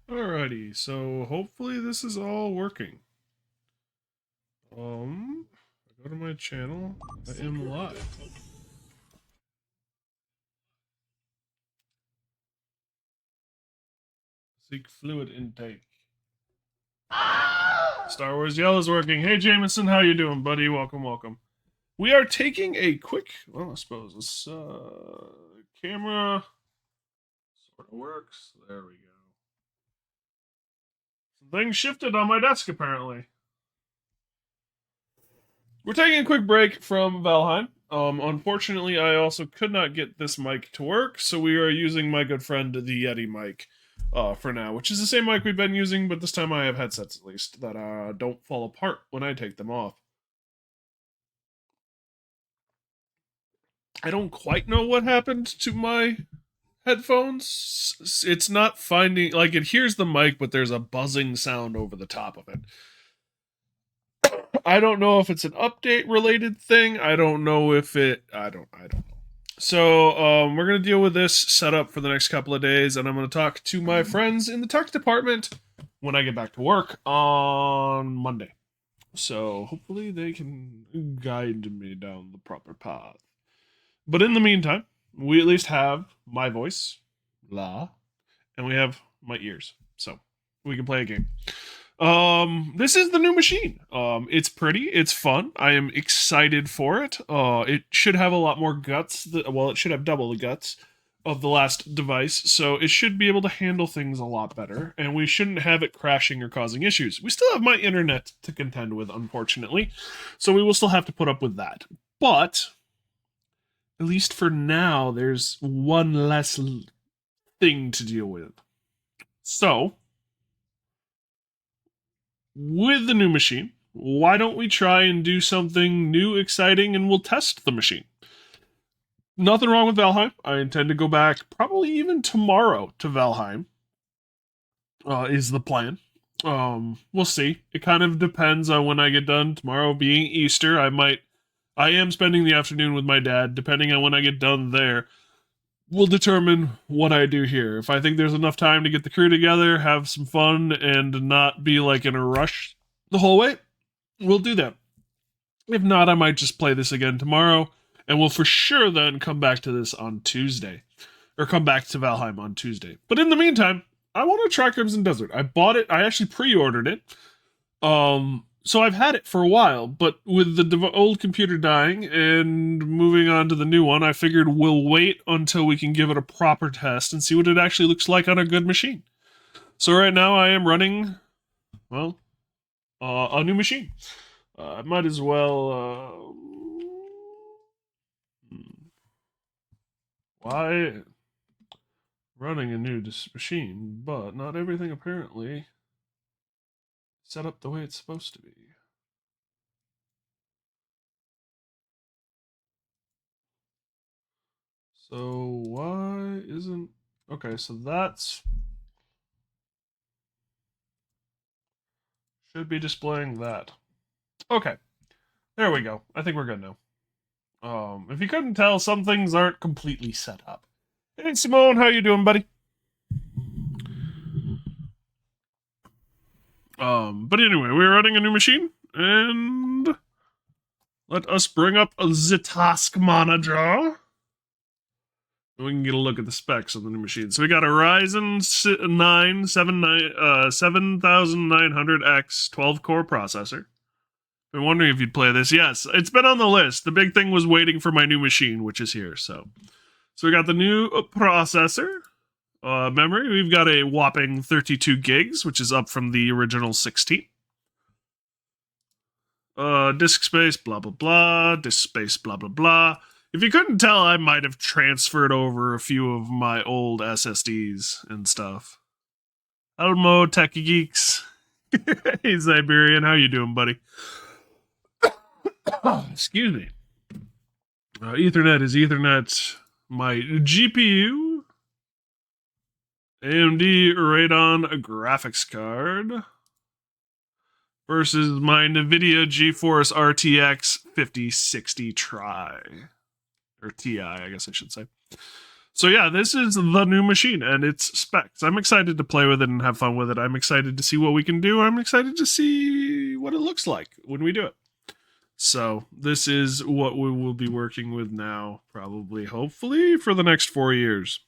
Alrighty, so hopefully this is all working. I go to my channel. I am live. Seek fluid intake. Star Wars Yell is working. Hey Jameson, how you doing, buddy? Welcome, welcome. We are taking a quick. Well, I suppose this camera sort of works. There we go. Some things shifted on my desk apparently. We're taking a quick break from Valheim. Unfortunately, I also could not get this mic to work, so we are using my good friend the Yeti mic for now, which is the same mic we've been using, but this time I have headsets at least that don't fall apart when I take them off. I don't quite know what happened to my headphones. It's not finding, like, it hears the mic, but there's a buzzing sound over the top of it. I don't know if it's an update related thing. I don't know if I don't know. So we're gonna deal with this setup for the next couple of days, and I'm gonna talk to my friends in the tech department when I get back to work on Monday. So hopefully they can guide me down the proper path. But in the meantime, we at least have my voice, la, and we have my ears, so we can play a game. This is the new machine. It's pretty, it's fun. I am excited for it. It should have a lot more guts. Well, it should have double the guts of the last device, so it should be able to handle things a lot better, and we shouldn't have it crashing or causing issues. We still have my internet to contend with, unfortunately, so we will still have to put up with that. But at least for now, there's one less thing to deal with. So, with the new machine, why don't we try and do something new, exciting, and we'll test the machine? Nothing wrong with Valheim. I intend to go back probably even tomorrow to Valheim. Is the plan. We'll see. It kind of depends on when I get done. Tomorrow being Easter, I am spending the afternoon with my dad. Depending on when I get done there, will determine what I do here. If I think there's enough time to get the crew together, have some fun, and not be like in a rush the whole way, we'll do that. If not, I might just play this again tomorrow, and we'll for sure then come back to this on Tuesday. Or come back to Valheim on Tuesday. But in the meantime, I want to try Crimson Desert. I bought it, I actually pre-ordered it. So I've had it for a while, but with the old computer dying and moving on to the new one, I figured we'll wait until we can give it a proper test and see what it actually looks like on a good machine. So right now I am running, well, a new machine. I might as well. Why running a new machine? But not everything apparently set up the way it's supposed to be. So why isn't okay? So that's should be displaying that. Okay, there we go. I think we're good now. If you couldn't tell, some things aren't completely set up. Hey Simone, how you doing, buddy? But anyway, we're running a new machine. And let us bring up the task manager. We can get a look at the specs of the new machine. So we got a Ryzen 9 7900X 12-core processor. Been wondering if you'd play this. Yes, it's been on the list. The big thing was waiting for my new machine, which is here. So we got the new processor. Memory, we've got a whopping 32 gigs, which is up from the original 16. Disk space, blah, blah, blah. Disk space, blah, blah, blah. If you couldn't tell, I might have transferred over a few of my old SSDs and stuff. Elmo, Techie Geeks. Hey, Siberian, how you doing, buddy? Excuse me. Ethernet is Ethernet. My GPU, AMD Radeon graphics card versus my NVIDIA GeForce RTX 5060 or Ti, I guess I should say. So yeah, this is the new machine and its specs. I'm excited to play with it and have fun with it. I'm excited to see what we can do. I'm excited to see what it looks like when we do it. So this is what we will be working with now, probably, hopefully, for the next 4 years.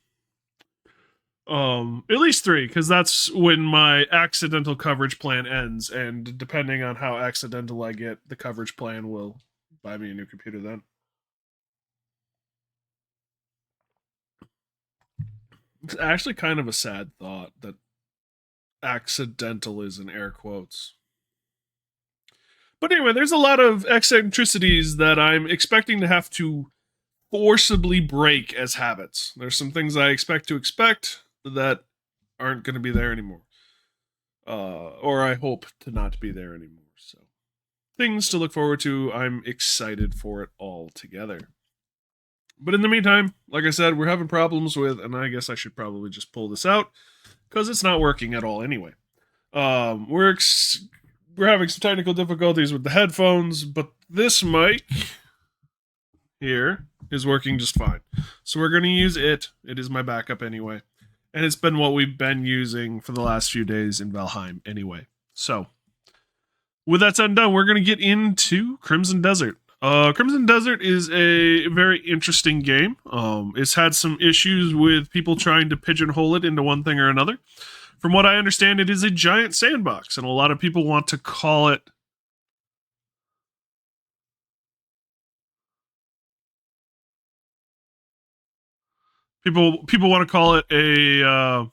At least 3, because that's when my accidental coverage plan ends, and depending on how accidental I get, the coverage plan will buy me a new computer then. It's actually kind of a sad thought that accidental is in air quotes. But anyway, there's a lot of eccentricities that I'm expecting to have to forcibly break as habits. There's some things I expect that aren't going to be there anymore. Or I hope to not be there anymore. So, things to look forward to. I'm excited for it all together. But in the meantime, like I said, we're having problems with, and I guess I should probably just pull this out because it's not working at all anyway. We're having some technical difficulties with the headphones, but this mic here is working just fine. So we're going to use it. It is my backup anyway. And it's been what we've been using for the last few days in Valheim anyway. So, with that said and done, we're going to get into Crimson Desert. Crimson Desert is a very interesting game. It's had some issues with people trying to pigeonhole it into one thing or another. From what I understand, it is a giant sandbox, and a lot of people want to call it... People want to call it a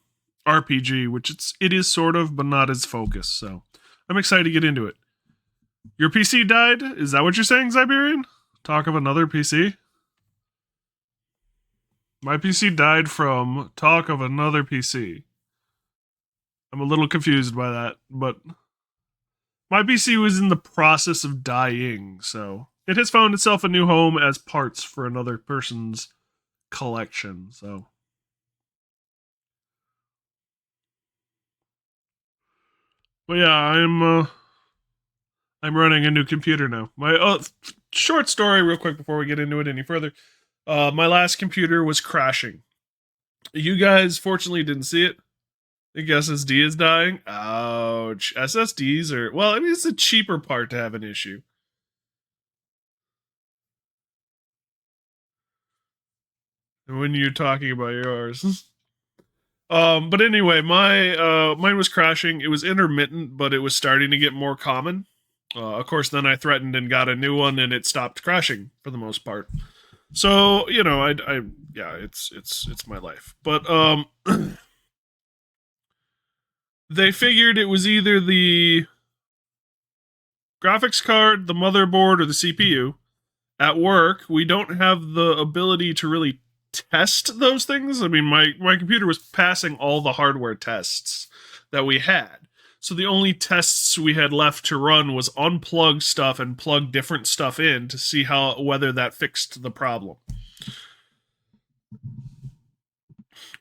RPG, which it is sort of, but not as focused. So I'm excited to get into it. Your PC died? Is that what you're saying, Siberian? Talk of another PC? My PC died from talk of another PC. I'm a little confused by that, but my PC was in the process of dying, so it has found itself a new home as parts for another person's collection. So, but yeah, I'm running a new computer now. My short story, real quick, before we get into it any further. My last computer was crashing. You guys, fortunately, didn't see it. I think SSD is dying. Ouch. SSDs are, well, I mean, it's a cheaper part to have an issue. When you're talking about yours. But anyway, mine was crashing. It was intermittent, but it was starting to get more common. Of course, then I threatened and got a new one, and it stopped crashing for the most part. So yeah, it's my life. But they figured it was either the graphics card, the motherboard, or the CPU. At work, we don't have the ability to really test those things. I mean, my computer was passing all the hardware tests that we had. So the only tests we had left to run was unplug stuff and plug different stuff in to see whether that fixed the problem.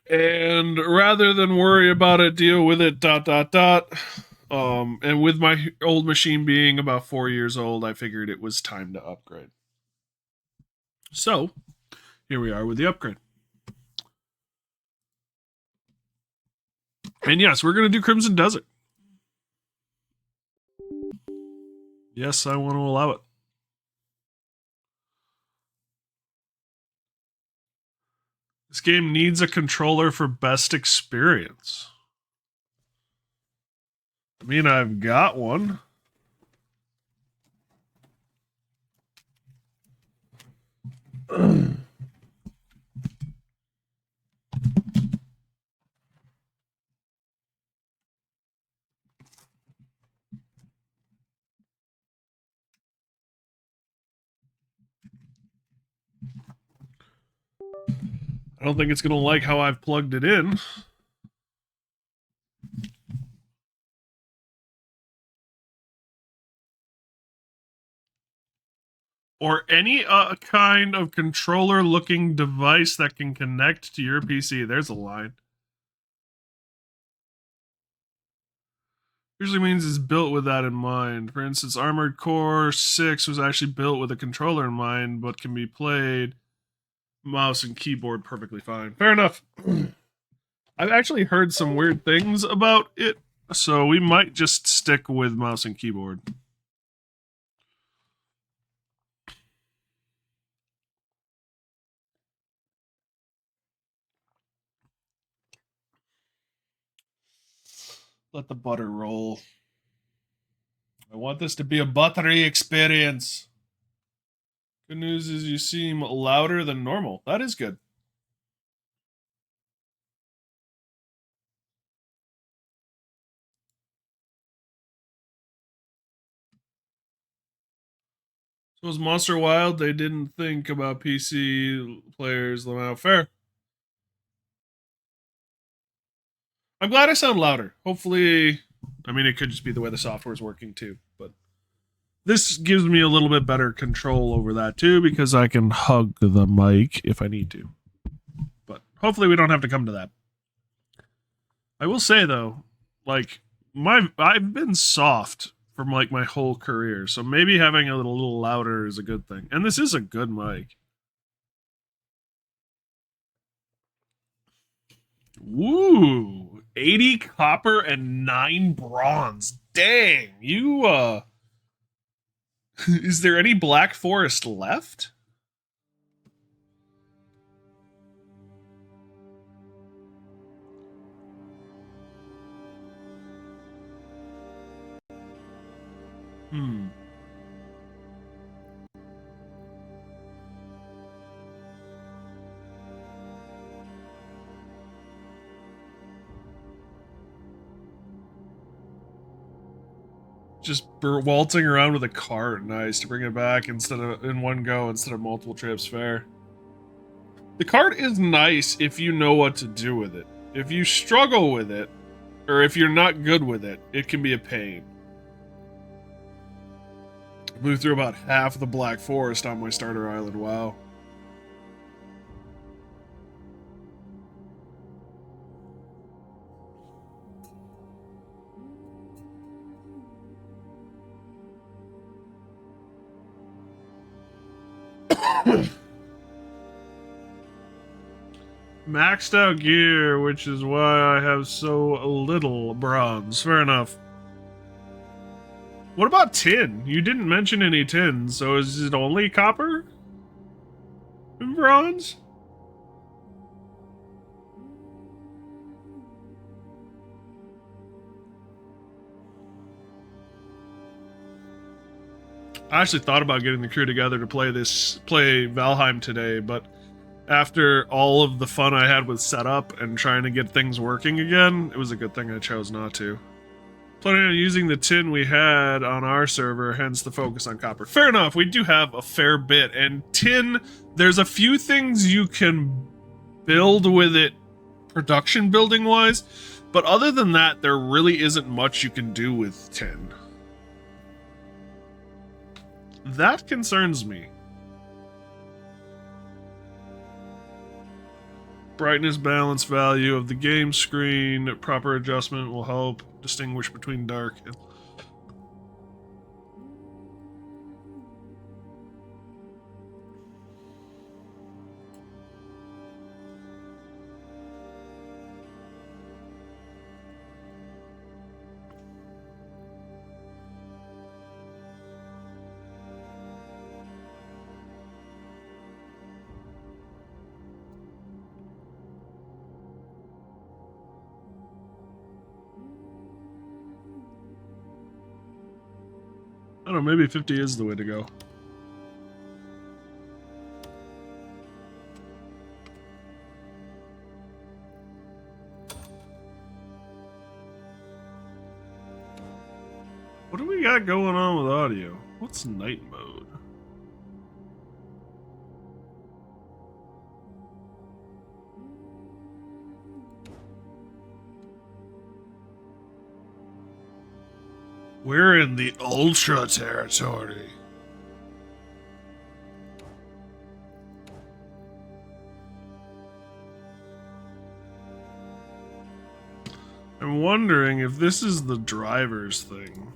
And rather than worry about it, deal with it, ... And with my old machine being about 4 years old, I figured it was time to upgrade. So, here we are with the upgrade. And yes, we're going to do Crimson Desert. Yes, I want to allow it. This game needs a controller for best experience. I mean, I've got one. I don't think it's going to like how I've plugged it in. Or any kind of controller looking device that can connect to your PC. There's a line. Usually means it's built with that in mind. For instance, Armored Core 6 was actually built with a controller in mind, but can be played mouse and keyboard perfectly fine. Fair enough. I've actually heard some weird things about it, so we might just stick with mouse and keyboard. Let the butter roll. I want this to be a buttery experience. Good news is you seem louder than normal. That is good. So was Monster Wild? They didn't think about PC players. Lamau. Fair. I'm glad I sound louder. Hopefully, I mean, it could just be the way the software is working too. But this gives me a little bit better control over that too because I can hug the mic if I need to. But hopefully, we don't have to come to that. I will say though, like I've been soft from like my whole career, so maybe having a little louder is a good thing. And this is a good mic. Woo! 80 copper and 9 bronze. Dang, you is there any Black Forest left? Hmm. Just waltzing around with a cart, nice to bring it back instead of in one go instead of multiple trips. Fair. The cart is nice if you know what to do with it. If you struggle with it, or if you're not good with it, it can be a pain. Blew through about half the Black Forest on my starter island. Wow. Maxed out gear, which is why I have so little bronze. Fair enough. What about tin? You didn't mention any tin, so is it only copper and bronze? I actually thought about getting the crew together to play Valheim today, but after all of the fun I had with setup and trying to get things working again, it was a good thing I chose not to. Planning on using the tin we had on our server, hence the focus on copper. Fair enough, we do have a fair bit, and tin, there's a few things you can build with it production building wise, but other than that, there really isn't much you can do with tin. That concerns me. Brightness balance value of the game screen, proper adjustment will help distinguish between dark and don't know, maybe 50 is the way to go. What do we got going on with audio? What's night mode? We're in the ultra territory. I'm wondering if this is the driver's thing.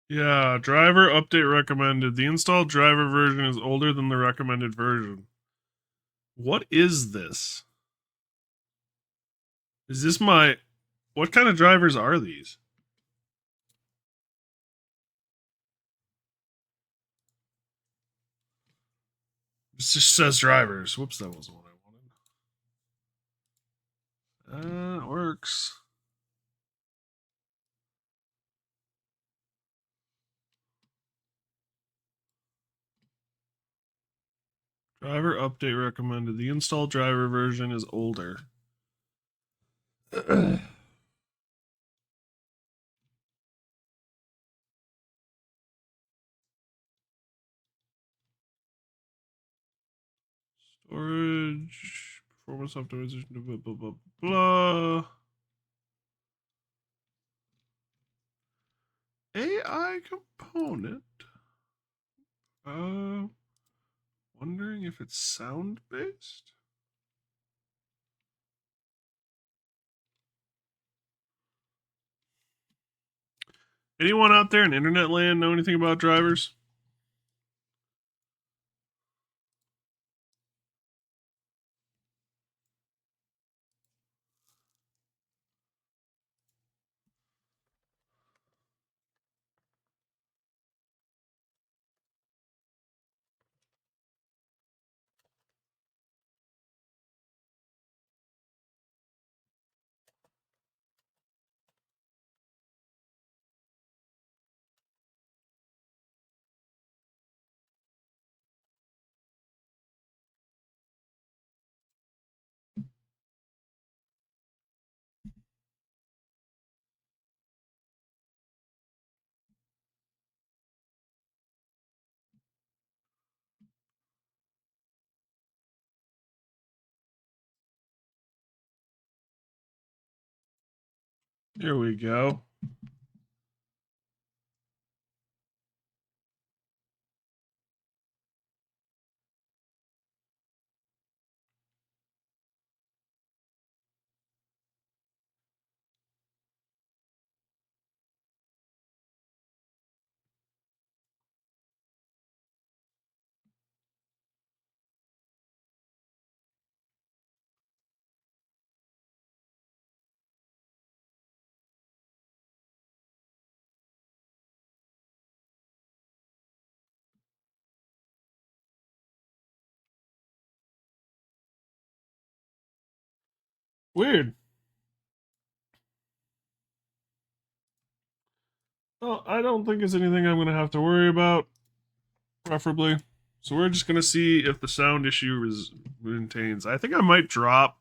Yeah, driver update recommended. The installed driver version is older than the recommended version. What is this? Is this my... What kind of drivers are these? It just says drivers. Whoops, that wasn't what I wanted. It works. Driver update recommended. The installed driver version is older. Storage, performance optimization, blah, blah, blah, blah. AI component. Wondering if it's sound based. Anyone out there in internet land know anything about drivers? Here we go. Weird. Well, I don't think it's anything I'm going to have to worry about, preferably. So we're just going to see if the sound issue maintains. I think I might drop,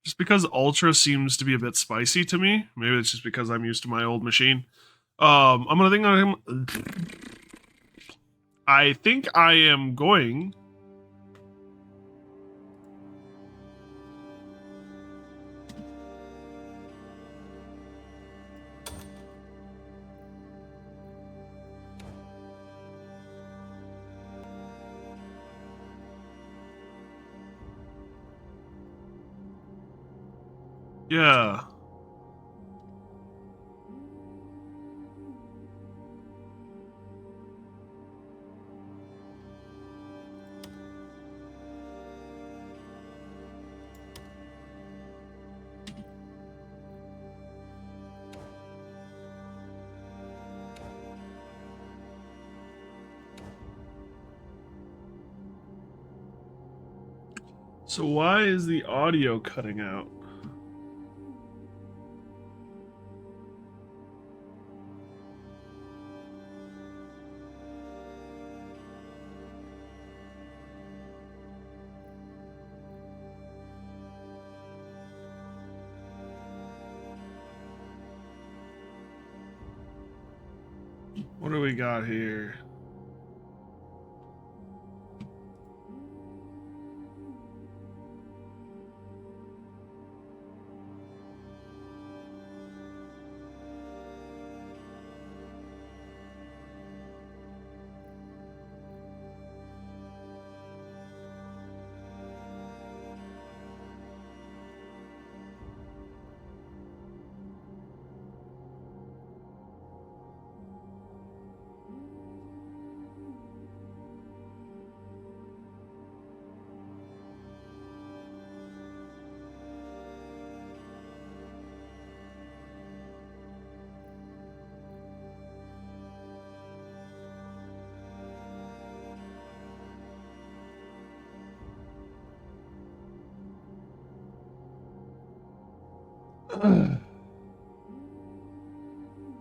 just because Ultra seems to be a bit spicy to me. Maybe it's just because I'm used to my old machine. I'm going to think on him. I think I am going... Yeah. So why is the audio cutting out? What do we got here?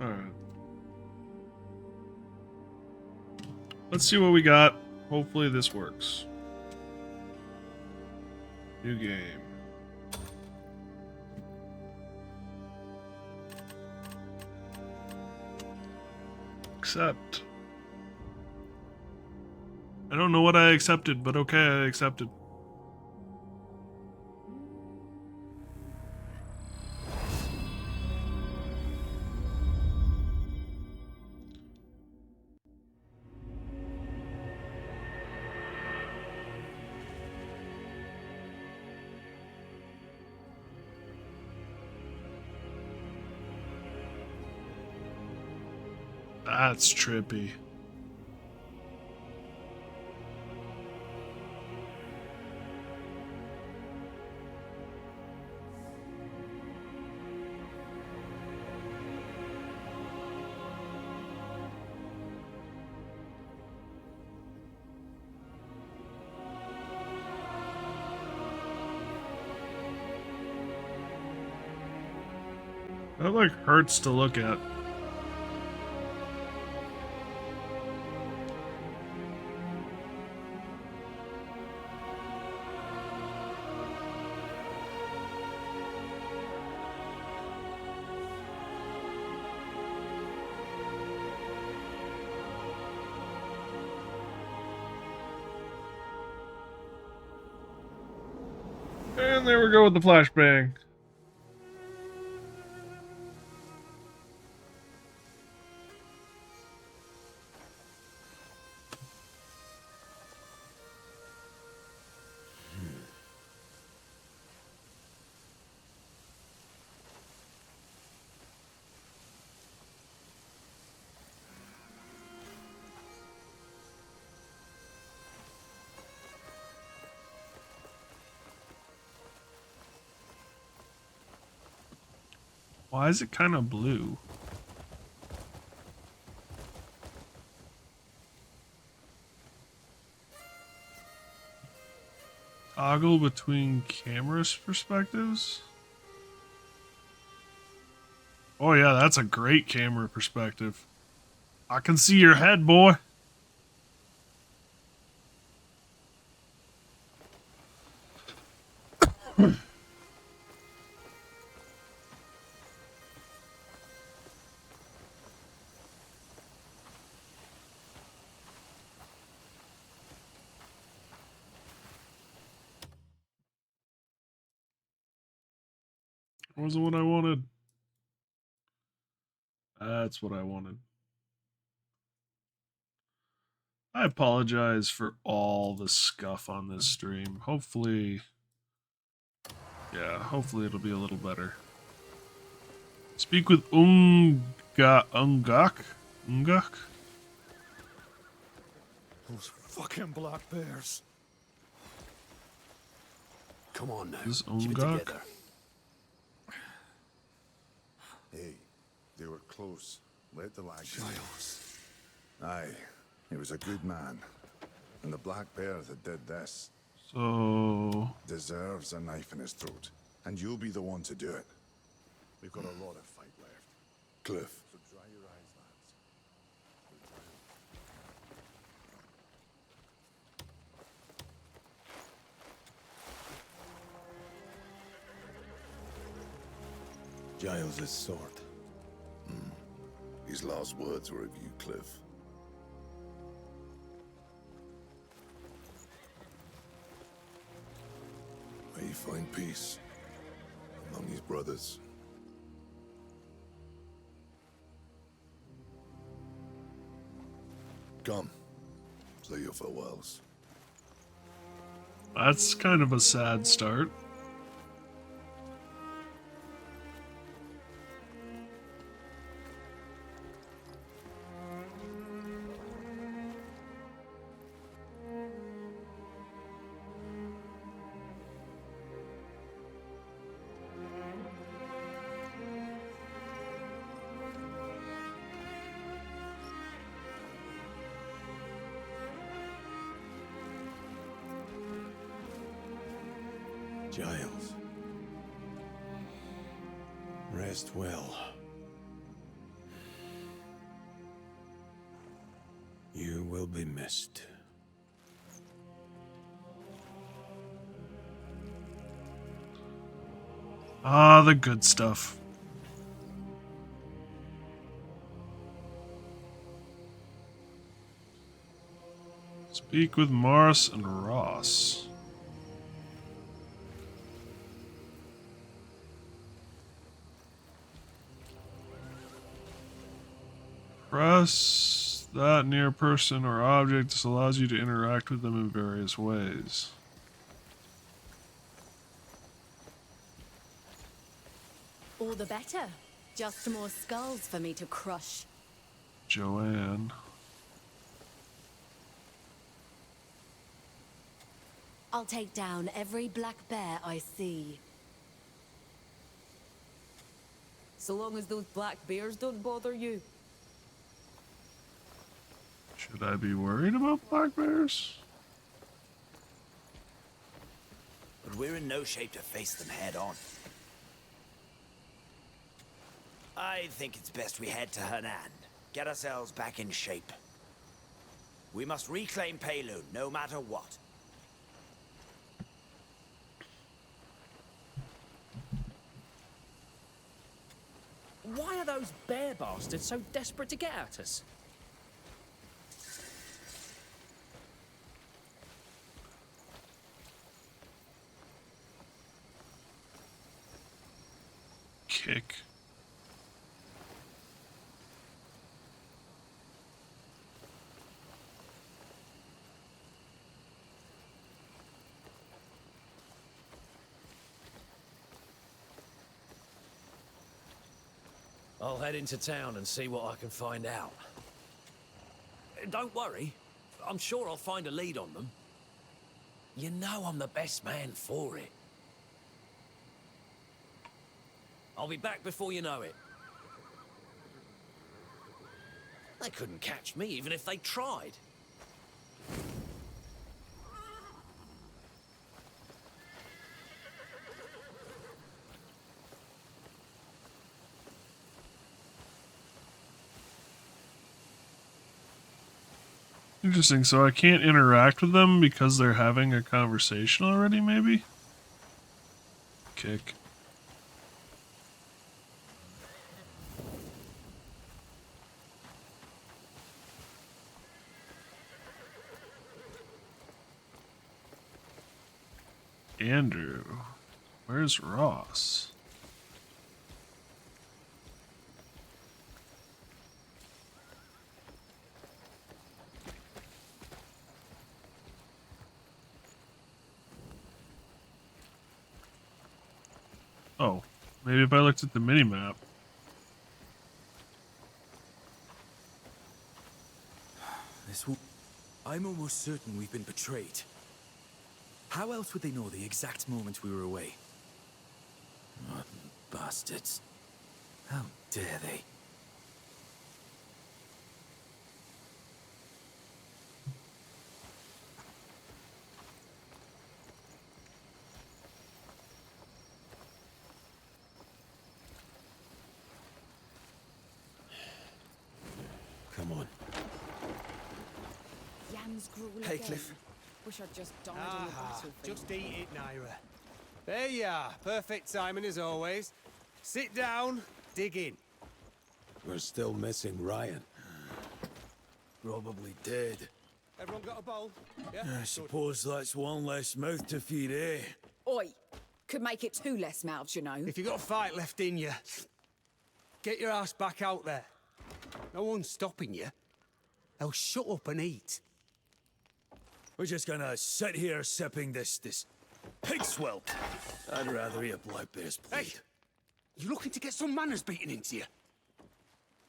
Alright. Let's see what we got. Hopefully this works. New game. Accept. I don't know what I accepted, but okay, I accepted. That's trippy. That like hurts to look at. And there we go with the flashbang. Why is it kind of blue? Toggle between cameras perspectives? Oh yeah, that's a great camera perspective. I can see your head, boy. Wasn't what I wanted. That's what I wanted. I apologize for all the scuff on this stream. Hopefully, yeah, hopefully it'll be a little better. Speak with Ungak? Those fucking black bears. Come on now. Is Keep it Ungak? together. Hey, they were close. Let the lag Aye, he was a good man. And the Black Bear that did this. So Deserves a knife in his throat, and you'll be the one to do it. We've got a lot of fight left. Cliff. So dry your eyes, lads. Giles' sword. His last words were of you, Cliff. May he find peace among his brothers. Come, say your farewells. that's kind of a sad start. Giles. Rest well. You will be missed. Ah, the good stuff. Speak with Morris and Ross. Press that near person or object. This allows you to interact with them in various ways. All the better. Just more skulls for me to crush. Joanne. I'll take down every black bear I see. So long as those black bears don't bother you. Should I be worried about black bears? But we're in no shape to face them head on. I think it's best we head to Hernan. Get ourselves back in shape. We must reclaim Peylon, no matter what. Why are those bear bastards so desperate to get at us? Kick. I'll head into town and see what I can find out. Don't worry. I'm sure I'll find a lead on them. You know I'm the best man for it. I'll be back before you know it. They couldn't catch me even if they tried. Interesting, so I can't interact with them because they're having a conversation already, maybe? Kick. Andrew. Where's Ross? Oh, maybe if I looked at the mini-map. I'm almost certain we've been betrayed. How else would they know the exact moment we were away? Rotten bastards. How dare they? bones gruel Hey, again. Cliff. Wish I'd just died on the battlefield. Just eat it, Naira. There you are. Perfect timing as always. Sit down, dig in. We're still missing Ryan. Probably dead. Everyone got a bowl? Yeah? I suppose that's one less mouth to feed, eh? Oi, could make it 2 less mouths, you know. If you got a fight left in you, get your ass back out there. No one's stopping you. Now shut up and eat. We're just gonna sit here sipping this pig swell. I'd rather eat a black bear's Hey, bleed. you looking to get some manners beaten into you?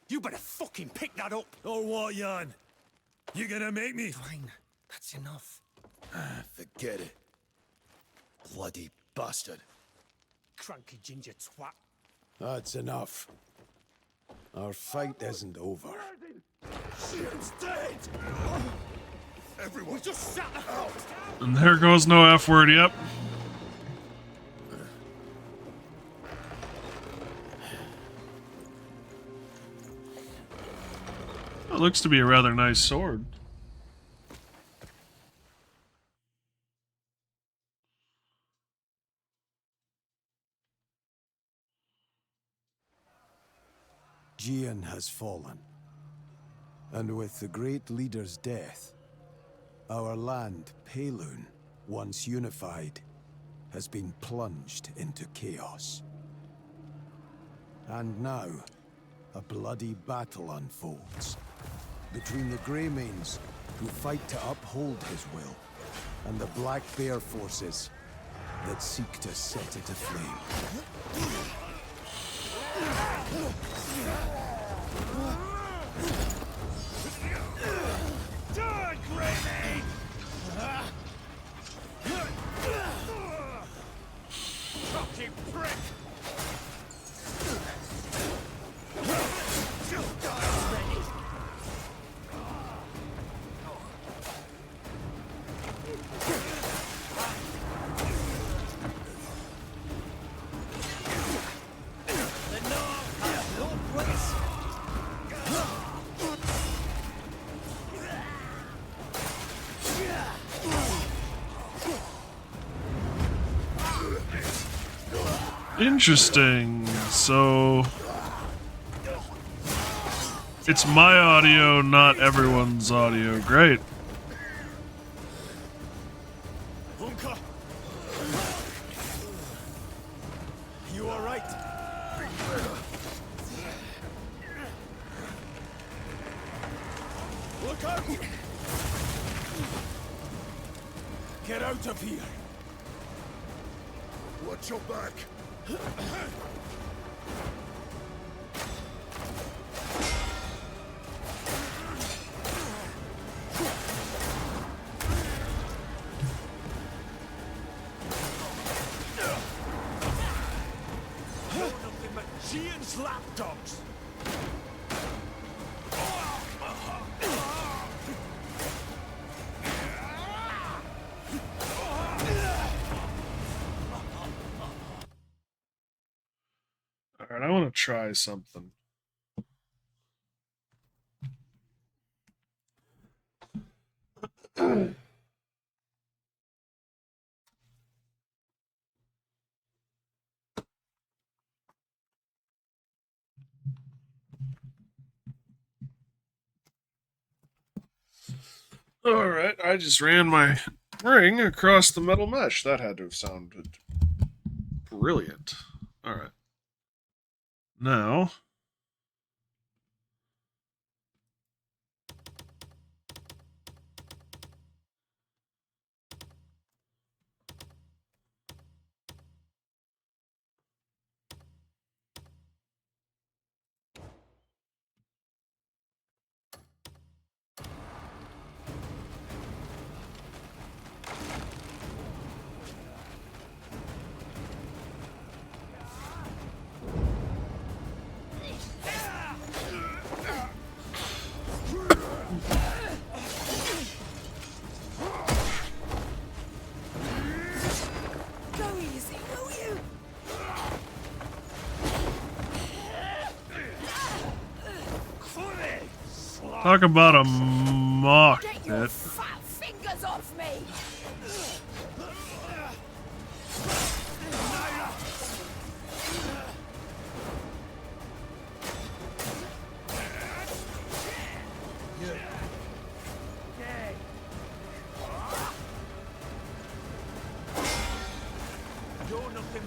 You better fucking pick that up. Or what, Jan? You gonna make me? Fine, that's enough. Forget it. Bloody bastard. Cranky ginger twat. That's enough. Our fight isn't over. Shit's dead! Everyone just sat the fuck down! And there goes no F word, yep. It looks to be a rather nice sword. Gian has fallen. And with the great leader's death, our land, Pelun, once unified, has been plunged into chaos. And now, a bloody battle unfolds between the Greymanes, who fight to uphold his will, and the Black Bear forces that seek to set it aflame. Die, Greymane! Fucking prick! Just die already! Interesting. So it's my audio, not everyone's audio. Great. Hunka! You alright? Look out! Get out of here! Watch your back. Nothing but Gian's lapdogs! Alright, I want to try something. Alright, I just ran my ring across the metal mesh. That had to have sounded brilliant. Alright. Now, Go easy, will you? talk about a mock Get your pit. fat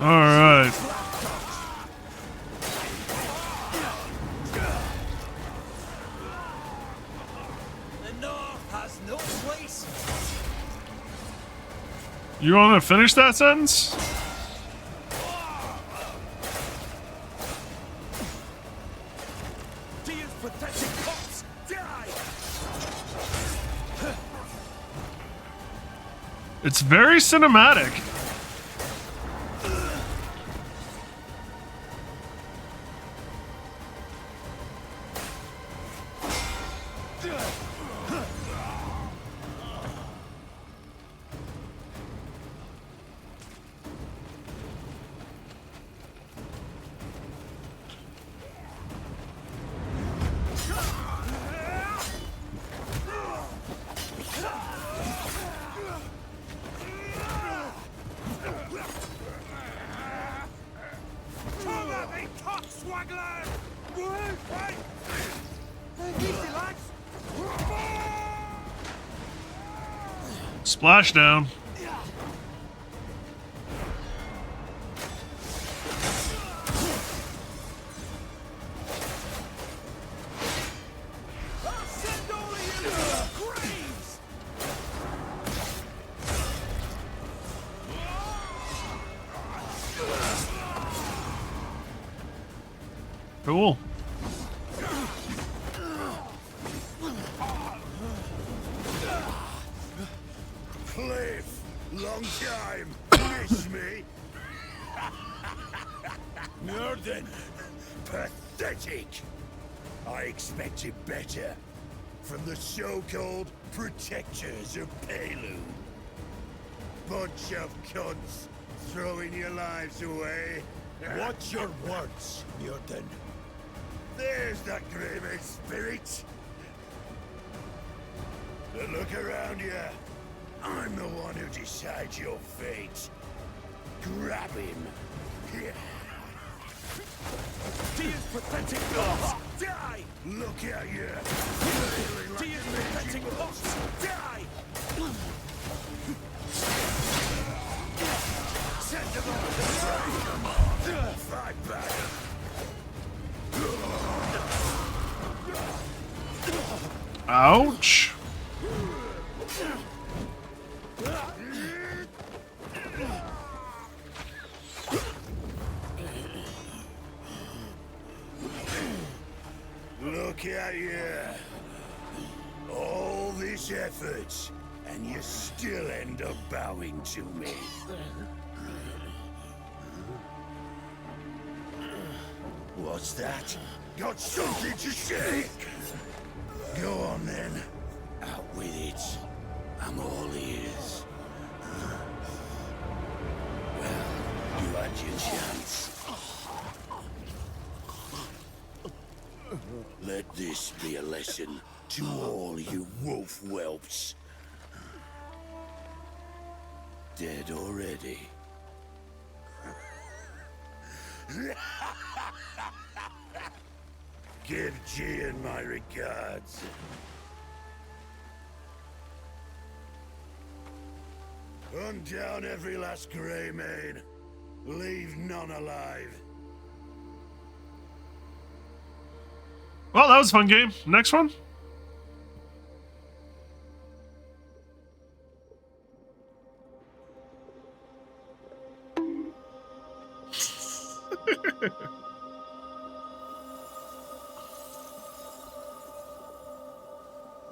All right. The North has no place. You want to finish that sentence? Tyr's pathetic cops die. It's very cinematic. Splashdown. Cool. Cliff, long time. Miss me? Norden, pathetic. I expected better from the so-called protectors of Pelune. Bunch of cunts throwing your lives away. Watch your words, Norden. There's the Greymane spirit. But look around you. I'm the one who decides your fate. Grab him. Tyr's pathetic cops die. Look at you. Tyr's pathetic cops die. Send them on. Come on. Fight back. Ouch. Look at you. All this effort, and you still end up bowing to me. What's that? Got something to say? Go on then. Out with it. I'm all ears. Well, you had your chance. Let this be a lesson to all you wolf whelps. Dead already. Give Gian my regards. Hunt down every last Greymane. Leave none alive. Well, that was a fun game. Next one.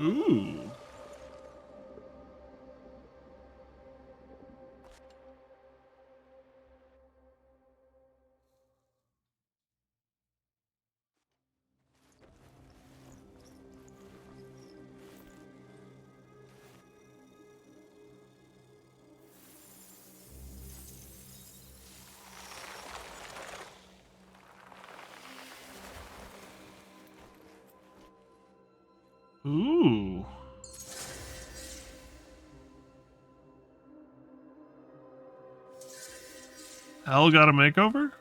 Ooh. Ooh. Hell got a makeover?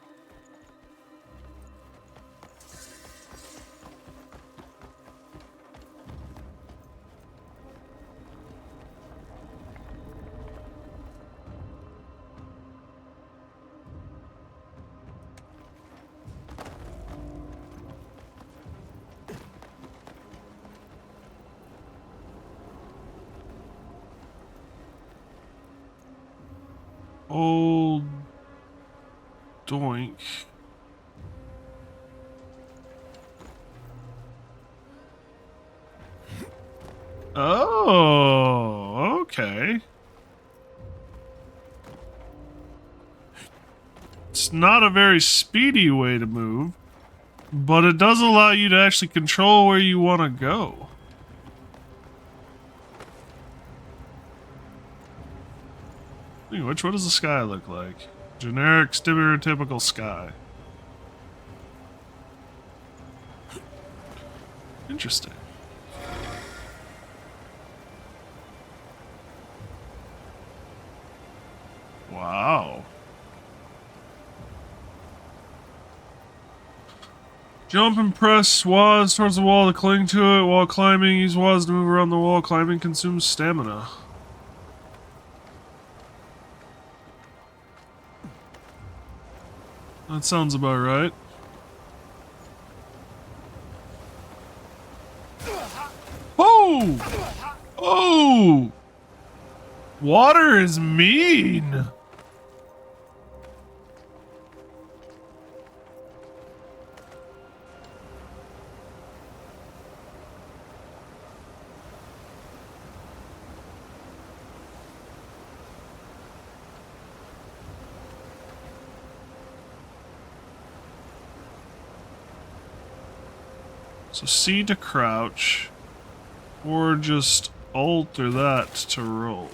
Old doink. Oh, okay. It's not a very speedy way to move, but it does allow you to actually control where you want to go. Speaking of which, what does the sky look like? Generic, stereotypical sky. Interesting. Wow. Jump and press WAS towards the wall to cling to it while climbing. Use WAS to move around the wall. Climbing consumes stamina. That sounds about right. Oh! Oh! Water is mean! So C to crouch, or just Alt or that to roll.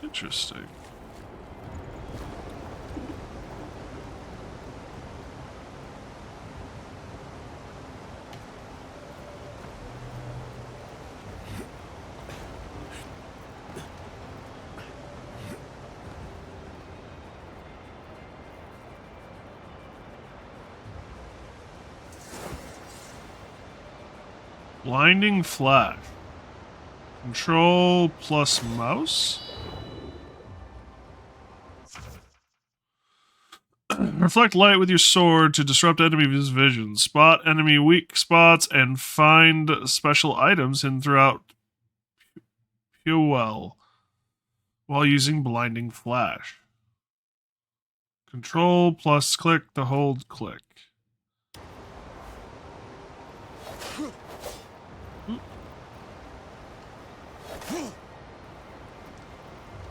Interesting. Blinding flash. Control plus mouse? Reflect light with your sword to disrupt enemy's vision. Spot enemy weak spots and find special items hidden throughout Puel while using blinding flash. Control plus click to hold click.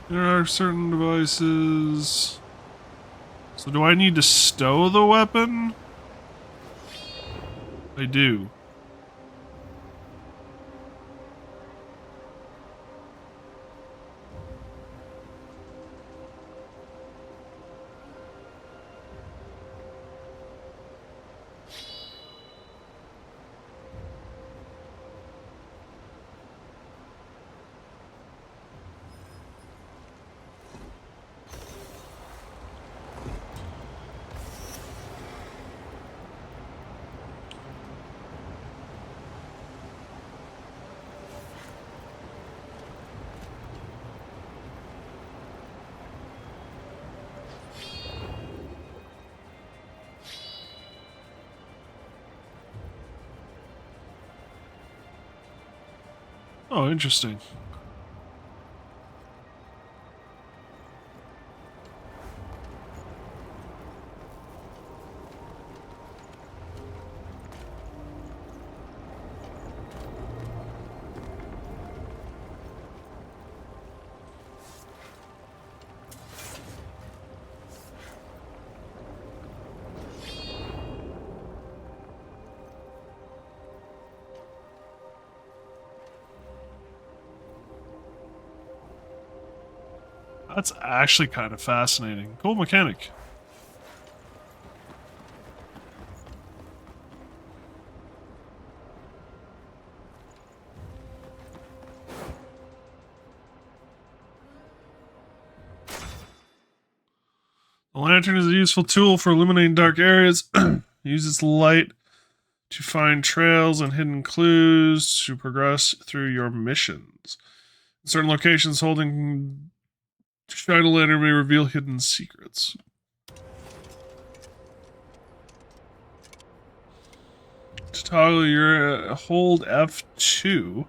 There are certain devices. So do I need to stow the weapon? I do. Oh, interesting. That's actually kind of fascinating. Cool mechanic. The lantern is a useful tool for illuminating dark areas. Use its light to find trails and hidden clues to progress through your missions. In certain locations, holding shine a lantern may reveal hidden secrets. To toggle your hold F2.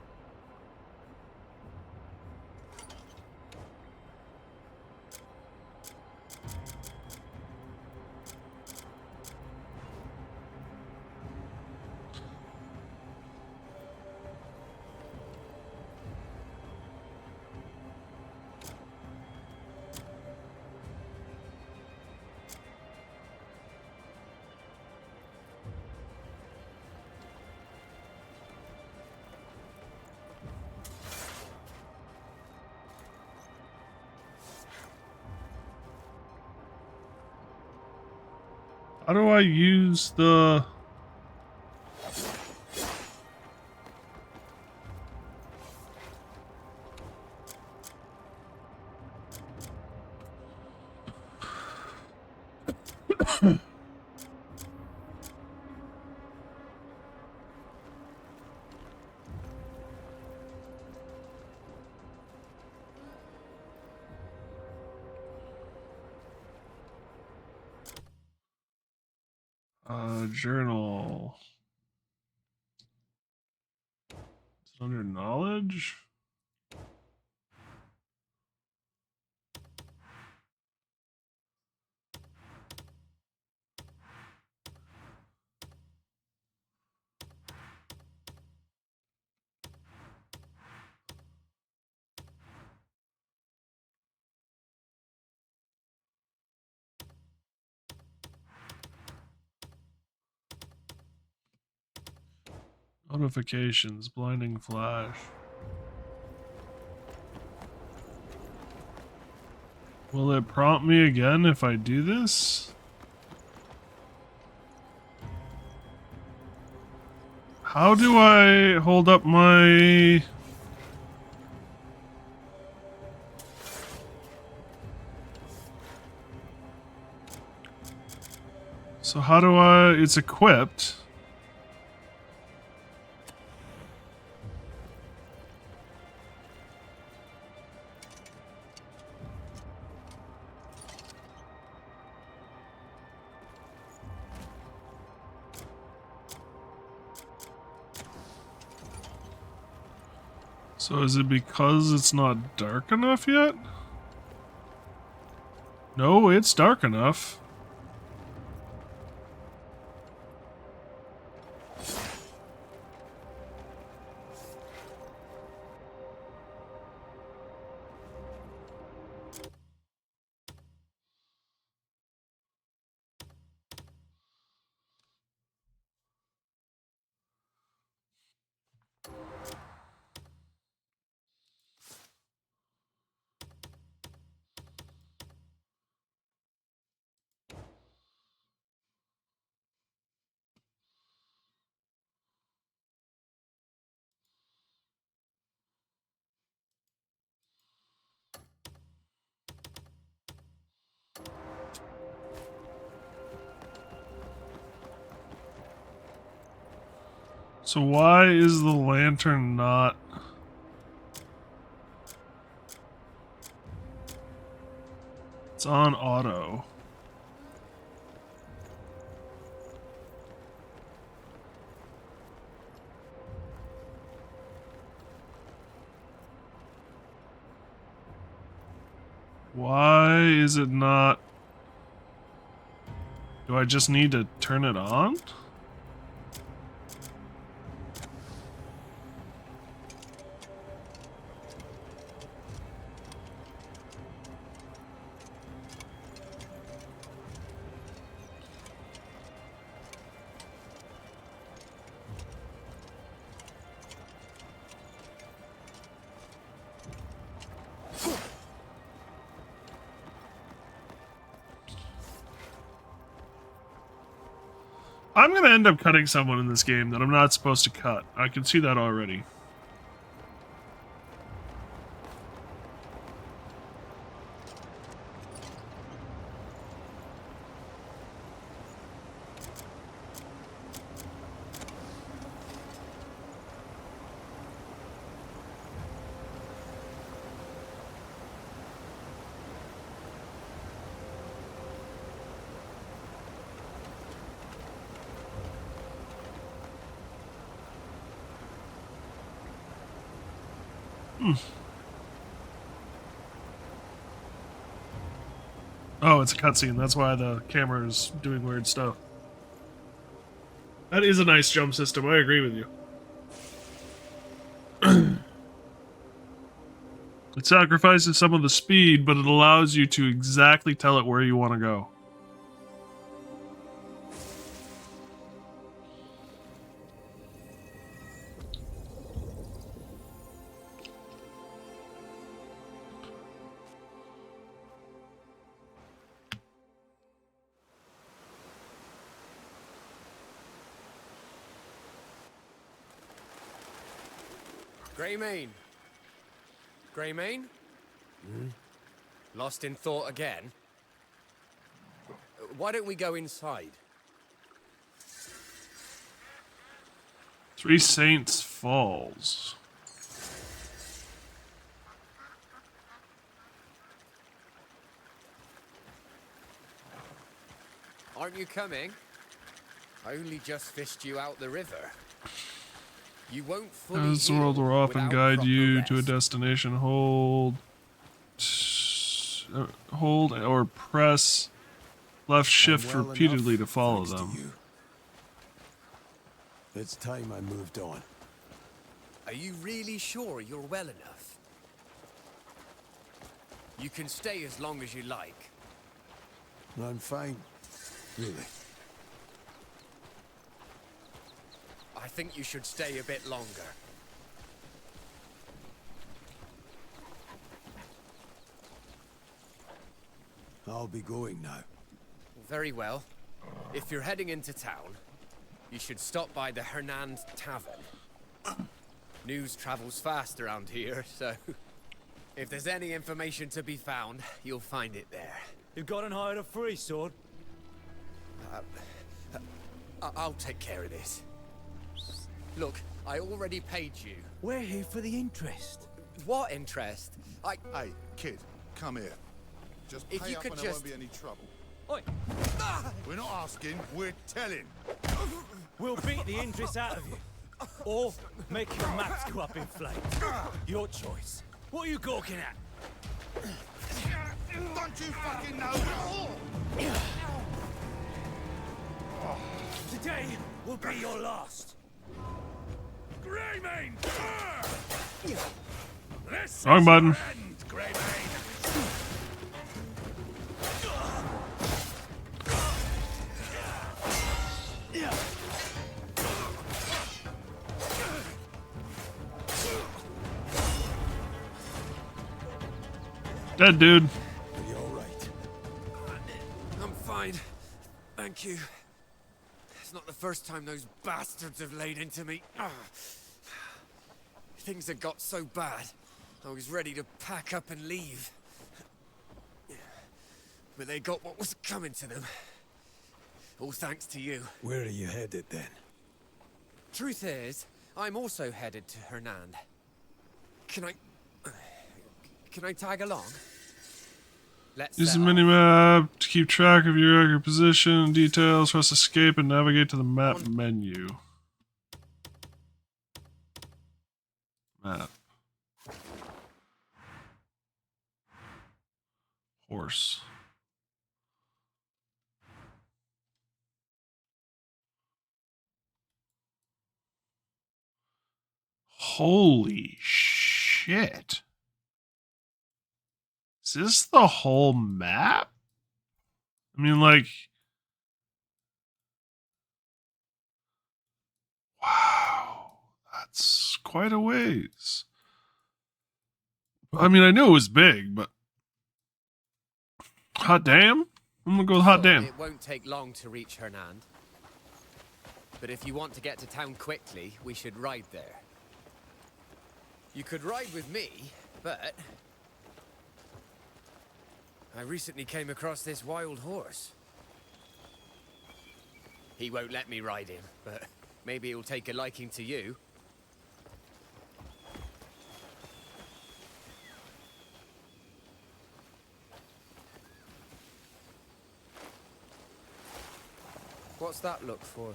How do I use the... journal. Is it under knowledge? Notifications, blinding flash. Will it prompt me again if I do this? How do I hold up my... So how do I... It's equipped. So is it because it's not dark enough yet? No, it's dark enough. So why is the lantern not... It's on auto. Why is it not... Do I just need to turn it on? I'm gonna end up cutting someone in this game that I'm not supposed to cut. I can see that already. Oh, it's a cutscene. That's why the camera is doing weird stuff. That is a nice jump system. I agree with you. It sacrifices some of the speed, but it allows you to exactly tell it where you want to go. Greymane. Greymane? Lost in thought again? Why don't we go inside? Three Saints Falls. Aren't you coming? I only just fished you out the river. You won't fully As the world will heal often without guide proper you to a rest. destination. Hold or press left shift I'm well repeatedly enough, to follow thanks to them. you. It's time I moved on. Are you really sure you're well enough? You can stay as long as you like. I'm fine, really. I think you should stay a bit longer. I'll be going now. Very well. If you're heading into town, you should stop by the Hernand Tavern. News travels fast around here, so if there's any information to be found, you'll find it there. You got and hired a free sword? I'll take care of this. Look, I already paid you. We're here for the interest. What interest? Hey, kid, come here. Just If pay you up could and there just- won't be any trouble. Oi, We're not asking, we're telling. we'll beat the interest out of you. Or make your maps go up in flames. Your choice. What are you gawking at? Don't you fucking know? Today will be your last. Greymane! This Wrong is button. your end, Greymane! Dead dude. Are you all right? I'm fine. Thank you. It's not the first time those bastards have laid into me. Things had got so bad, I was ready to pack up and leave. But they got what was coming to them. All thanks to you. Where are you headed then? Truth is, I'm also headed to Hernand. Can I tag along? Let's Use the set off. minimap to keep track of your accurate position, details, press escape, and navigate to the map menu. Map. Horse. Holy shit. Is this the whole map? I mean, like... Wow. That's quite a ways. I mean, I knew it was big, but... Hot damn? I'm gonna go with hot damn. It won't take long to reach Hernand. But if you want to get to town quickly, we should ride there. You could ride with me, but... I recently came across this wild horse. He won't let me ride him, but maybe he'll take a liking to you. What's that look for?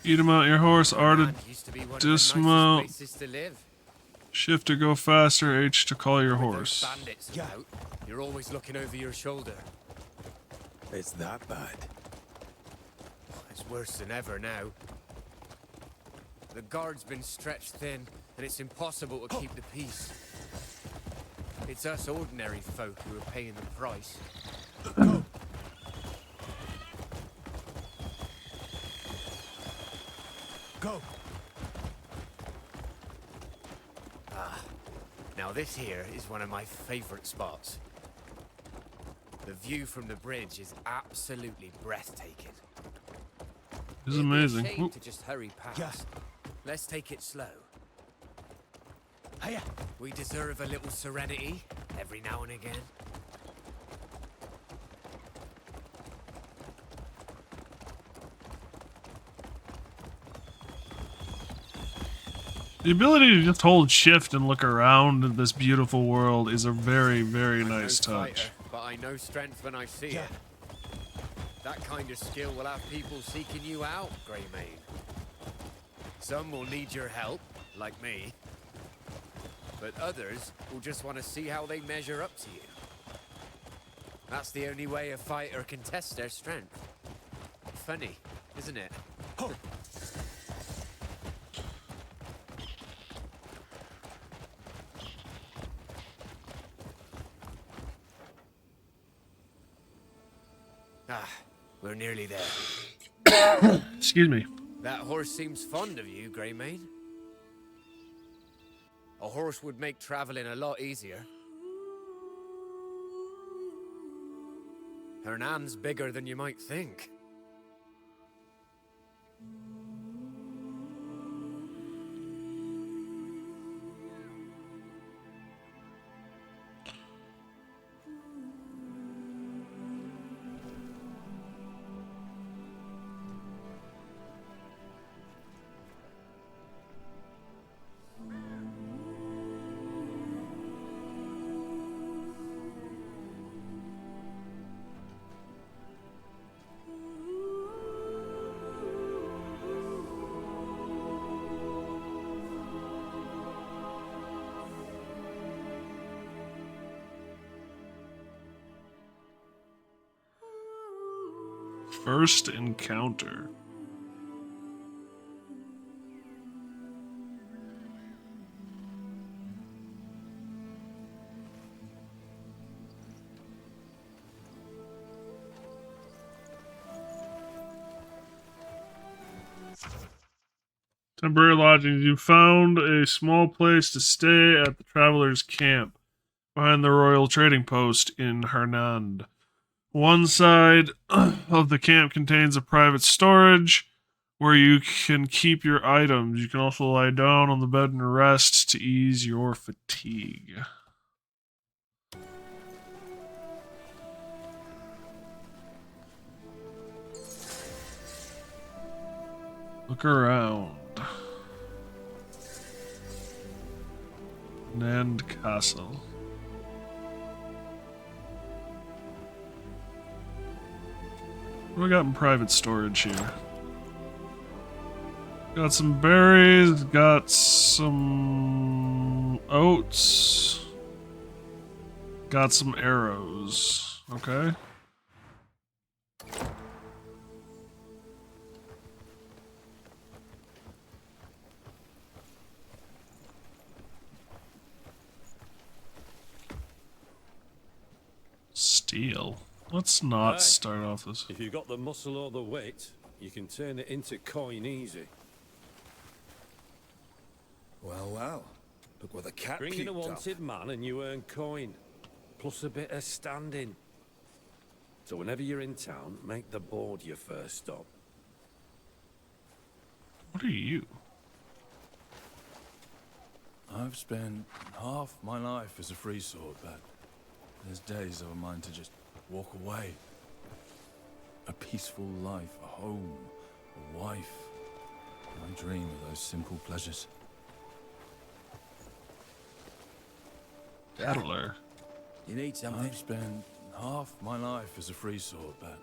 You to mount your horse, R to Man, used to be one of the dismount. nicest places to live. Shift to go faster, H to call your With those horse. bandits about, you're always looking over your shoulder. It's that bad. It's worse than ever now. The guard's been stretched thin, and it's impossible to keep the peace. It's us ordinary folk who are paying the price. Go! Now this here is one of my favorite spots. The view from the bridge is absolutely breathtaking. This is It'd be a amazing. shame Oop. to just hurry past. Yeah. Let's take it slow. Hiya. We deserve a little serenity every now and again. The ability to just hold shift and look around in this beautiful world is a very, very I'm nice no touch. fighter, but I know strength when I see it. That kind of skill will have people seeking you out, Greymane. Some will need your help, like me. But others will just want to see how they measure up to you. That's the only way a fighter can test their strength. Funny, isn't it? We're nearly there. Excuse me. That horse seems fond of you, Greymane. A horse would make traveling a lot easier. Hernan's bigger than you might think. First encounter. Temporary lodgings. You found a small place to stay at the travelers' camp behind the royal trading post in Hernand. One side of the camp contains a private storage where you can keep your items. You can also lie down on the bed and rest to ease your fatigue. Look around. Nand Castle. What do we got in private storage here? Got some berries, got some oats, got some arrows. Okay. Steel. Let's not Hey, start off this. If you've got the muscle or the wit, you can turn it into coin easy. Well, well. Look what the cat Bring in a puked up. wanted man and you earn coin, plus a bit of standing. So whenever you're in town, make the board your first stop. What are you? I've spent half my life as a free sword, but there's days of mine to just walk away. A peaceful life, a home, a wife. I dream of those simple pleasures. Battler. You need something? I've spent half my life as a free sword, but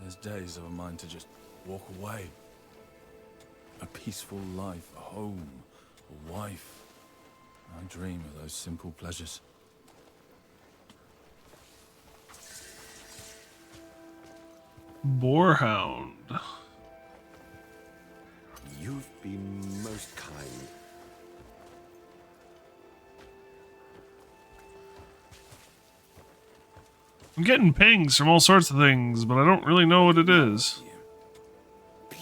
there's days of mine to just walk away. A peaceful life, a home, a wife. I dream of those simple pleasures. Boarhound. You've been most kind. I'm getting pings from all sorts of things, but I don't really know what it is.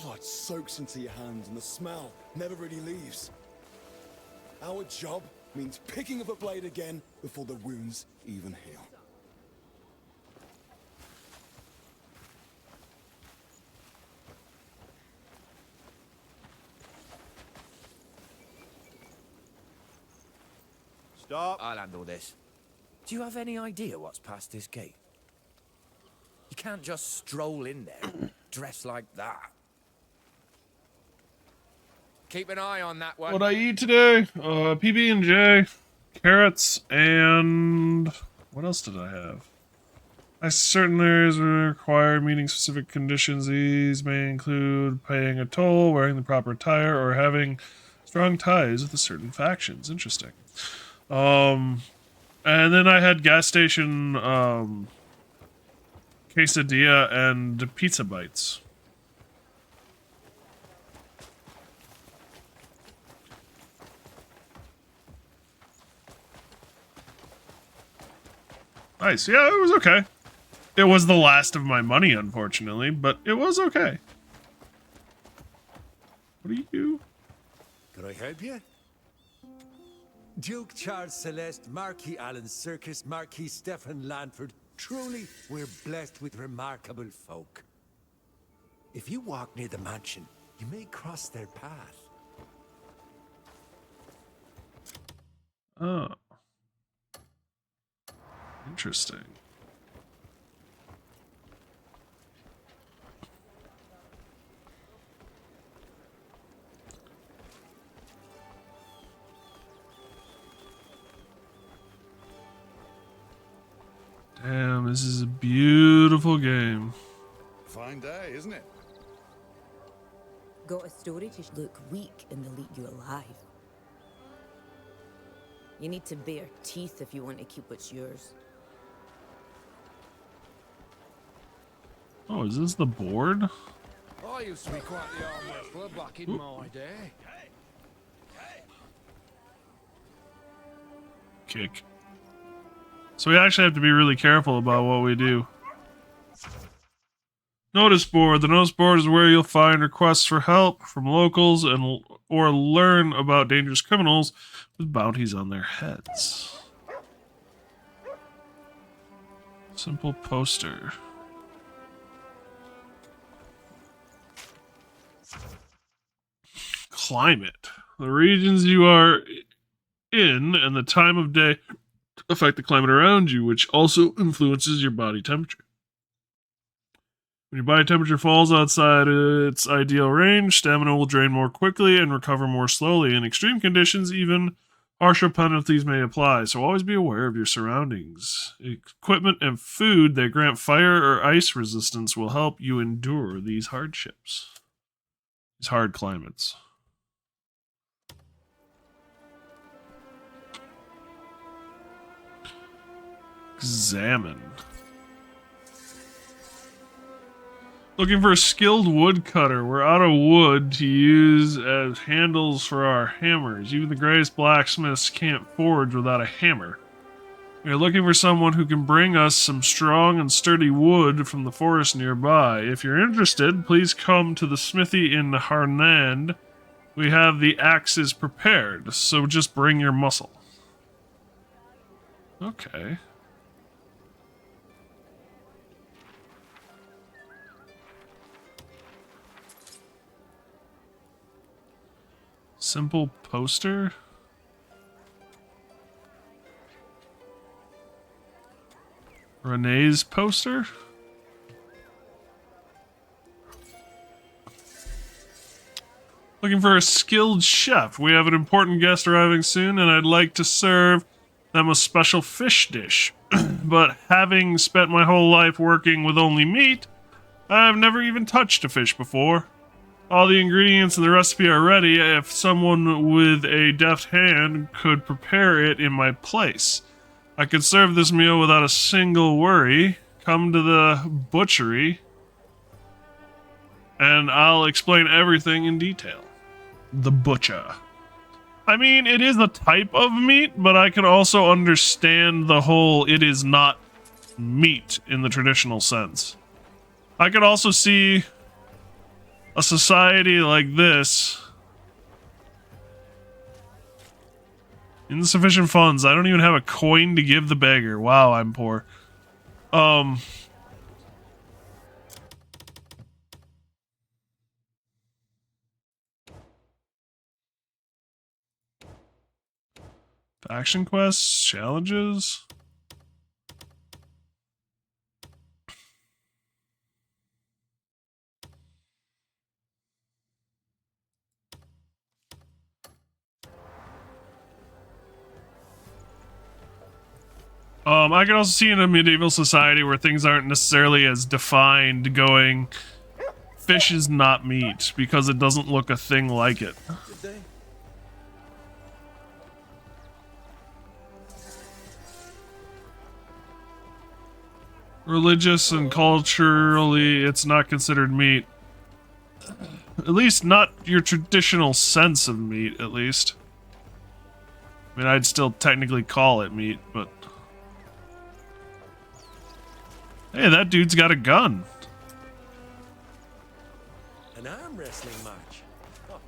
Blood soaks into your hands and the smell never really leaves. Our job means picking up a blade again before the wounds even heal. Stop. I'll handle this. Do you have any idea what's past this gate? You can't just stroll in there, dressed like that. Keep an eye on that one. What I eat today? PB&J, carrots, and what else did I have? Certain areas will require meeting specific conditions. These may include paying a toll, wearing the proper attire, or having strong ties with certain factions. Interesting. And then I had gas station quesadilla and pizza bites. Nice. Yeah, it was okay. It was the last of my money, unfortunately, but it was okay. What are you? Can I help you? Duke Charles Celeste, Marquis Alan Circus, Marquis Stephen Lanford. Truly, we're blessed with remarkable folk. If you walk near the mansion, you may cross their path. Oh. Interesting. Damn, this is a beautiful game. Fine day, isn't it? Got a story to look weak and they'll eat you alive. You need to bare teeth if you want to keep what's yours. Oh, is this the board? I used to be quite the arm wrestler back in my day. Kick. So we actually have to be really careful about what we do. Notice board. The notice board is where you'll find requests for help from locals and or learn about dangerous criminals with bounties on their heads. Simple poster. Climate. The regions you are in and the time of day affect the climate around you, which also influences your body temperature. When your body temperature falls outside its ideal range, stamina will drain more quickly and recover more slowly. In extreme conditions, even harsher penalties may apply, so always be aware of your surroundings. Equipment and food that grant fire or ice resistance will help you endure these hardships. These hard climates. Examine. Looking for a skilled woodcutter. We're out of wood to use as handles for our hammers. Even the greatest blacksmiths can't forge without a hammer. We are looking for someone who can bring us some strong and sturdy wood from the forest nearby. If you're interested, please come to the smithy in Harnand. We have the axes prepared, so just bring your muscle. Okay. Simple poster? Renee's poster? Looking for a skilled chef. We have an important guest arriving soon, and I'd like to serve them a special fish dish. But having spent my whole life working with only meat, I've never even touched a fish before. All the ingredients in the recipe are ready. If someone with a deft hand could prepare it in my place, I could serve this meal without a single worry. Come to the butchery, and I'll explain everything in detail. The butcher. I mean, it is a type of meat, but I can also understand the whole it is not meat in the traditional sense. I could also see a society like this. Insufficient funds. I don't even have a coin to give the beggar. Wow, I'm poor. Faction quests, challenges. I can also see in a medieval society where things aren't necessarily as defined going, fish is not meat because it doesn't look a thing like it. Did they? Religious and culturally, it's not considered meat. At least not your traditional sense of meat, at least. I mean, I'd still technically call it meat, but... Hey, that dude's got a gun. An arm wrestling match. Oh,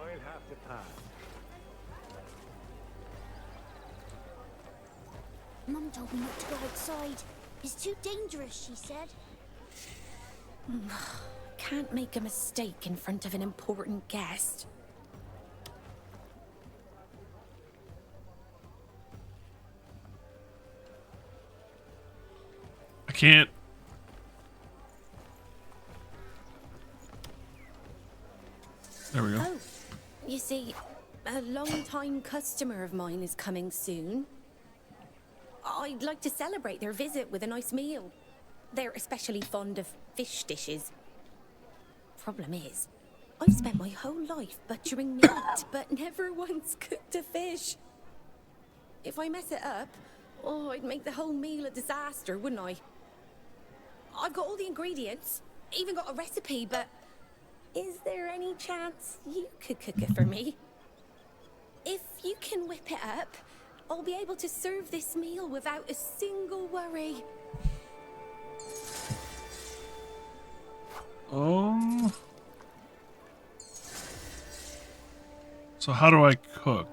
I'll have to pass. Mum told me not to go outside. It's too dangerous, she said. Can't make a mistake in front of an important guest. I can't. There we go. Oh, you see, a long-time customer of mine is coming soon. I'd like to celebrate their visit with a nice meal. They're especially fond of fish dishes. Problem is, I've spent my whole life butchering meat, but never once cooked a fish. If I mess it up, I'd make the whole meal a disaster, wouldn't I? I've got all the ingredients, even got a recipe, but is there any chance you could cook it for me? If you can whip it up, I'll be able to serve this meal without a single worry. So how do I cook?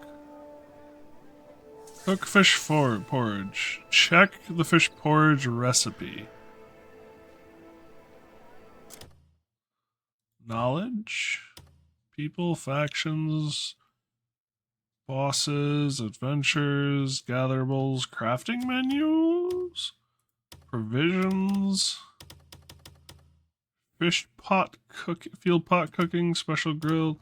Cook fish porridge. Check the fish porridge recipe. Knowledge, people, factions, bosses, adventures, gatherables, crafting menus, provisions, fish pot cook, field pot cooking, special grill.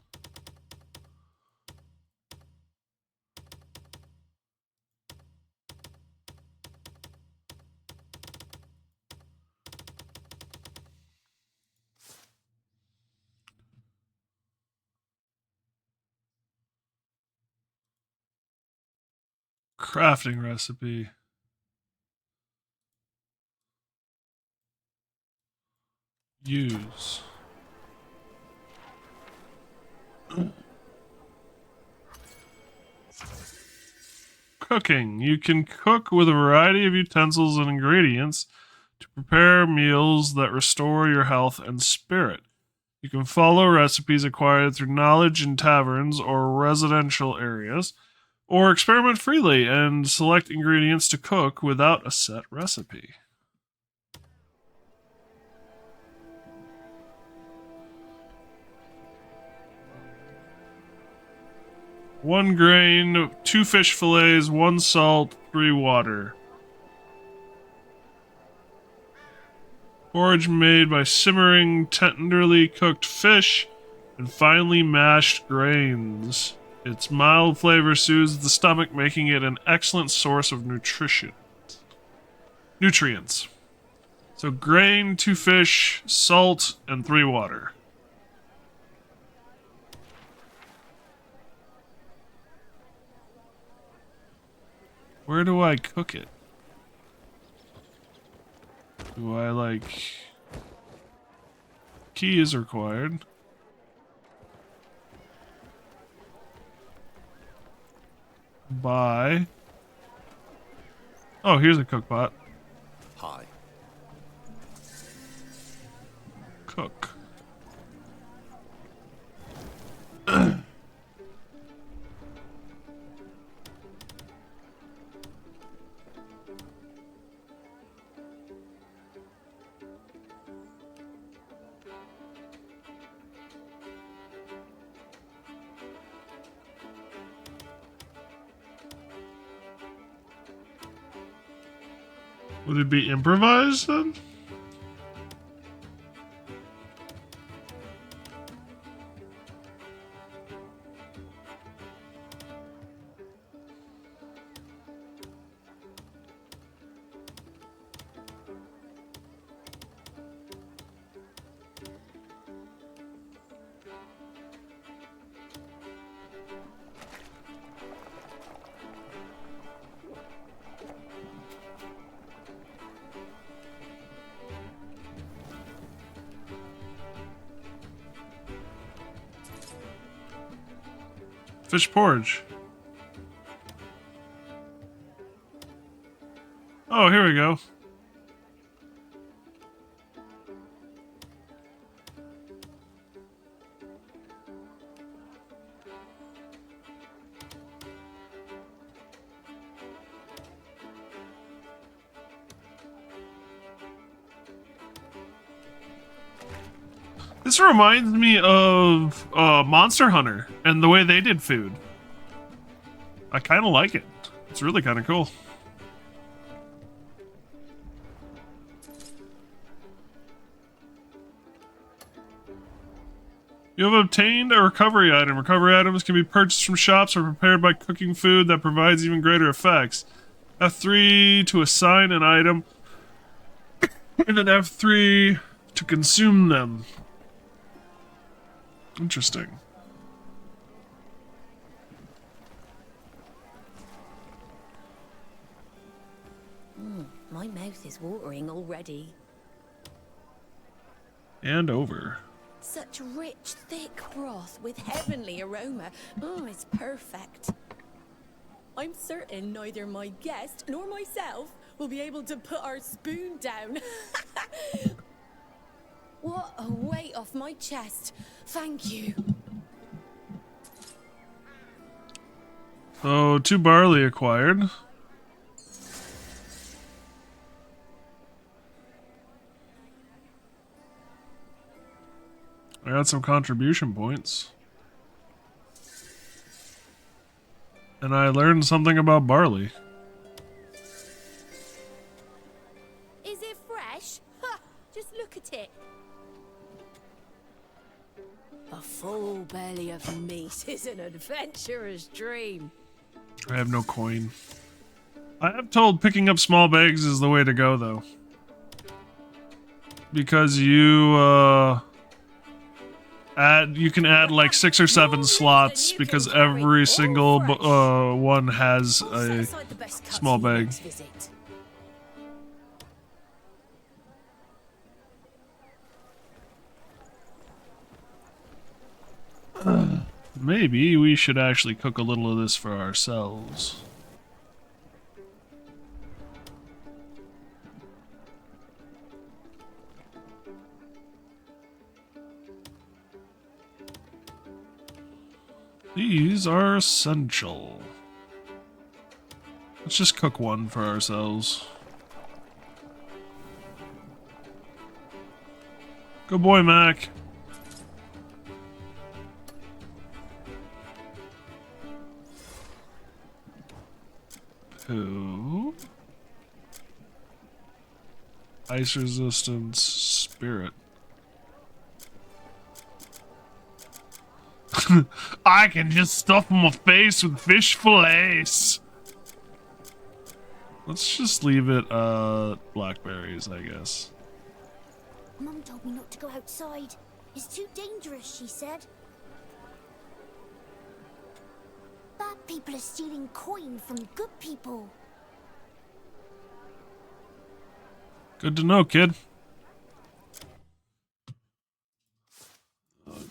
Crafting recipe. Use. Cooking. You can cook with a variety of utensils and ingredients to prepare meals that restore your health and spirit. You can follow recipes acquired through knowledge in taverns or residential areas, or experiment freely and select ingredients to cook without a set recipe. One grain, 2 fish fillets, 1 salt, 3 water. Porridge made by simmering tenderly cooked fish and finely mashed grains. Its mild flavor soothes the stomach, making it an excellent source of nutrients. So grain, 2 fish, salt, and 3 water. Where do I cook it? Do I like... Key is required. Buy. Oh, here's a cook pot. Hi. Cook. Would it be improvised then? Fish porridge. Oh, here we go. This reminds me of Monster Hunter and the way they did food. I kind of like it. It's really kind of cool. You have obtained a recovery item. Recovery items can be purchased from shops or prepared by cooking food that provides even greater effects. F3 to assign an item, and then F3 to consume them. Interesting. My mouth is watering already. And over. Such rich, thick broth with heavenly aroma. It's perfect. I'm certain neither my guest nor myself will be able to put our spoon down. What a weight off my chest. Thank you. So, 2 barley acquired. I got some contribution points. And I learned something about barley. Is it fresh? Ha! Just look at it. A full belly of meat is an adventurer's dream. I have no coin. I have told picking up small bags is the way to go, though. Because you can add like 6 or 7 slots because every single one has a small bag. Maybe we should actually cook a little of this for ourselves. These are essential. Let's just cook one for ourselves. Good boy, Mac. Poo. Ice resistance, spirit. I can just stuff my face with fish fillets. Let's just leave it blackberries, I guess. Mum told me not to go outside. It's too dangerous, she said. Bad people are stealing coin from good people. Good to know, kid.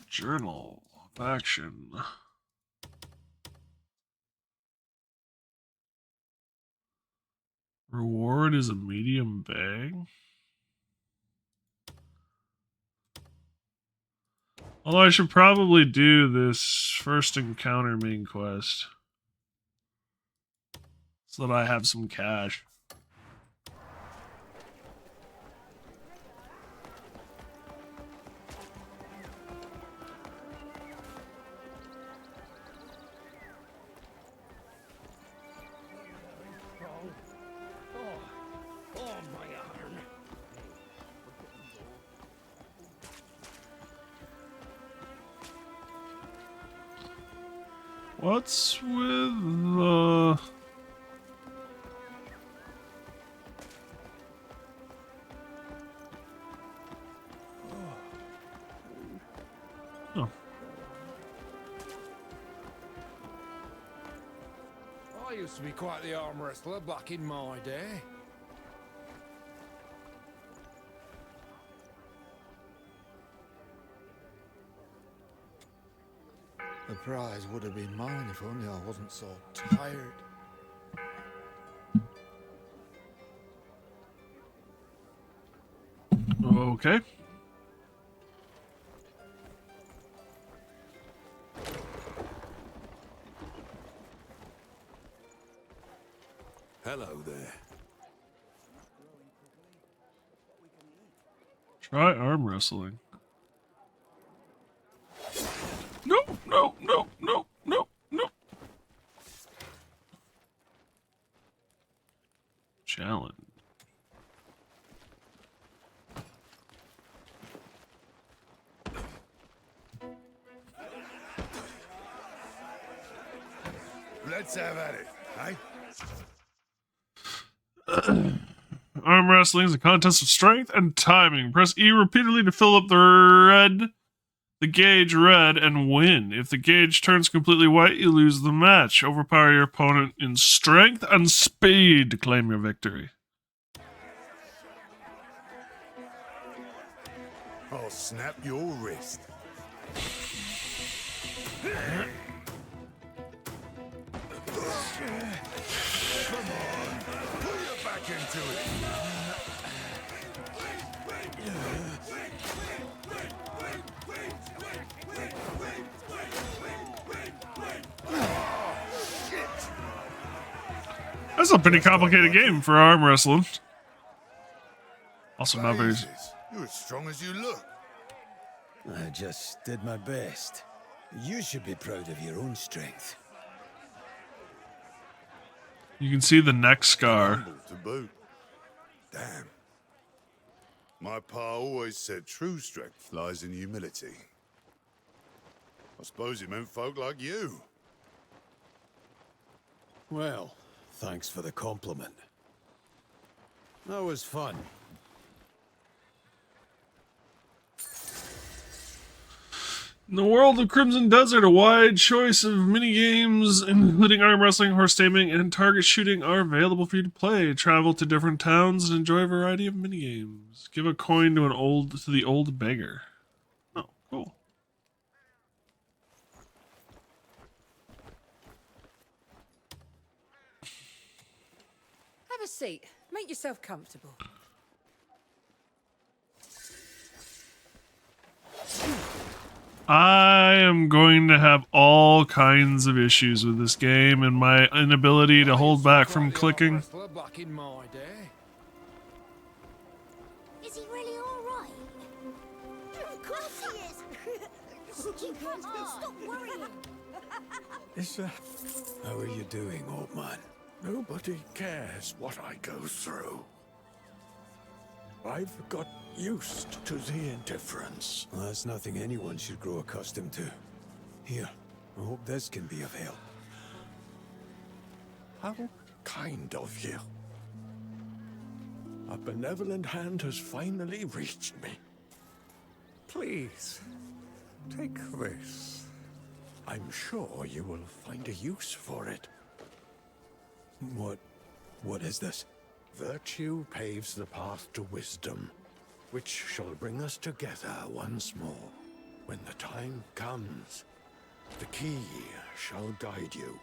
Journal of action. Reward is a medium bag. Although I should probably do this first encounter main quest so that I have some cash. What's with the... Oh. I used to be quite the arm wrestler back in my day. The prize would have been mine if only I wasn't so tired. Okay. Hello there. Try arm wrestling. No, no, no, no, no, no. Challenge. Let's have at it, eh? Arm wrestling is a contest of strength and timing. Press E repeatedly to fill up the gauge red, and win. If the gauge turns completely white, you lose the match. Overpower your opponent in strength and speed to claim your victory. I'll snap your wrist. Come on, pull your back into it. That's a pretty complicated game for arm wrestling. Also not very... You're as strong as you look. I just did my best. You should be proud of your own strength. You can see the neck scar. Humble to boot. Damn. My pa always said true strength lies in humility. I suppose he meant folk like you. Well, thanks for the compliment. That was fun. In the world of Crimson Desert, a wide choice of minigames, including arm wrestling, horse taming, and target shooting, are available for you to play. Travel to different towns and enjoy a variety of minigames. Give a coin to the old beggar. Oh, cool. Have a seat. Make yourself comfortable. I am going to have all kinds of issues with this game and my inability to hold back from clicking. Back in my day. Is he really alright? Of course he is! Stupid! Stop worrying! How are you doing, old man? Nobody cares what I go through. I've got used to the indifference. Well, that's nothing anyone should grow accustomed to. Here, I hope this can be of help. How kind of you. A benevolent hand has finally reached me. Please, take this. I'm sure you will find a use for it. What is this? Virtue paves the path to wisdom, which shall bring us together once more. When the time comes, the key shall guide you.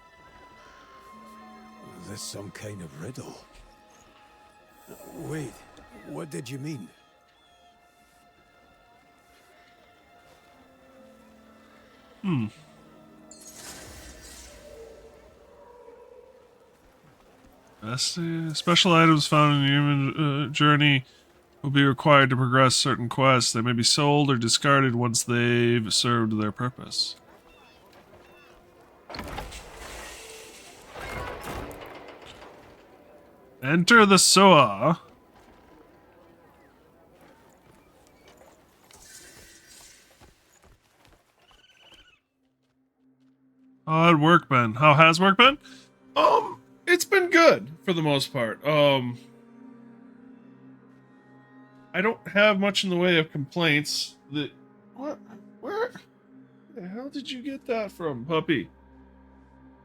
Is this some kind of riddle? Wait, what did you mean? Special items found in the human journey will be required to progress certain quests. They may be sold or discarded once they've served their purpose. Enter the Soa. How had work been? How has work been? It's been good for the most part. I don't have much in the way of complaints. What? Where the hell did you get that from, puppy?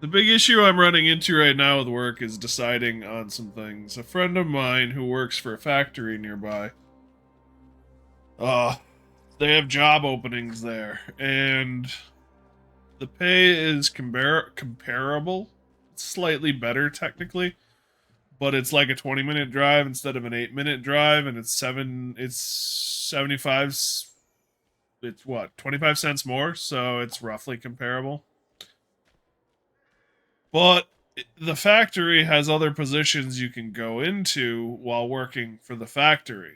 The big issue I'm running into right now with work is deciding on some things. A friend of mine who works for a factory nearby, they have job openings there, and the pay is comparable. It's slightly better technically, but it's like a 20-minute drive instead of an 8-minute drive, and it's 75. It's what, 25 cents more, so it's roughly comparable. But the factory has other positions you can go into while working for the factory.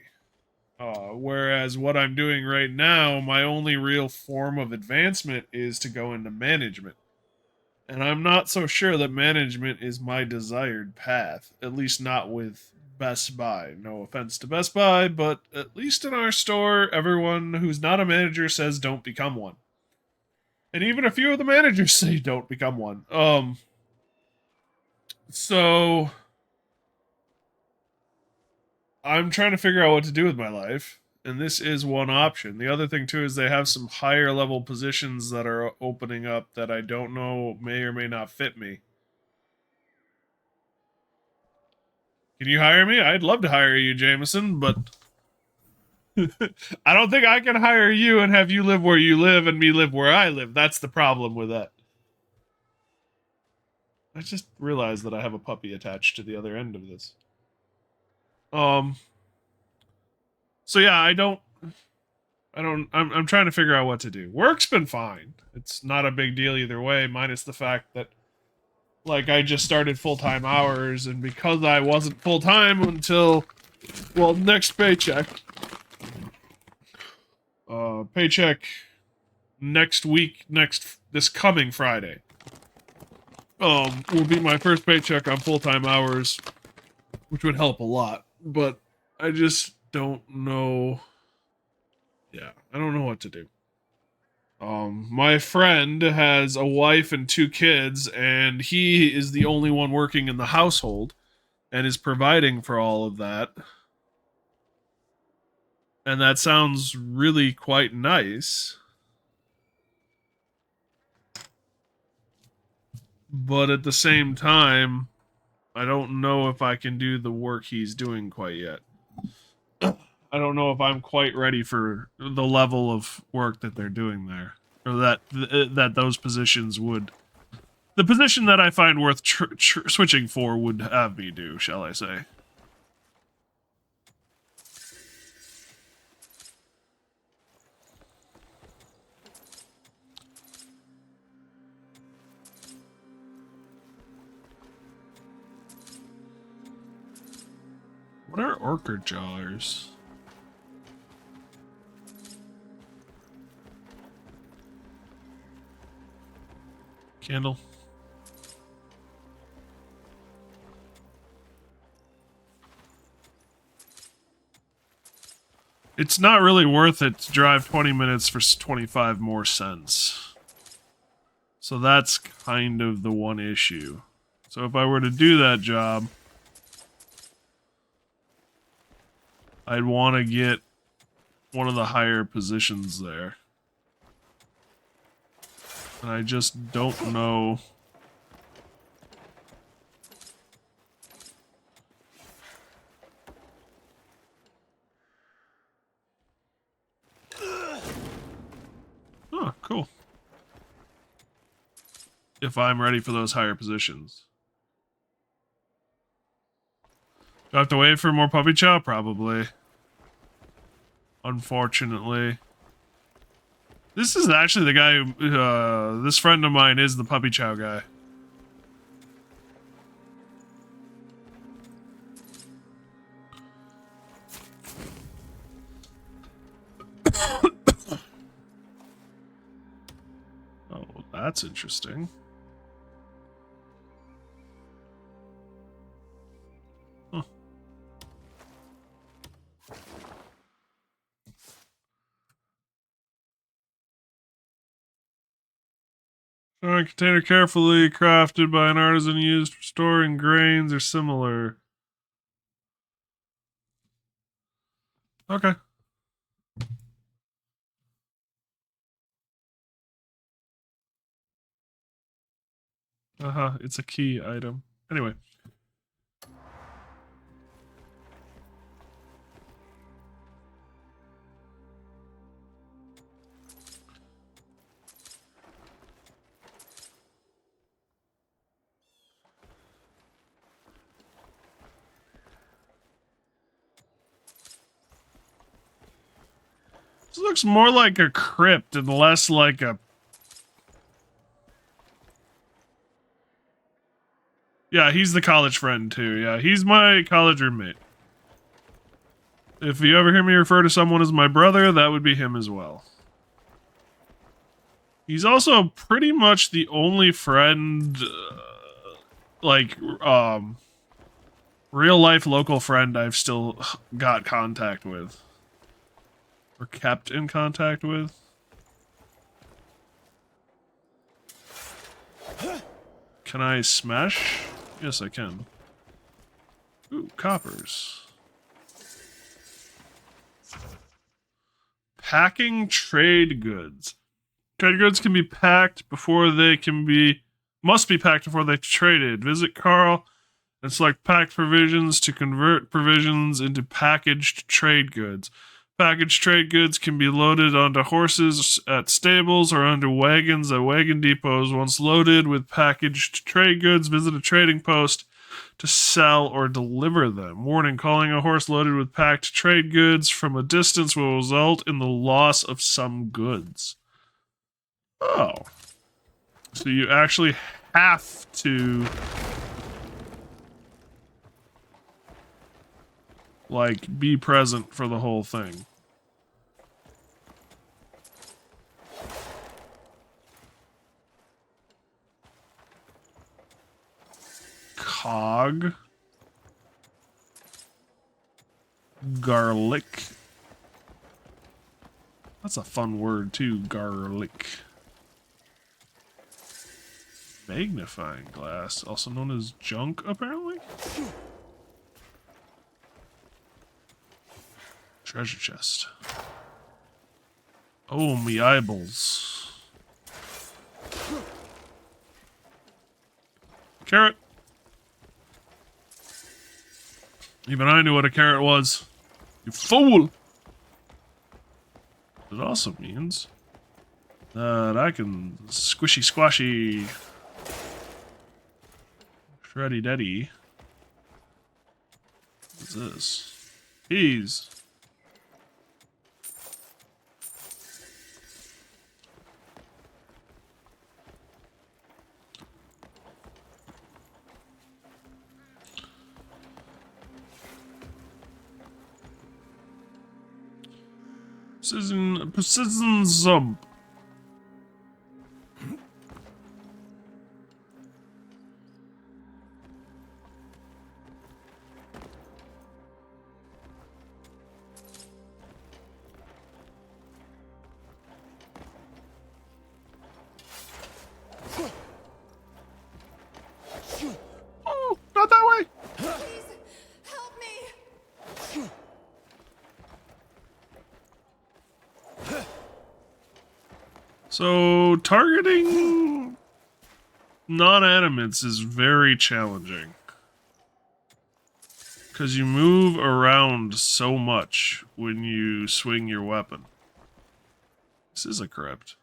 Whereas what I'm doing right now, my only real form of advancement is to go into management. And I'm not so sure that management is my desired path, at least not with Best Buy. No offense to Best Buy, but at least in our store, everyone who's not a manager says don't become one. And even a few of the managers say don't become one. So I'm trying to figure out what to do with my life, and this is one option. The other thing too is they have some higher level positions that are opening up that I don't know may or may not fit me. Can you hire me? I'd love to hire you, Jameson, but I don't think I can hire you and have you live where you live and me live where I live. That's the problem with that. I just realized that I have a puppy attached to the other end of this. So yeah, I'm trying to figure out what to do. Work's been fine. It's not a big deal either way, minus the fact that, like, I just started full-time hours, and because I wasn't full-time until, well, next paycheck. Paycheck next week, this coming Friday. Will be my first paycheck on full-time hours, which would help a lot, but I just don't know. Yeah, I don't know what to do. My friend has a wife and 2 kids, and he is the only one working in the household and is providing for all of that. And that sounds really quite nice. But at the same time, I don't know if I can do the work he's doing quite yet. I don't know if I'm quite ready for the level of work that they're doing there, or that those positions would. The position that I find worth switching for would have me do, shall I say? What are orchard jars? Candle. It's not really worth it to drive 20 minutes for 25 more cents. So that's kind of the one issue. So if I were to do that job, I'd want to get one of the higher positions there. And I just don't know. Oh, cool. If I'm ready for those higher positions. Do I have to wait for more puppy chow? Probably. Unfortunately. This is actually the guy who, this friend of mine is the puppy chow guy. Oh, that's interesting. Huh. A container carefully crafted by an artisan used for storing grains or similar. Okay. It's a key item. Anyway. This looks more like a crypt and less like a... Yeah, he's the college friend too. Yeah, he's my college roommate. If you ever hear me refer to someone as my brother, that would be him as well. He's also pretty much the only friend, real life local friend I've still got contact with. Or kept in contact with. Can I smash? Yes, I can. Ooh, coppers. Packing trade goods. Trade goods can be packed before they must be packed before they're traded. Visit Carl and select packed provisions to convert provisions into packaged trade goods. Packaged trade goods can be loaded onto horses at stables or onto wagons at wagon depots. Once loaded with packaged trade goods, visit a trading post to sell or deliver them. Warning, calling a horse loaded with packed trade goods from a distance will result in the loss of some goods. Oh. So you actually have to... like, be present for the whole thing. Cog. Garlic. That's a fun word too, garlic. Magnifying glass, also known as junk, apparently? Treasure chest. Oh, me eyeballs. Carrot. Even I knew what a carrot was. You fool! It also means that I can squishy squashy shreddy daddy. What's this? Peas. Precision jump. Oh, not that way. Please, help me. So, targeting non-animates is very challenging. Because you move around so much when you swing your weapon. This is a crypt.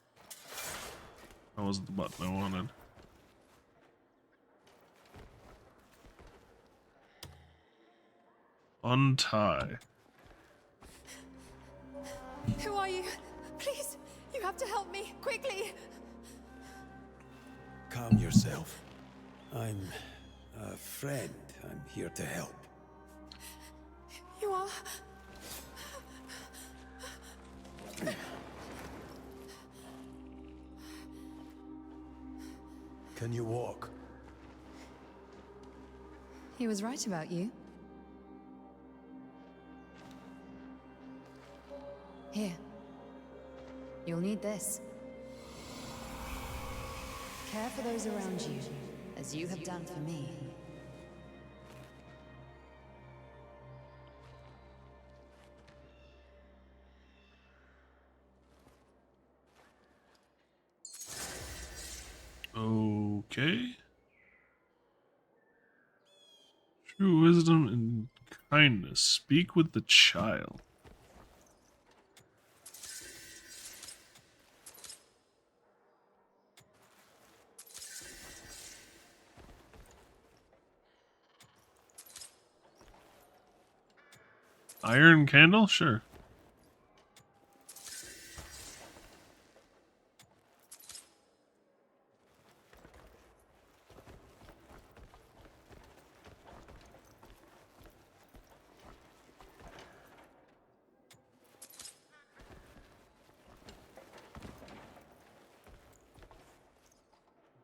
That wasn't the button I wanted. Untie. Who are you? Please, you have to help me, quickly. Calm yourself. I'm a friend. I'm here to help. You are? Can you walk? He was right about you. Here. You'll need this. Care for those around you, as you have done for me. Okay. True wisdom and kindness. Speak with the child. Iron candle? Sure.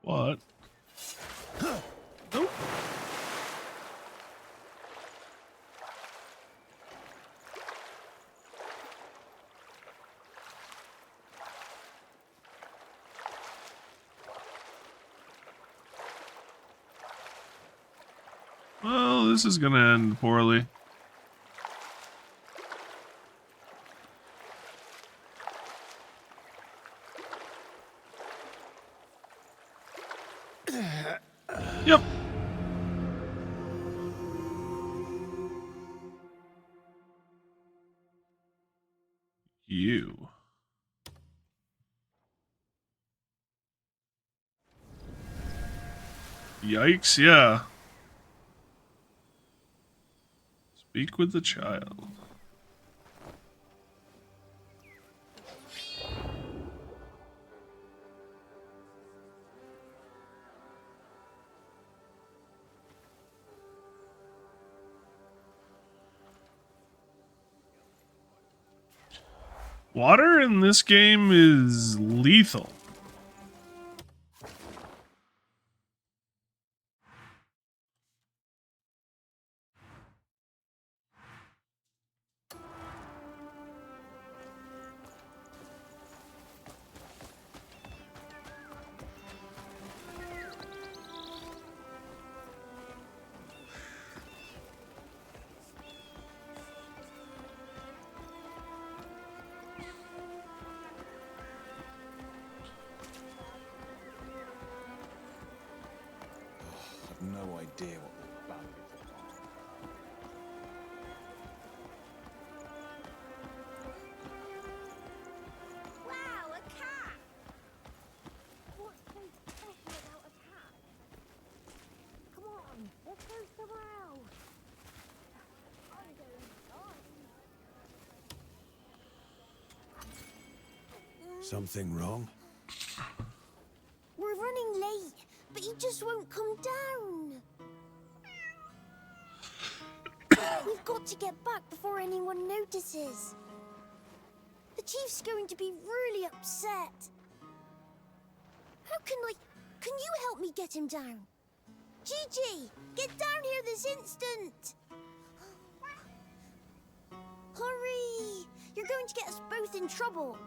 What? Nope. Well, this is gonna end poorly. Yep. You. Yikes, yeah. Speak with the child. Water in this game is lethal. No idea what the boundaries are. Wow, a cat! What's so special about a cat? Come on, let's go somewhere else. I'm going Something wrong? We're running late, but he just won't come down. We've got to get back before anyone notices. The chief's going to be really upset. How can Can you help me get him down? Gigi, get down here this instant! Hurry! You're going to get us both in trouble.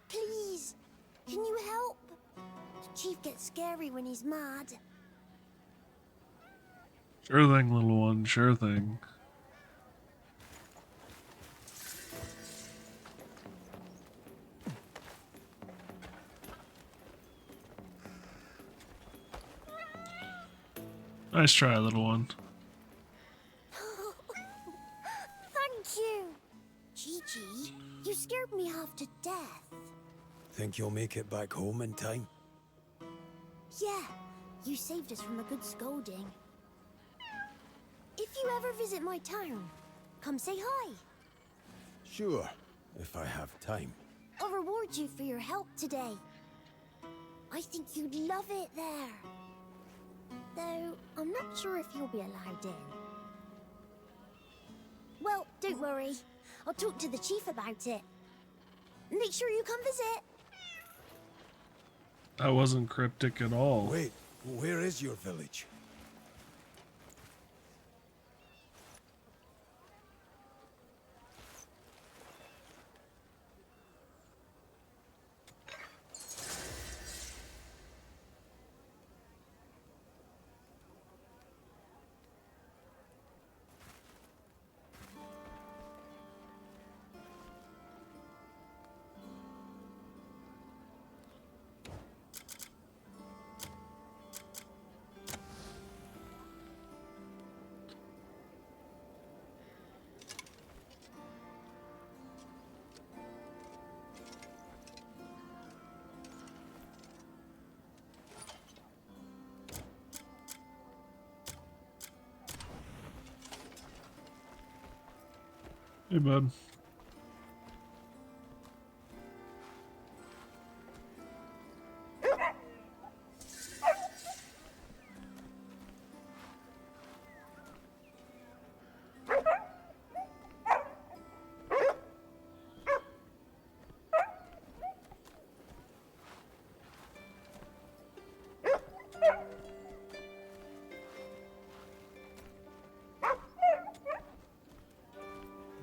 Please, can you help? The chief gets scary when he's mad. Sure thing, little one. Sure thing. Nice try, little one. Thank you. Gigi, you scared me half to death. Think you'll make it back home in time? Yeah, you saved us from a good scolding. If you ever visit my town, come say hi. Sure, if I have time. I'll reward you for your help today. I think you'd love it there. Though, I'm not sure if you'll be allowed in. Well, don't worry. I'll talk to the chief about it. Make sure you come visit. That wasn't cryptic at all. Wait, where is your village? Hey, bud.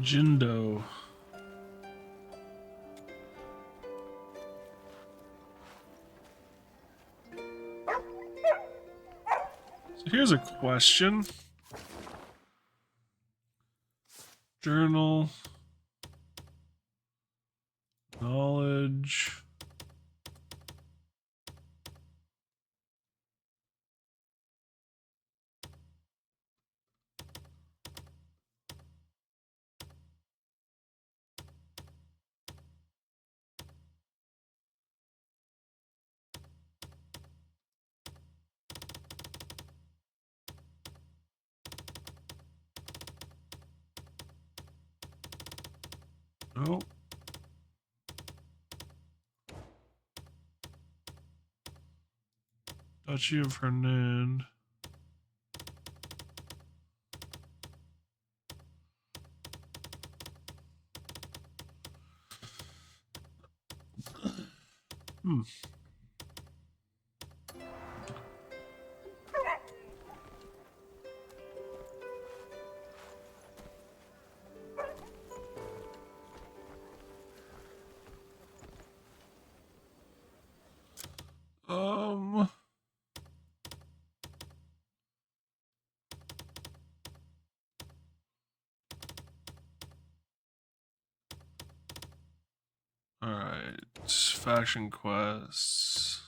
Jindo. So here's a question. Journal. Knowledge. Oh. Duchy of Hernand. Hmm. Um. Alright. Faction quests.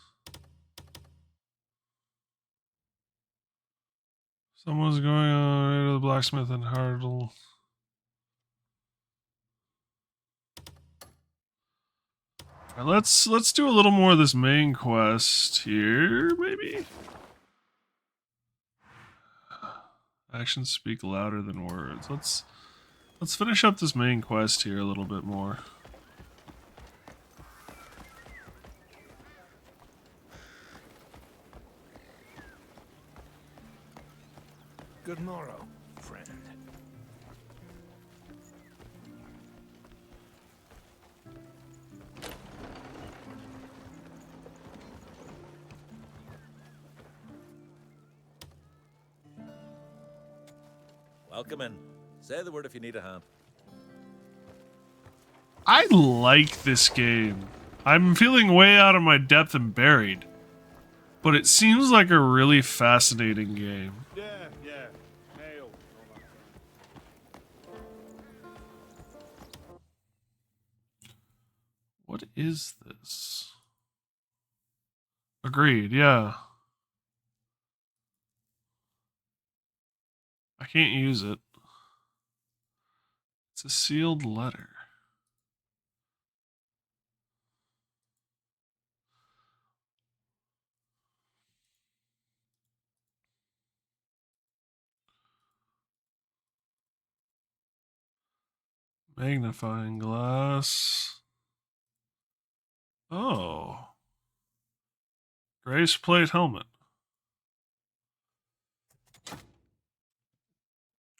Someone's going on to the blacksmith in Hartle. Right, let's do a little more of this main quest here, maybe. Actions speak louder than words. Let's finish up this main quest here a little bit more. Good morrow, friend. Welcome in. Say the word if you need a hand. I like this game. I'm feeling way out of my depth and buried. But it seems like a really fascinating game. Yeah. Hail. What is this? Agreed, yeah. I can't use it. It's a sealed letter. Magnifying glass. Oh. Grace plate helmet.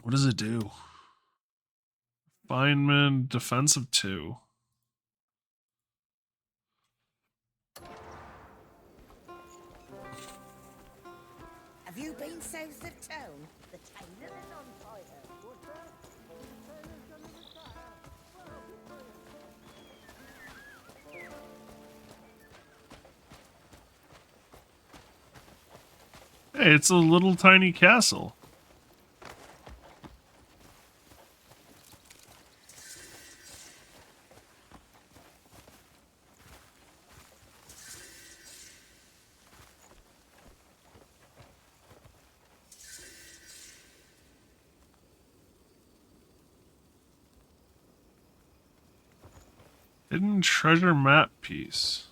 What does it do? Feynman, defensive 2. Have you been south of town? The tailor is on fire. Hey, it's a little tiny castle. Hidden treasure map piece.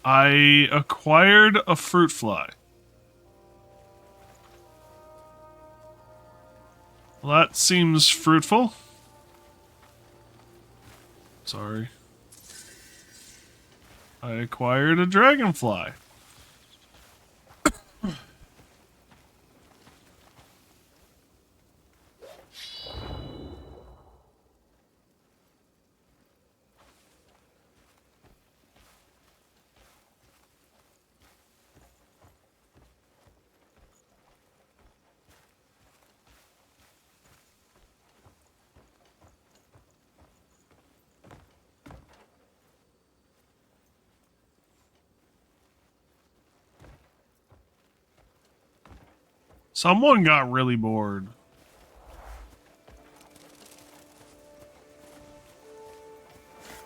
I acquired a fruit fly. Well, that seems fruitful. Sorry. I acquired a dragonfly. Someone got really bored.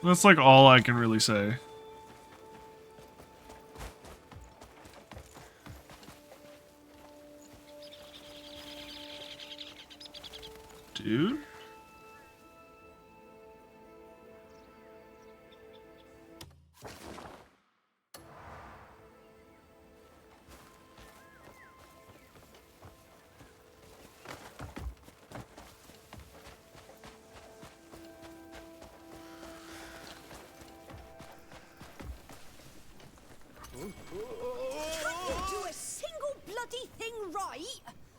That's like all I can really say. Dude?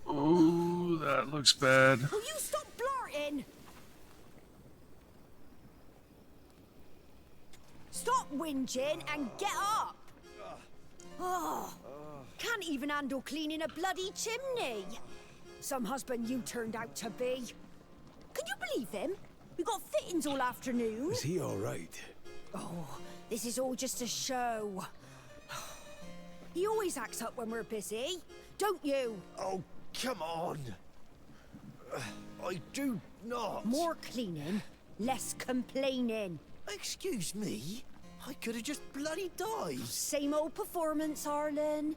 Ooh, that looks bad. Will you stop blurting? Stop whinging and get up. Oh, can't even handle cleaning a bloody chimney. Some husband you turned out to be. Can you believe him? We got fittings all afternoon. Is he all right? Oh, this is all just a show. He always acts up when we're busy, don't you? Oh, come on. I do not. More cleaning, less complaining. Excuse me? I could have just bloody died. Same old performance, Arlen.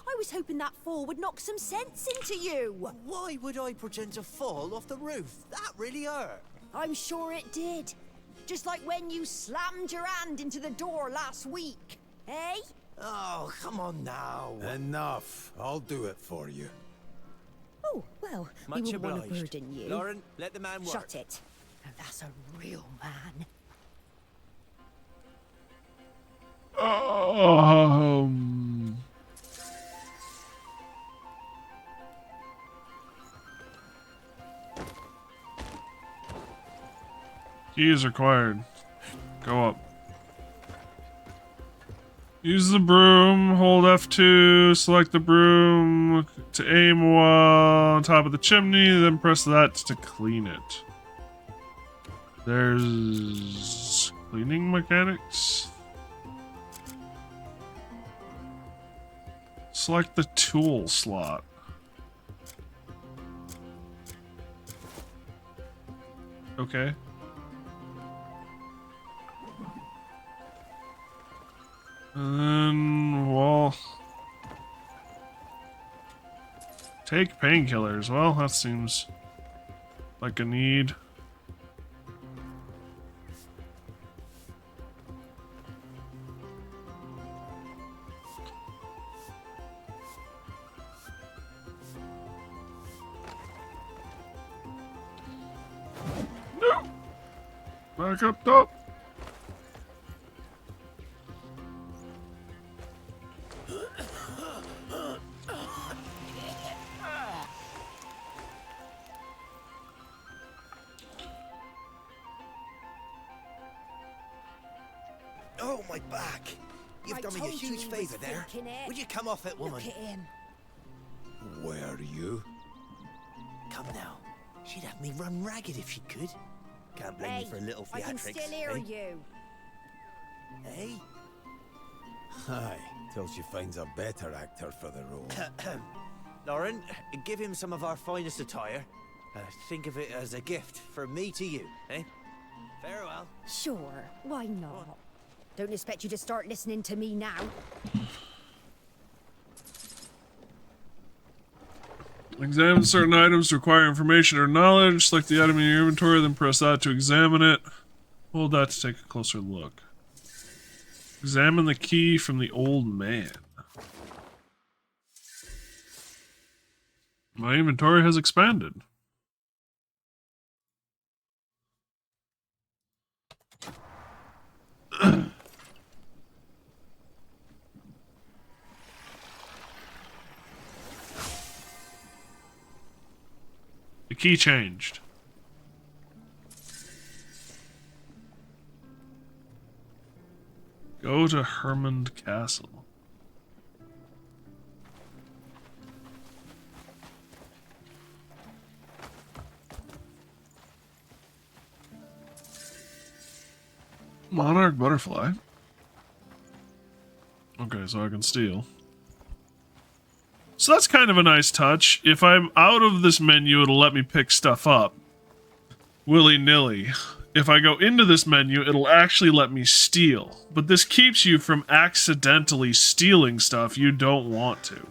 I was hoping that fall would knock some sense into you. Why would I pretend to fall off the roof? That really hurt. I'm sure it did. Just like when you slammed your hand into the door last week, eh? Oh, come on now. Enough. I'll do it for you. Oh, well, Much we wouldn't want to obliged. burden you. Lauren, let the man work. Shut it. Now that's a real man. Key is required. Go up. Use the broom, hold F2, select the broom to aim while on top of the chimney, then press that to clean it. There's cleaning mechanics. Select the tool slot. Okay. And then, well, take painkillers. Well, that seems like a need. No! Back up top. Oh, my back. You've I done me a told you huge he was favour there. faking it. Would you come off it, woman? Look at him. Where are you? Come now. She'd have me run ragged if she could. Can't blame Hey, you for a little I theatrics. can still hear eh? you. Hey? Aye, till she finds a better actor for the role. Lauren, give him some of our finest attire. Think of it as a gift from me to you, eh? Farewell. Sure, why not? Don't expect you to start listening to me now. Examine certain items to acquire information or knowledge. Select the item in your inventory, then press that to examine it. Hold that to take a closer look. Examine the key from the old man. My inventory has expanded. The key changed. Go to Hermond Castle. Monarch butterfly. Okay, so I can steal. So that's kind of a nice touch. If I'm out of this menu, it'll let me pick stuff up willy-nilly. If I go into this menu, it'll actually let me steal. But this keeps you from accidentally stealing stuff you don't want to.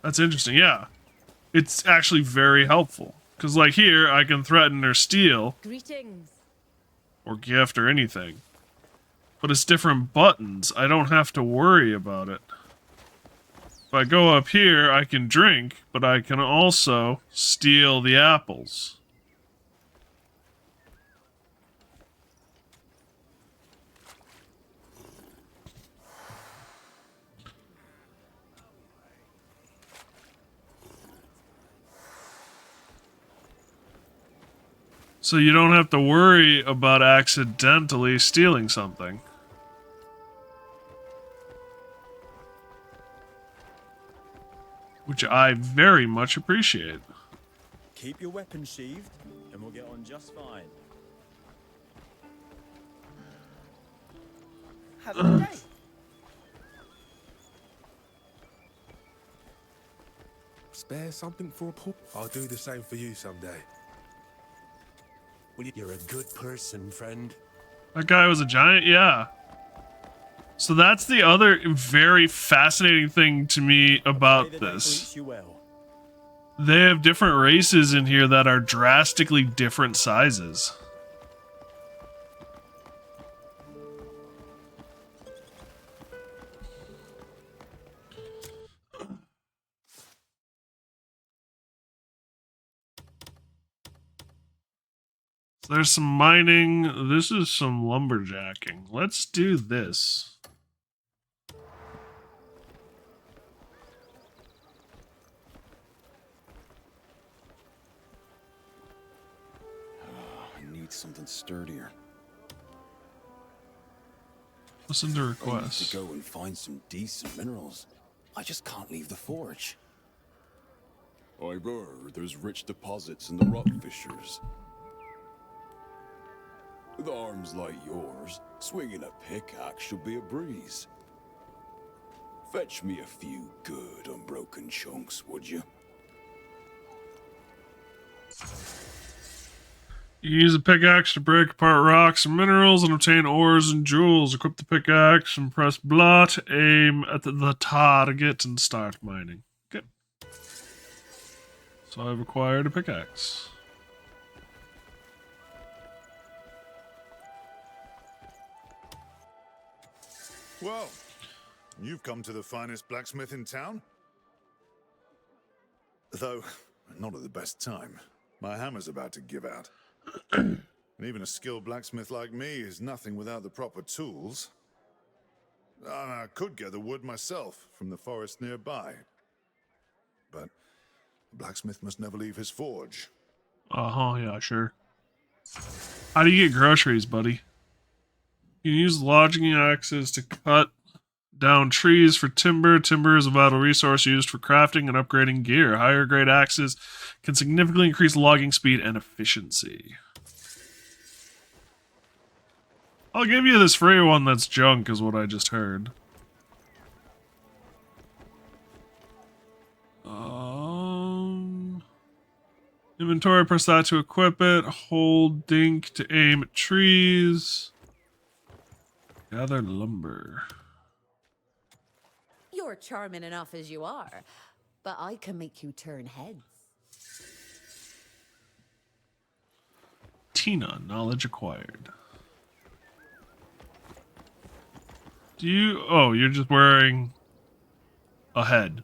That's interesting, yeah. It's actually very helpful. Because, like, here, I can threaten or steal. Greetings. Or gift or anything. But it's different buttons. I don't have to worry about it. If I go up here, I can drink, but I can also steal the apples. So you don't have to worry about accidentally stealing something. Which I very much appreciate. Keep your weapon sheathed, and we'll get on just fine. Have a good day. Spare something for a poor... I'll do the same for you someday. Well, you're a good person, friend. That guy was a giant? Yeah. So that's the other very fascinating thing to me about this. They have different races in here that are drastically different sizes. So there's some mining. This is some lumberjacking. Let's do this. I need something sturdier. Listen to I requests. need to go and find some decent minerals. I just can't leave the forge. I've heard there's rich deposits in the rock fissures. With arms like yours, swinging a pickaxe should be a breeze. Fetch me a few good unbroken chunks, would you? You use a pickaxe to break apart rocks and minerals and obtain ores and jewels. Equip the pickaxe and press blah to aim at the target and start mining. Okay. So I've acquired a pickaxe. Well, you've come to the finest blacksmith in town. Though, not at the best time. My hammer's about to give out. And even a skilled blacksmith like me is nothing without the proper tools. I could gather wood myself from the forest nearby. But the blacksmith must never leave his forge. Uh-huh, yeah, sure. How do you get groceries, buddy? You can use logging axes to cut down trees for timber. Timber is a vital resource used for crafting and upgrading gear. Higher grade axes can significantly increase logging speed and efficiency. I'll give you this free one that's junk, is what I just heard. Inventory, press that to equip it. Hold dink to aim at trees. Gather lumber. You're charming enough as you are, but I can make you turn heads. Tina, knowledge acquired. Do you... Oh, you're just wearing a head.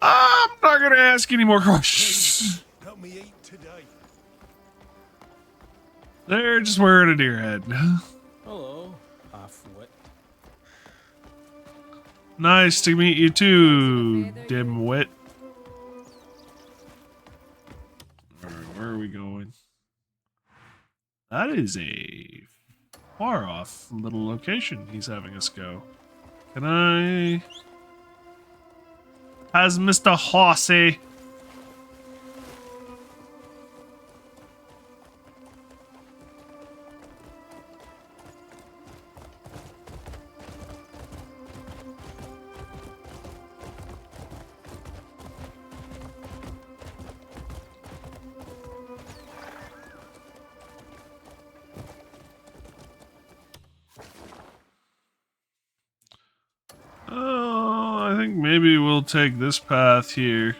I'm not gonna ask any more questions. Help me eat today. They're just wearing a deer head. Hello, half-wit. Nice to meet you too, dimwit. Alright, where are we going? That is a far off little location he's having us go. Can I... Has Mr. Horsey... I think maybe we'll take this path here.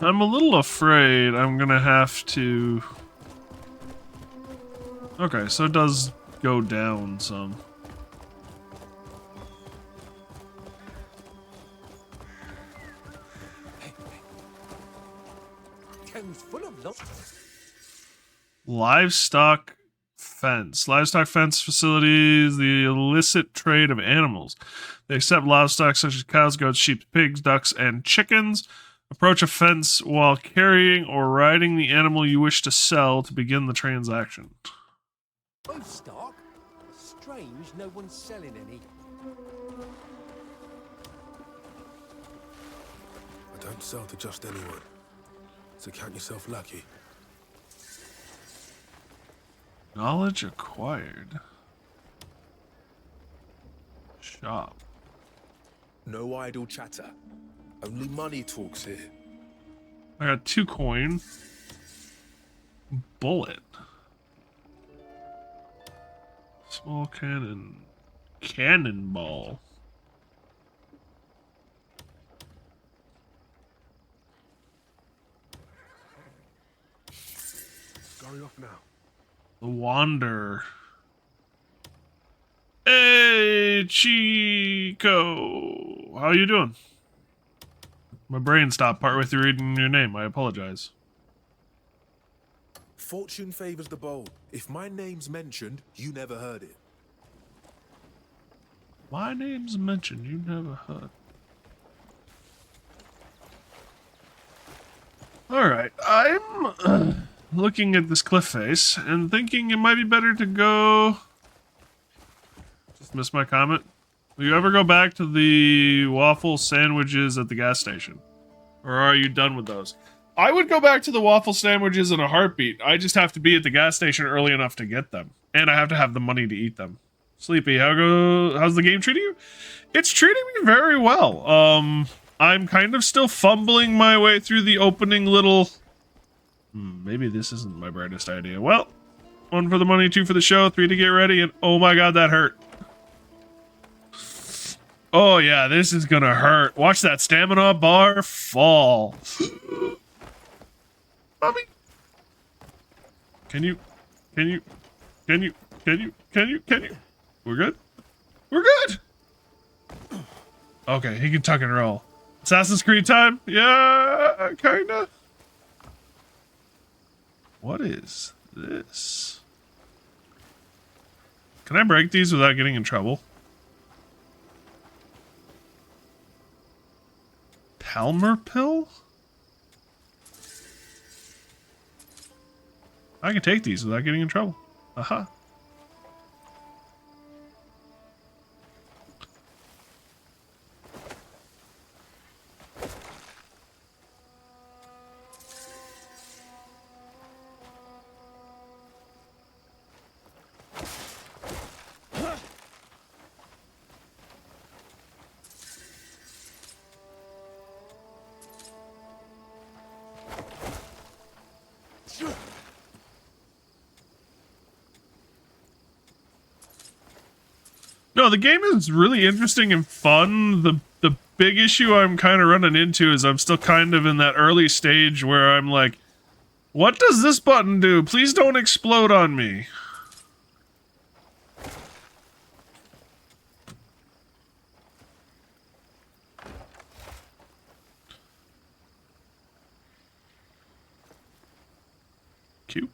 I'm a little afraid I'm gonna have to... Okay, so it does go down some. Town's full of Livestock fence. Livestock fence facilities the illicit trade of animals. They accept livestock such as cows, goats, sheep, pigs, ducks, and chickens. Approach a fence while carrying or riding the animal you wish to sell to begin the transaction. livestock. Strange, no one's selling any. I don't sell to just anyone, so count yourself lucky. Knowledge acquired. Shop. No idle chatter. Only money talks here. I got 2 coin. Bullet. Small cannon. Cannonball. Going off now. The Wanderer. Hey, Chico. How you doing? My brain stopped partway through reading your name. I apologize. Fortune favors the bold. If my name's mentioned, you never heard it. My name's mentioned. You never heard. Alright. I'm looking at this cliff face and thinking it might be better to go... Just missed my comment. Will you ever go back to the waffle sandwiches at the gas station? Or are you done with those? I would go back to the waffle sandwiches in a heartbeat. I just have to be at the gas station early enough to get them. And I have to have the money to eat them. Sleepy, how's the game treating you? It's treating me very well. I'm kind of still fumbling my way through the opening little... maybe this isn't my brightest idea. Well, 1 for the money, 2 for the show, 3 to get ready, and oh my god, that hurt. Oh yeah, this is gonna hurt. Watch that stamina bar fall. Mommy. Can you? We're good? We're good! Okay, he can tuck and roll. Assassin's Creed time? Yeah, kinda. What is this? Can I break these without getting in trouble? Palmer pill? I can take these without getting in trouble. Aha. know. The game is really interesting and fun. The big issue I'm kind of running into is I'm still kind of in that early stage where I'm like, what does this button do? Please don't explode on me. Cute.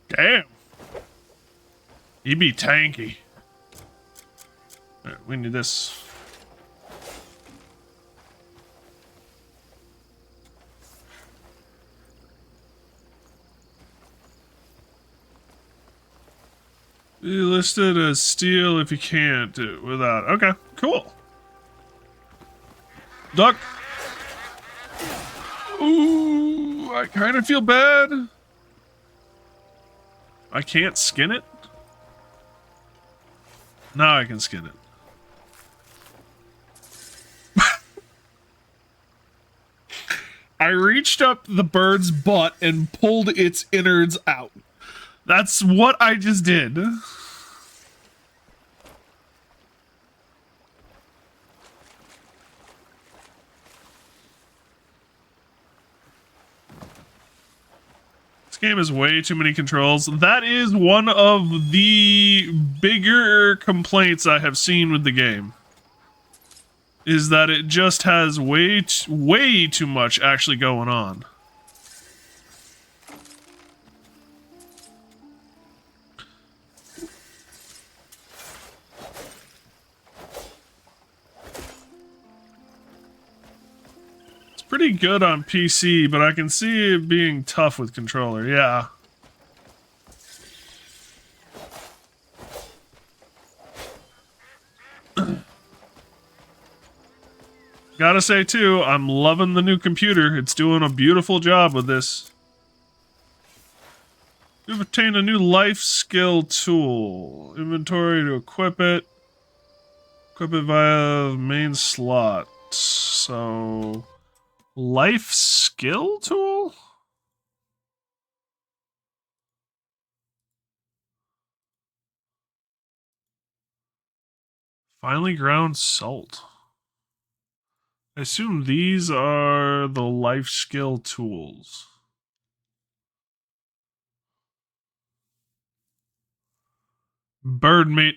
Damn. He be tanky. Alright, we need this. Be listed as steal if you can't do it without. Okay, cool. Duck. Ooh, I kind of feel bad. I can't skin it? Now I can skin it. I reached up the bird's butt and pulled its innards out. That's what I just did. This game has way too many controls. That is one of the bigger complaints I have seen with the game. Is that it just has way too much actually going on. Pretty good on PC, but I can see it being tough with controller, yeah. Gotta say too, I'm loving the new computer. It's doing a beautiful job with this. We've obtained a new life skill tool. Inventory to equip it. Equip it via the main slot. So... life skill tool? Finely ground salt. I assume these are the life skill tools. Bird meat.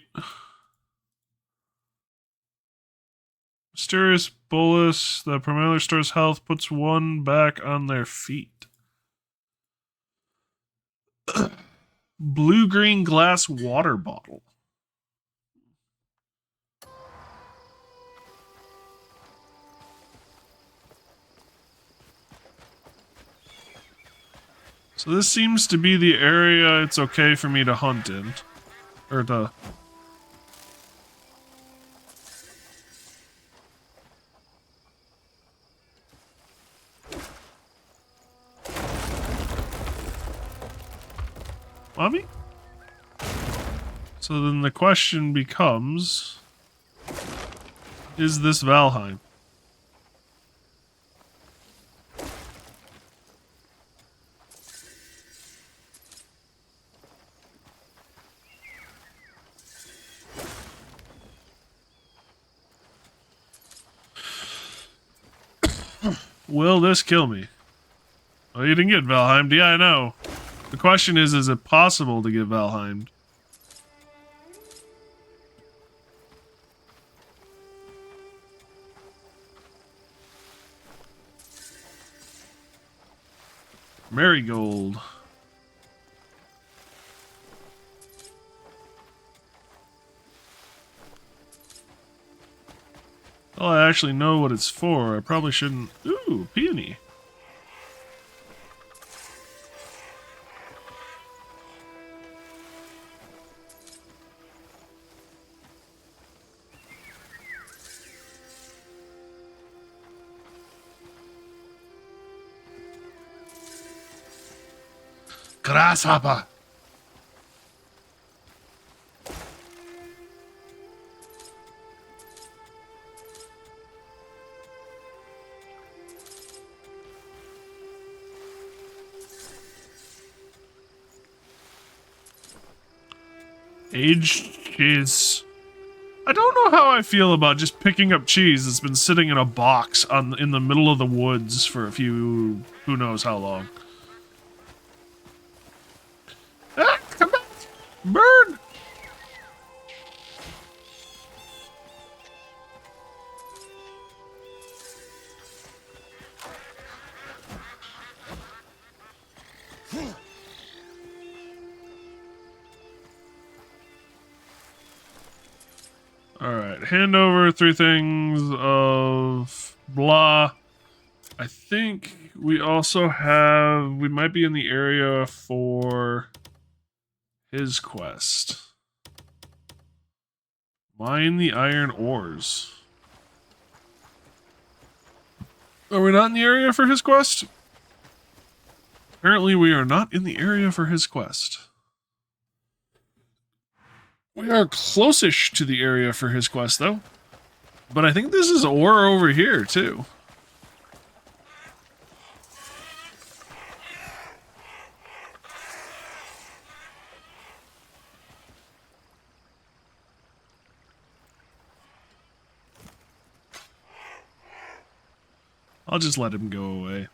Mysterious bolus that primarily restores health, puts one back on their feet. Blue-green glass water bottle. So this seems to be the area it's okay for me to hunt in. Or to... Mommy? So then the question becomes... is this Valheim? Will this kill me? Oh, you didn't get Valheim. Yeah, I know. The question is it possible to get Valheim? Marigold. Well, I actually know what it's for. I probably shouldn't... Ooh, peony. Grasshopper. Aged cheese. I don't know how I feel about just picking up cheese that's been sitting in a box in the middle of the woods for a few, who knows how long. Ah, come back! Bird! Alright, hand over 3 things of blah. I think we also have... we might be in the area for his quest. Mine the iron ores. Are we not in the area for his quest? Apparently we are not in the area for his quest. We are close-ish to the area for his quest, though. But I think this is ore over here, too. I'll just let him go away.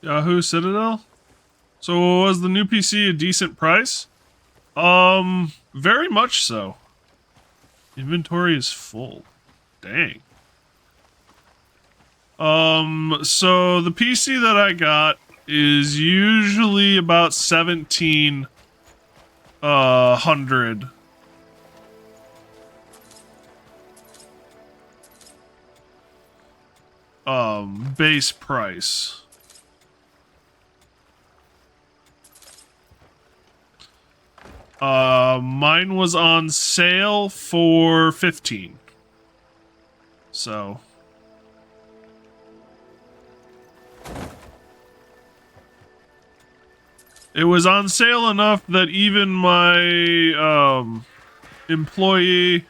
Yahoo Citadel? So was the new PC a decent price? Very much so. Inventory is full. Dang. So the PC that I got is usually about 1,700. Base price. Mine was on sale for 15. So. It was on sale enough that even my, employee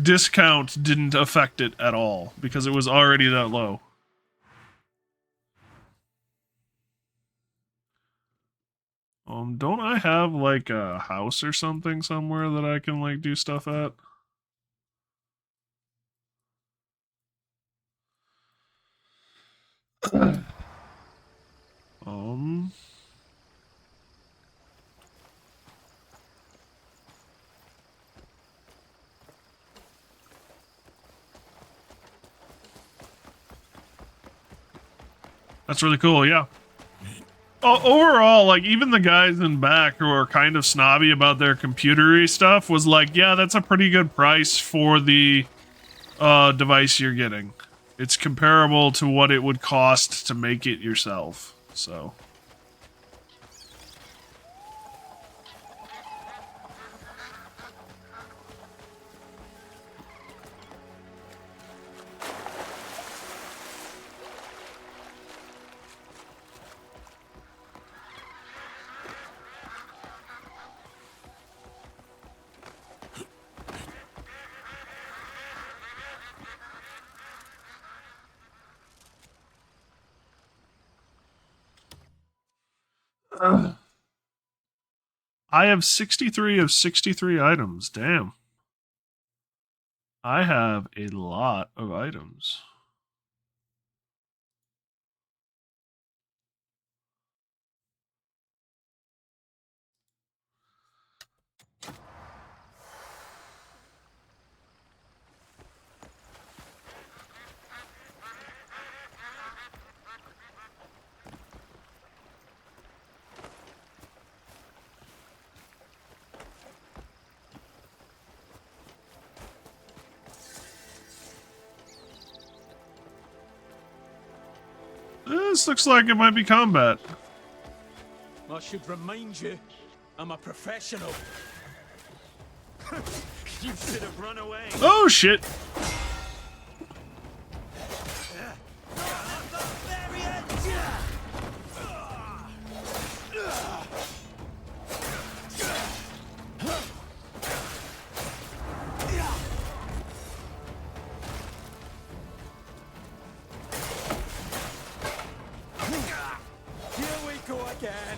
discount didn't affect it at all, because it was already that low. Don't I have, like, a house or something somewhere that I can, like, do stuff at? That's really cool, yeah. Overall, like, even the guys in back who are kind of snobby about their computery stuff was like, yeah, that's a pretty good price for the device you're getting. It's comparable to what it would cost to make it yourself, so. I have 63 of 63 items. Damn. I have a lot of items. This looks like it might be combat. I should remind you, I'm a professional. You should have run away. Oh shit! Here we go again.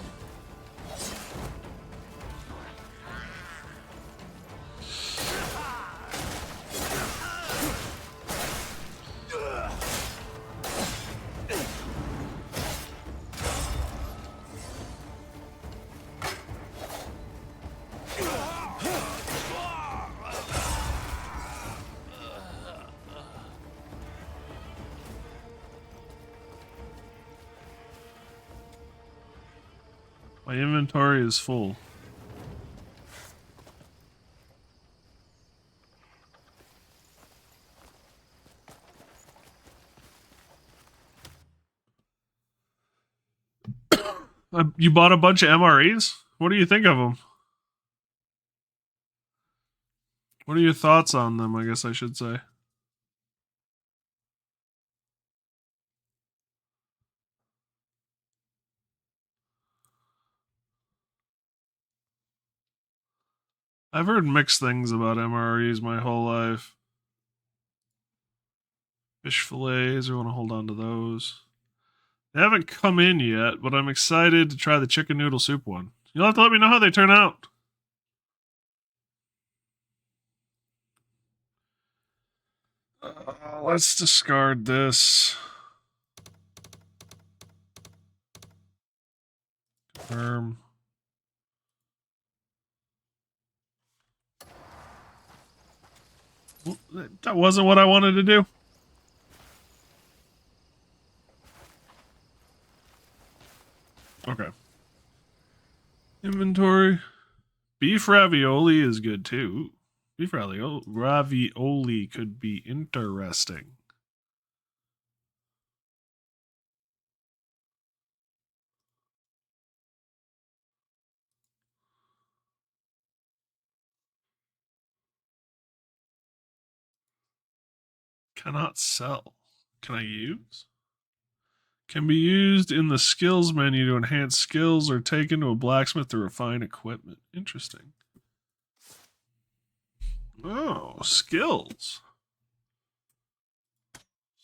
My inventory is full. You bought a bunch of MREs? What do you think of them? What are your thoughts on them, I guess I should say? I've heard mixed things about MREs my whole life. Fish fillets, I want to hold on to those. They haven't come in yet, but I'm excited to try the chicken noodle soup one. You'll have to let me know how they turn out. Let's discard this. Confirm. Well, that wasn't what I wanted to do. Okay. Inventory. Beef ravioli is good too. Beef ravioli could be interesting. Cannot sell. Can I use? Can be used in the skills menu to enhance skills or taken to a blacksmith to refine equipment. Interesting. Oh, skills.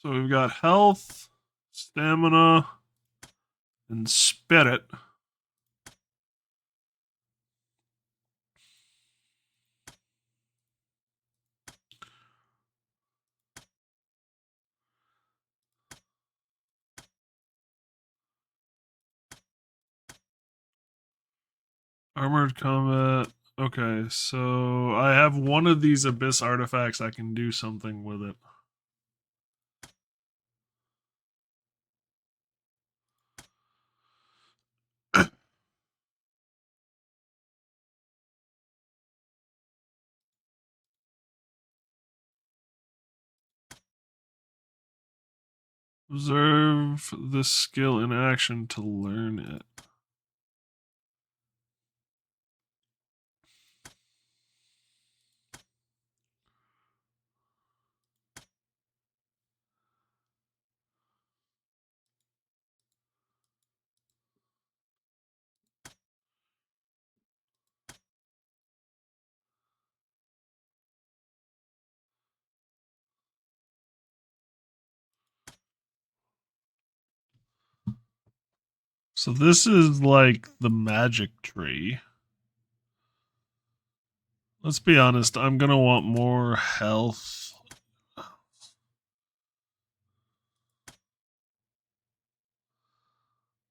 So we've got health, stamina, and spirit. Armored combat. Okay, so I have one of these abyss artifacts. I can do something with it. Observe this skill in action to learn it. So this is like the magic tree. Let's be honest, I'm gonna want more health.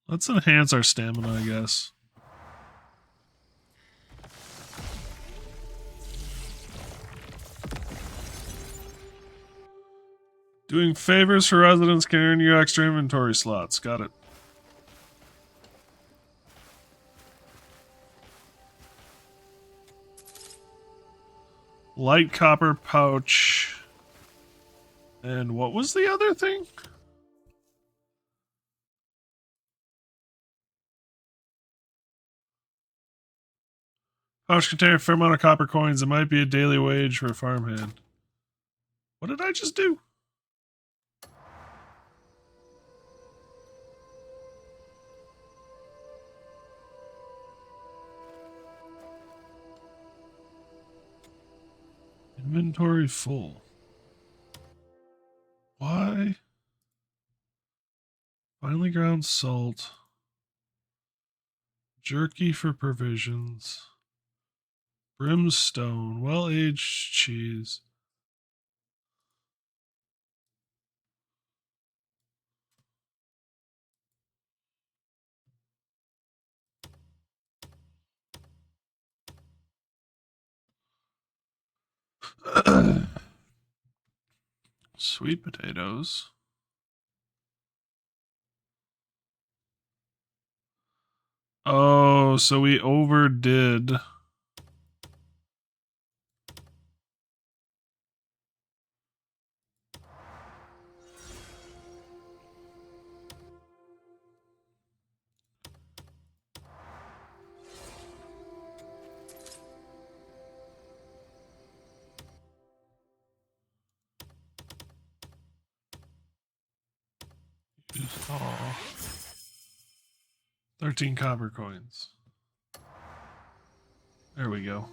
Let's enhance our stamina, I guess. Doing favors for residents can earn you extra inventory slots. Got it. Light copper pouch. And what was the other thing? Pouch contain a fair amount of copper coins. It might be a daily wage for a farmhand. What did I just do? Inventory full. Why? Finely ground salt. Jerky for provisions. Brimstone. Well-aged cheese. Sweet potatoes. Oh, so we overdid. Oh. 13 copper coins. There we go.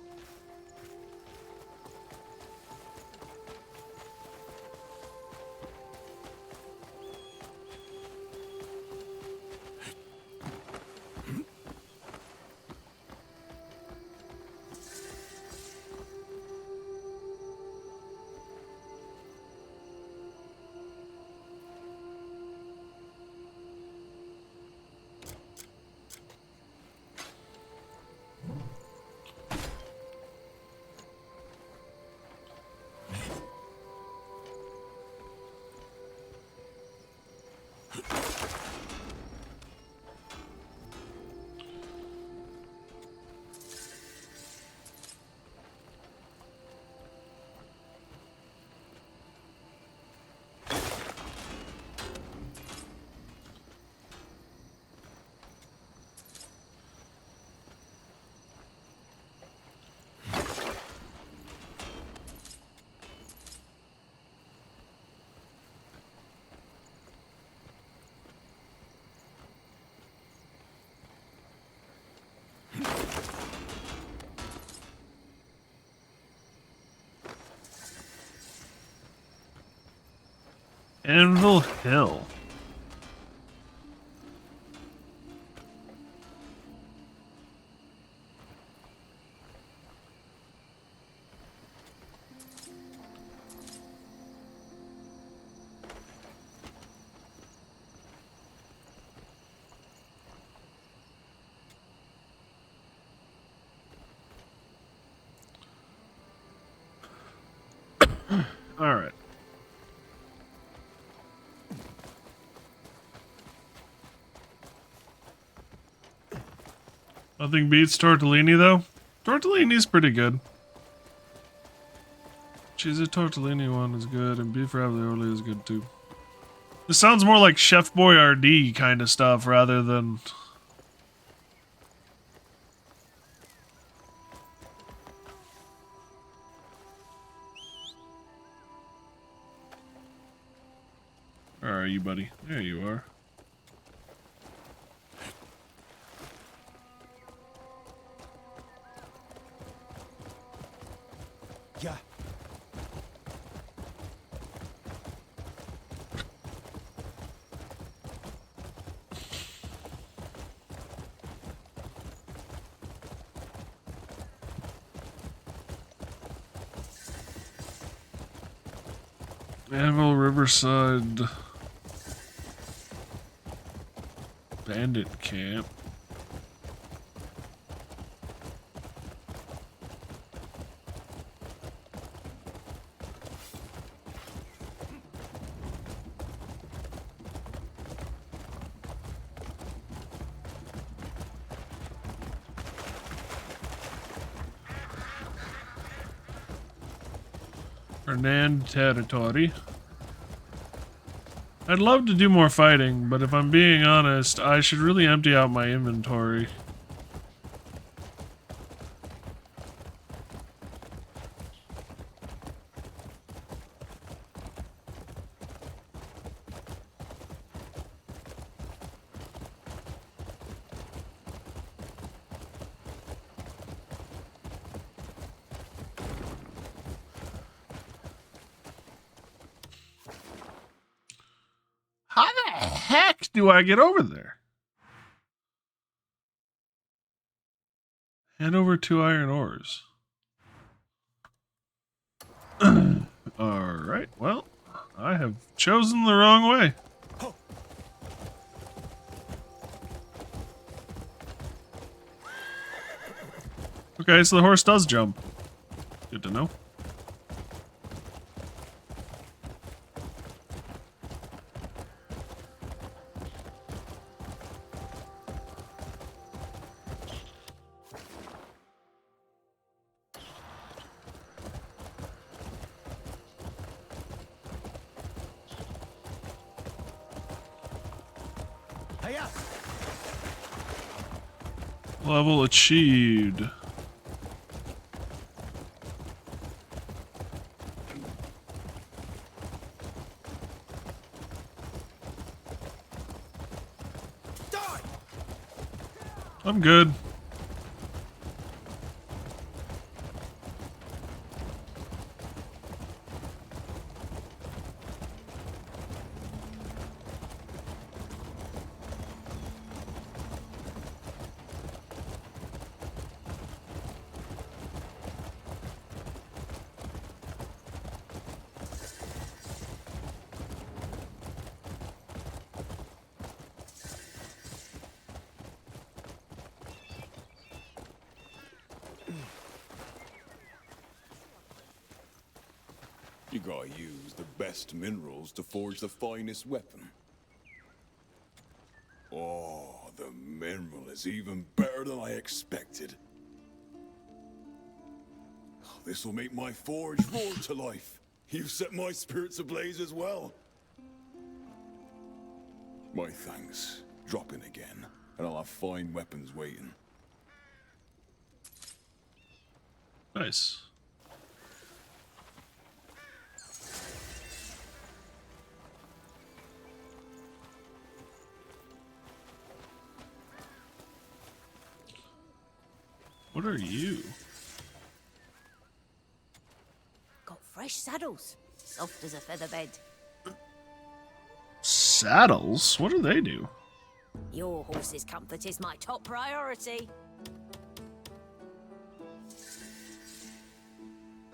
Anvil Hill. All right. Nothing beats tortellini, though. Tortellini's pretty good. Cheesy tortellini one is good, and beef ravioli is good, too. This sounds more like Chef Boyardee kind of stuff, rather than... Where are you, buddy? There you are. Yeah. Anvil Riverside Bandit Camp. Hernand territory. I'd love to do more fighting, but if I'm being honest, I should really empty out my inventory. How the heck do I get over there? Hand over 2 iron ores. Alright, well, I have chosen the wrong way. Okay, so the horse does jump. Good to know. Level achieved. I'm good. You gotta use the best minerals to forge the finest weapon. Oh, the mineral is even better than I expected. This will make my forge roar to life. You've set my spirits ablaze as well. My thanks. Drop in again, and I'll have fine weapons waiting. Nice. What are you? Got fresh saddles, soft as a featherbed. Saddles? What do they do? Your horse's comfort is my top priority.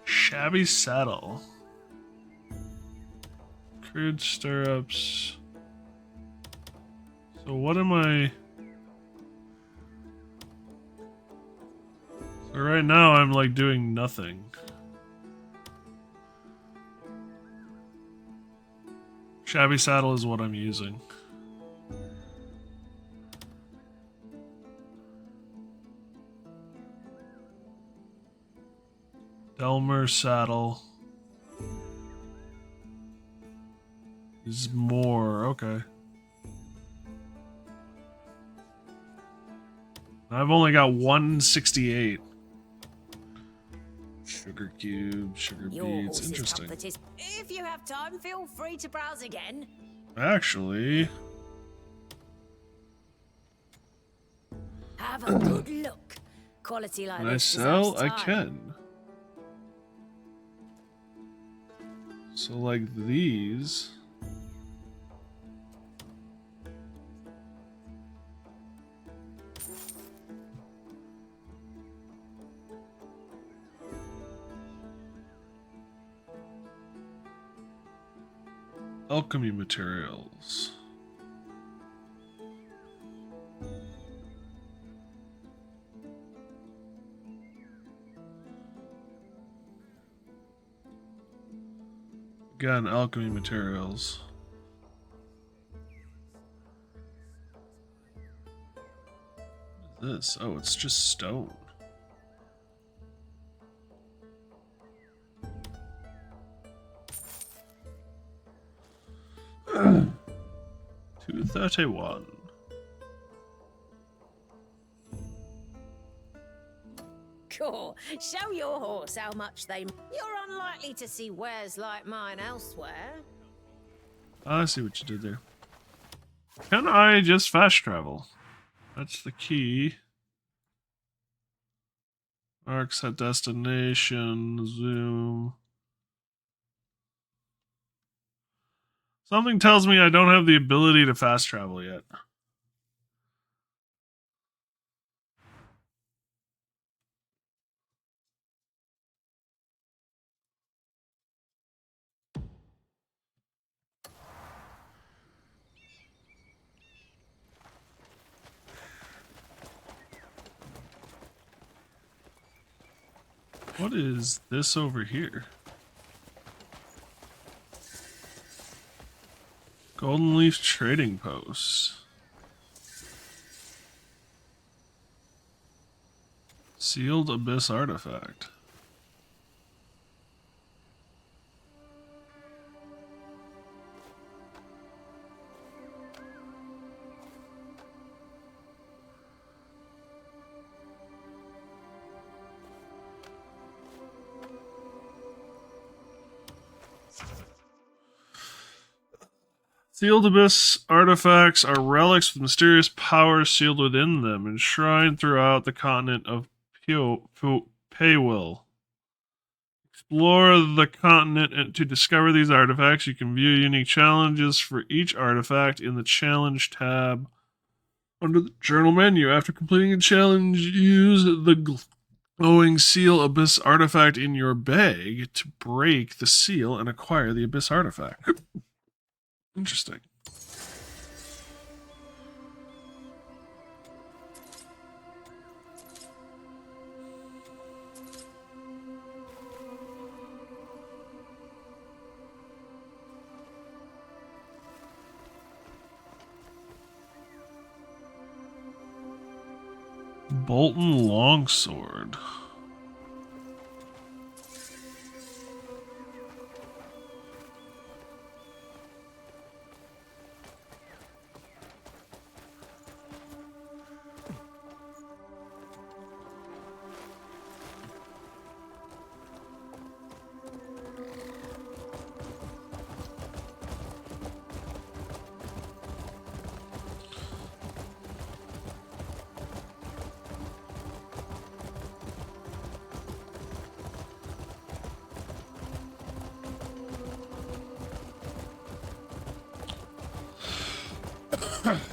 Shabby saddle. Crude stirrups. So what am I... So right now I'm like doing nothing. Shabby saddle is what I'm using. Delmer saddle is more, okay. I've only got 168. Sugar cube, sugar beads, interesting. If you have time, feel free to browse again. Actually, have a good look. Quality like can I this sell? deserves I time. can. So like these. Alchemy materials. Again, alchemy materials. What is this? Oh, it's just stone. $231. Cool. Show your horse how much they... You're unlikely to see wares like mine elsewhere. I see what you did there. Can I just fast travel? That's the key. Arc set destination, zoom. Something tells me I don't have the ability to fast travel yet. What is this over here? Golden Leaf Trading Post. Sealed Abyss Artifact. Sealed Abyss artifacts are relics with mysterious powers sealed within them, enshrined throughout the continent of Paywell. Explore the continent to discover these artifacts. You can view unique challenges for each artifact in the Challenge tab under the Journal menu. After completing a challenge, use the glowing Seal Abyss artifact in your bag to break the seal and acquire the Abyss artifact. Interesting. Bolton Longsword.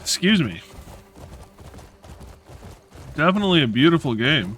Excuse me. Definitely a beautiful game.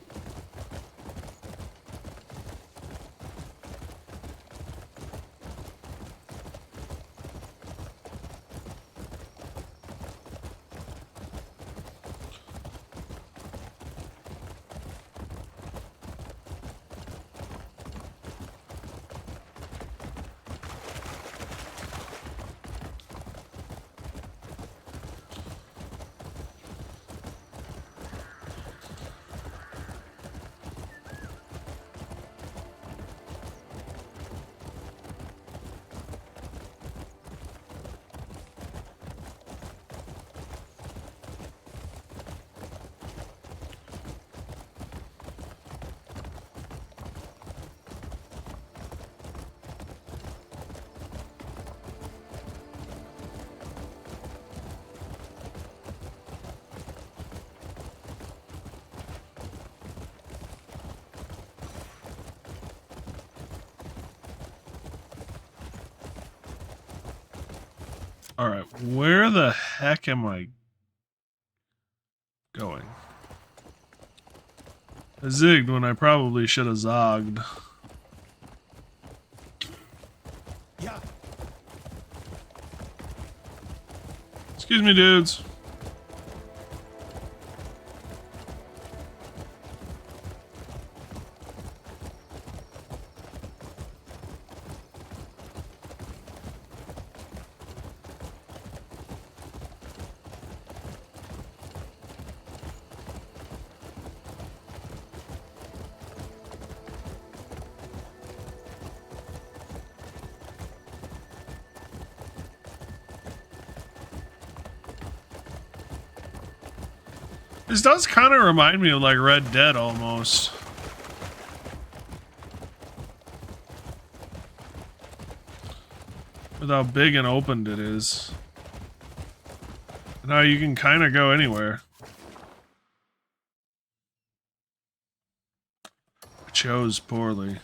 Alright, where the heck am I going? I zigged when I probably should have zogged. Yeah. Excuse me, dudes. This does kind of remind me of like Red Dead almost. With how big and opened it is. And how you can kind of go anywhere. I chose poorly.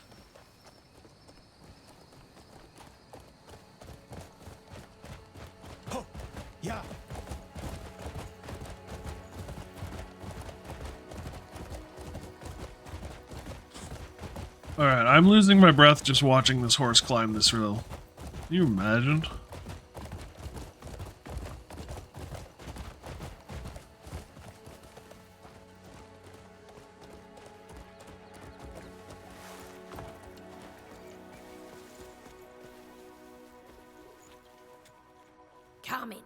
Alright, I'm losing my breath just watching this horse climb this hill. Can you imagine? Come in.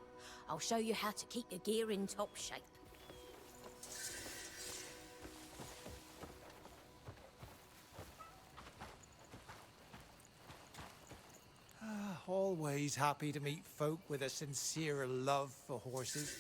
I'll show you how to keep your gear in top shape. Always happy to meet folk with a sincere love for horses.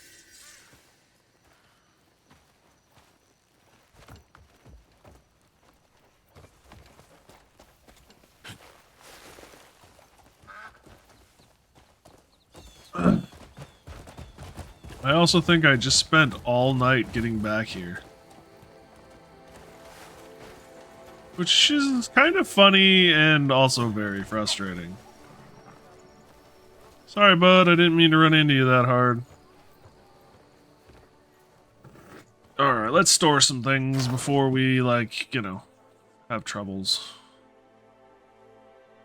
I also think I just spent all night getting back here. Which is kind of funny and also very frustrating. Sorry, bud, I didn't mean to run into you that hard. Alright, let's store some things before we, like, you know, have troubles.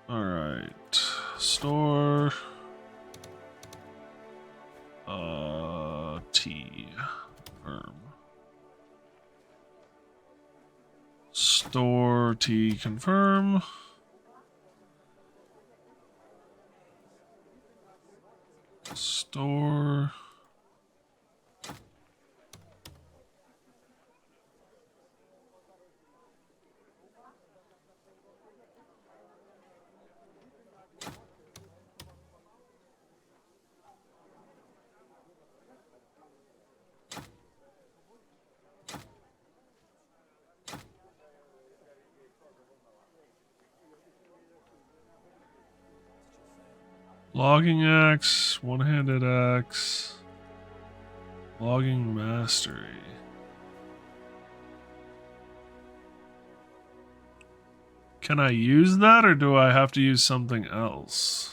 Alright. Store... T. Confirm. Store T. Confirm. Store. Logging axe, one-handed axe, logging mastery. Can I use that or do I have to use something else?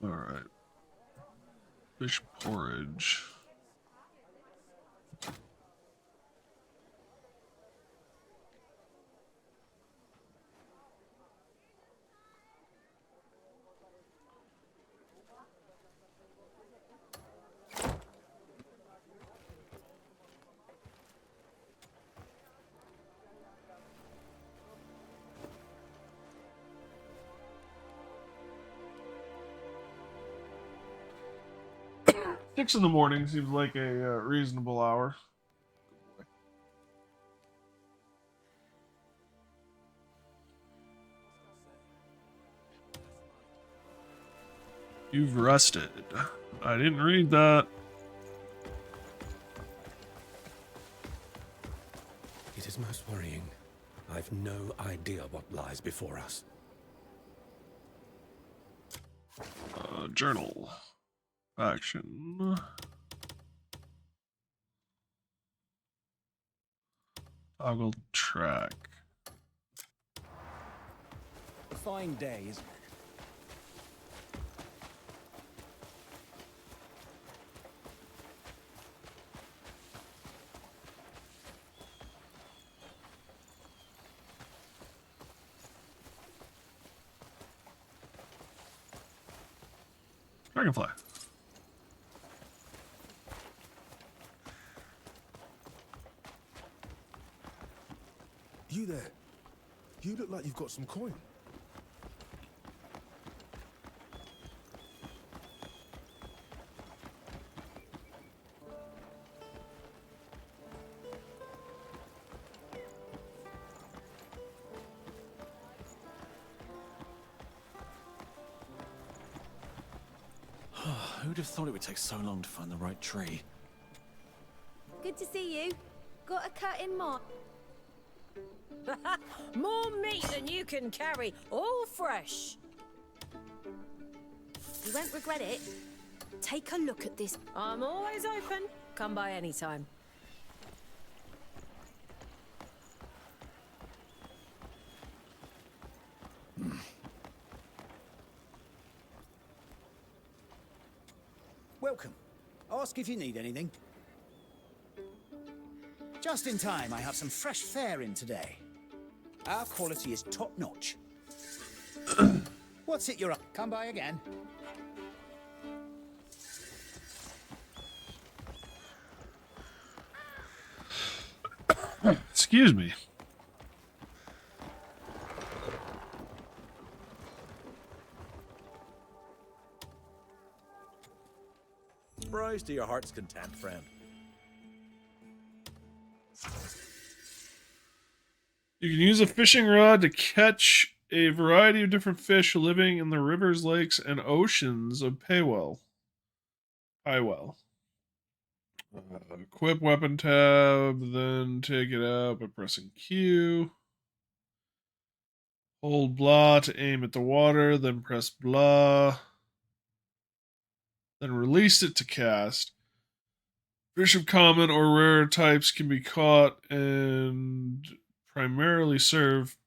Alright. Fish porridge. Six in the morning seems like a reasonable hour. You've rested. I didn't read that. It is most worrying. I've no idea what lies before us. Journal. Action. Toggle track. Fine day, isn't it? Dragonfly. You there? You look like you've got some coin. Who'd have thought it would take so long to find the right tree? Good to see you. Got a cat in mind? More meat than you can carry, all fresh. You won't regret it. Take a look at this. I'm always open. Come by any time. Welcome. Ask if you need anything. Just in time, I have some fresh fare in today. Our quality is top-notch. What's it you're up? Come by again. Excuse me. Rise to your heart's content, friend. You can use a fishing rod to catch a variety of different fish living in the rivers, lakes, and oceans of Paywell. Equip weapon tab, then take it out by pressing Q. Hold blah to aim at the water, then press blah. Then release it to cast. Fish of common or rare types can be caught and primarily serve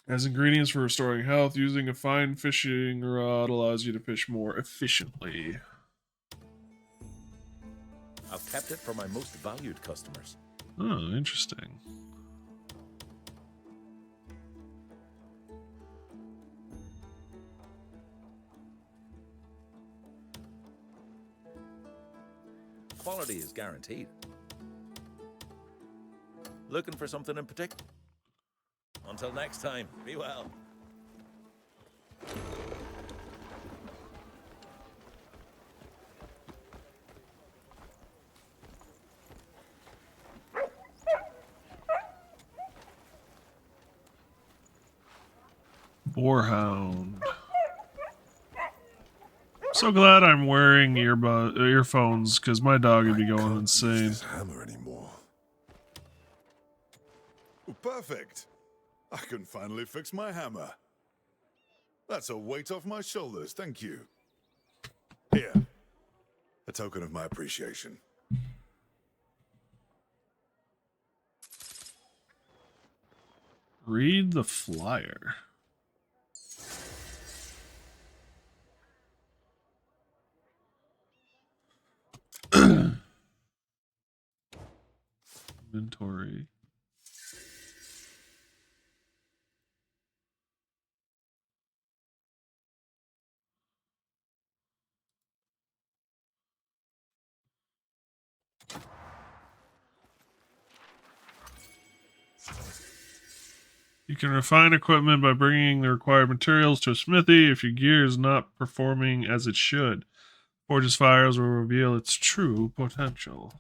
as ingredients for restoring health. Using a fine fishing rod allows you to fish more efficiently. I've kept it for my most valued customers. Oh, interesting. Quality is guaranteed. Looking for something in particular? Until next time, be well. Boarhound. So glad I'm wearing earphones because my dog would be going insane. This hammer anymore. Oh, perfect. I can finally fix my hammer. That's a weight off my shoulders, thank you. Here, a token of my appreciation. Read the flyer. Inventory. You can refine equipment by bringing the required materials to a smithy if your gear is not performing as it should. Forge's fires will reveal its true potential.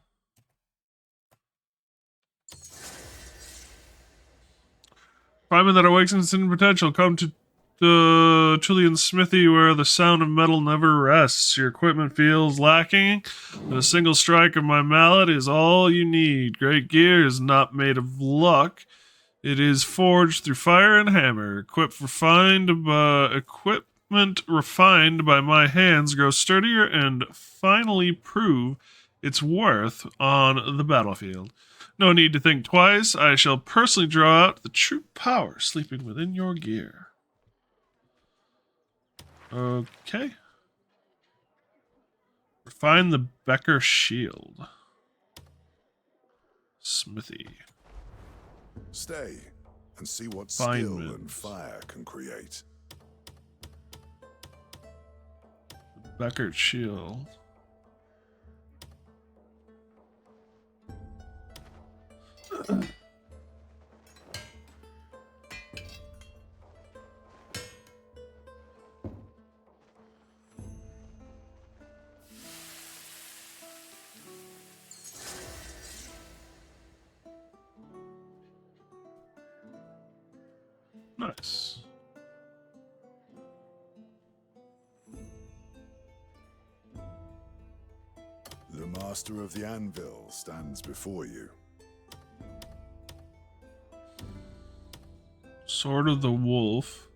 Refinement that awakens its hidden potential. Come to the Tullian Smithy where the sound of metal never rests. Your equipment feels lacking, and a single strike of my mallet is all you need. Great gear is not made of luck. It is forged through fire and hammer. Equipment refined by my hands grows sturdier and finally prove its worth on the battlefield. No need to think twice. I shall personally draw out the true power sleeping within your gear. Okay. Refine the Becker shield. Smithy. Stay and see what Refinement. skill and fire can create. Becker shield. Nice. The master of the anvil stands before you. Sword of the Wolf.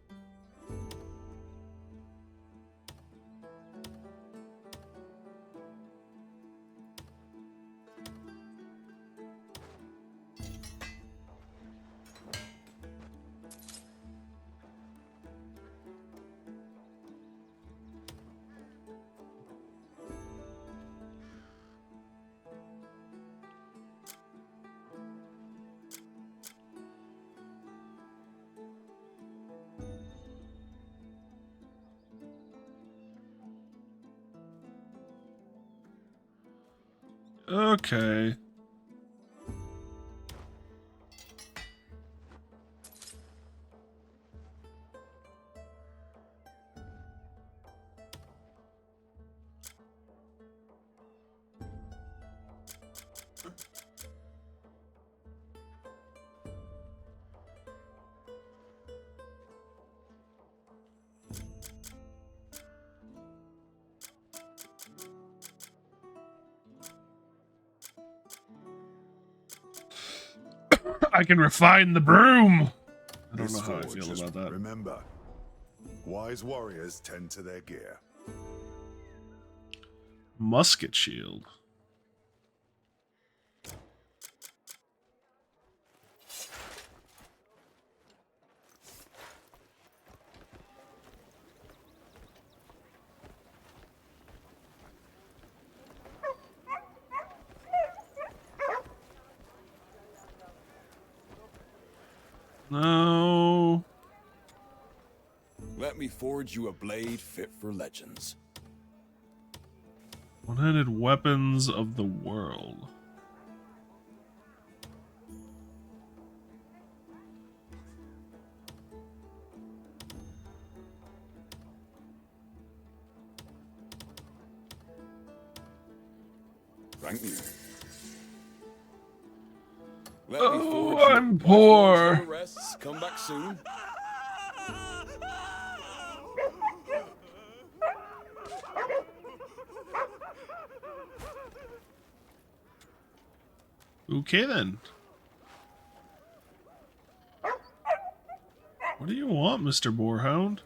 Okay. I can refine the broom. I don't know how I feel about that. Remember, wise warriors tend to their gear. Musket shield. No. Let me forge you a blade fit for legends. One-handed weapons of the world. Thank you. Oh, I'm poor. Rests. Come back soon. Okay then. What do you want, Mr. Boarhound?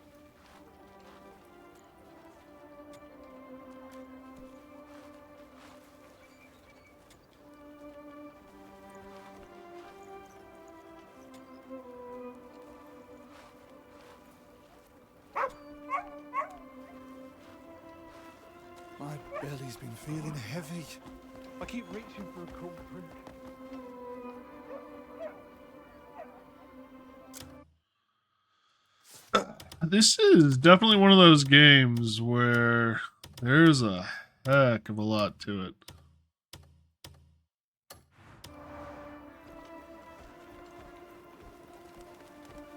My belly's been feeling heavy. I keep reaching for a cold drink. This is definitely one of those games where there's a heck of a lot to it.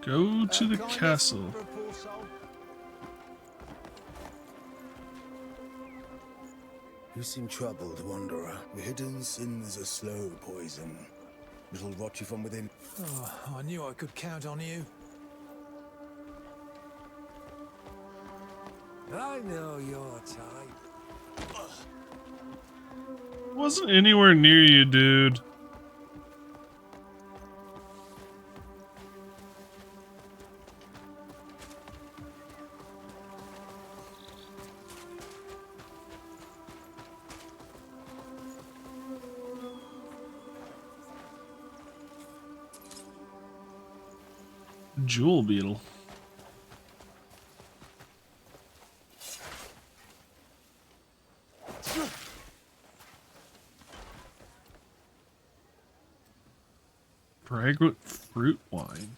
Go to the castle. You seem troubled, Wanderer. The hidden sin is a slow poison. It'll rot you from within. Oh, I knew I could count on you. I know your type. Wasn't anywhere near you, dude. Jewel beetle. Fragrant fruit wine.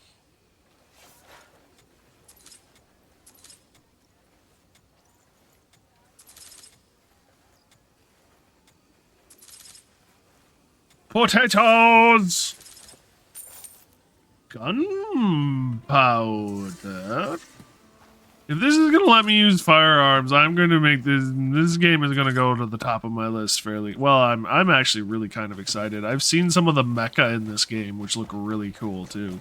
Potatoes! Gunpowder. If this is gonna let me use firearms, I'm going to make this game is gonna go to the top of my list fairly well. I'm actually really kind of excited. I've seen some of the mecha in this game, which look really cool too.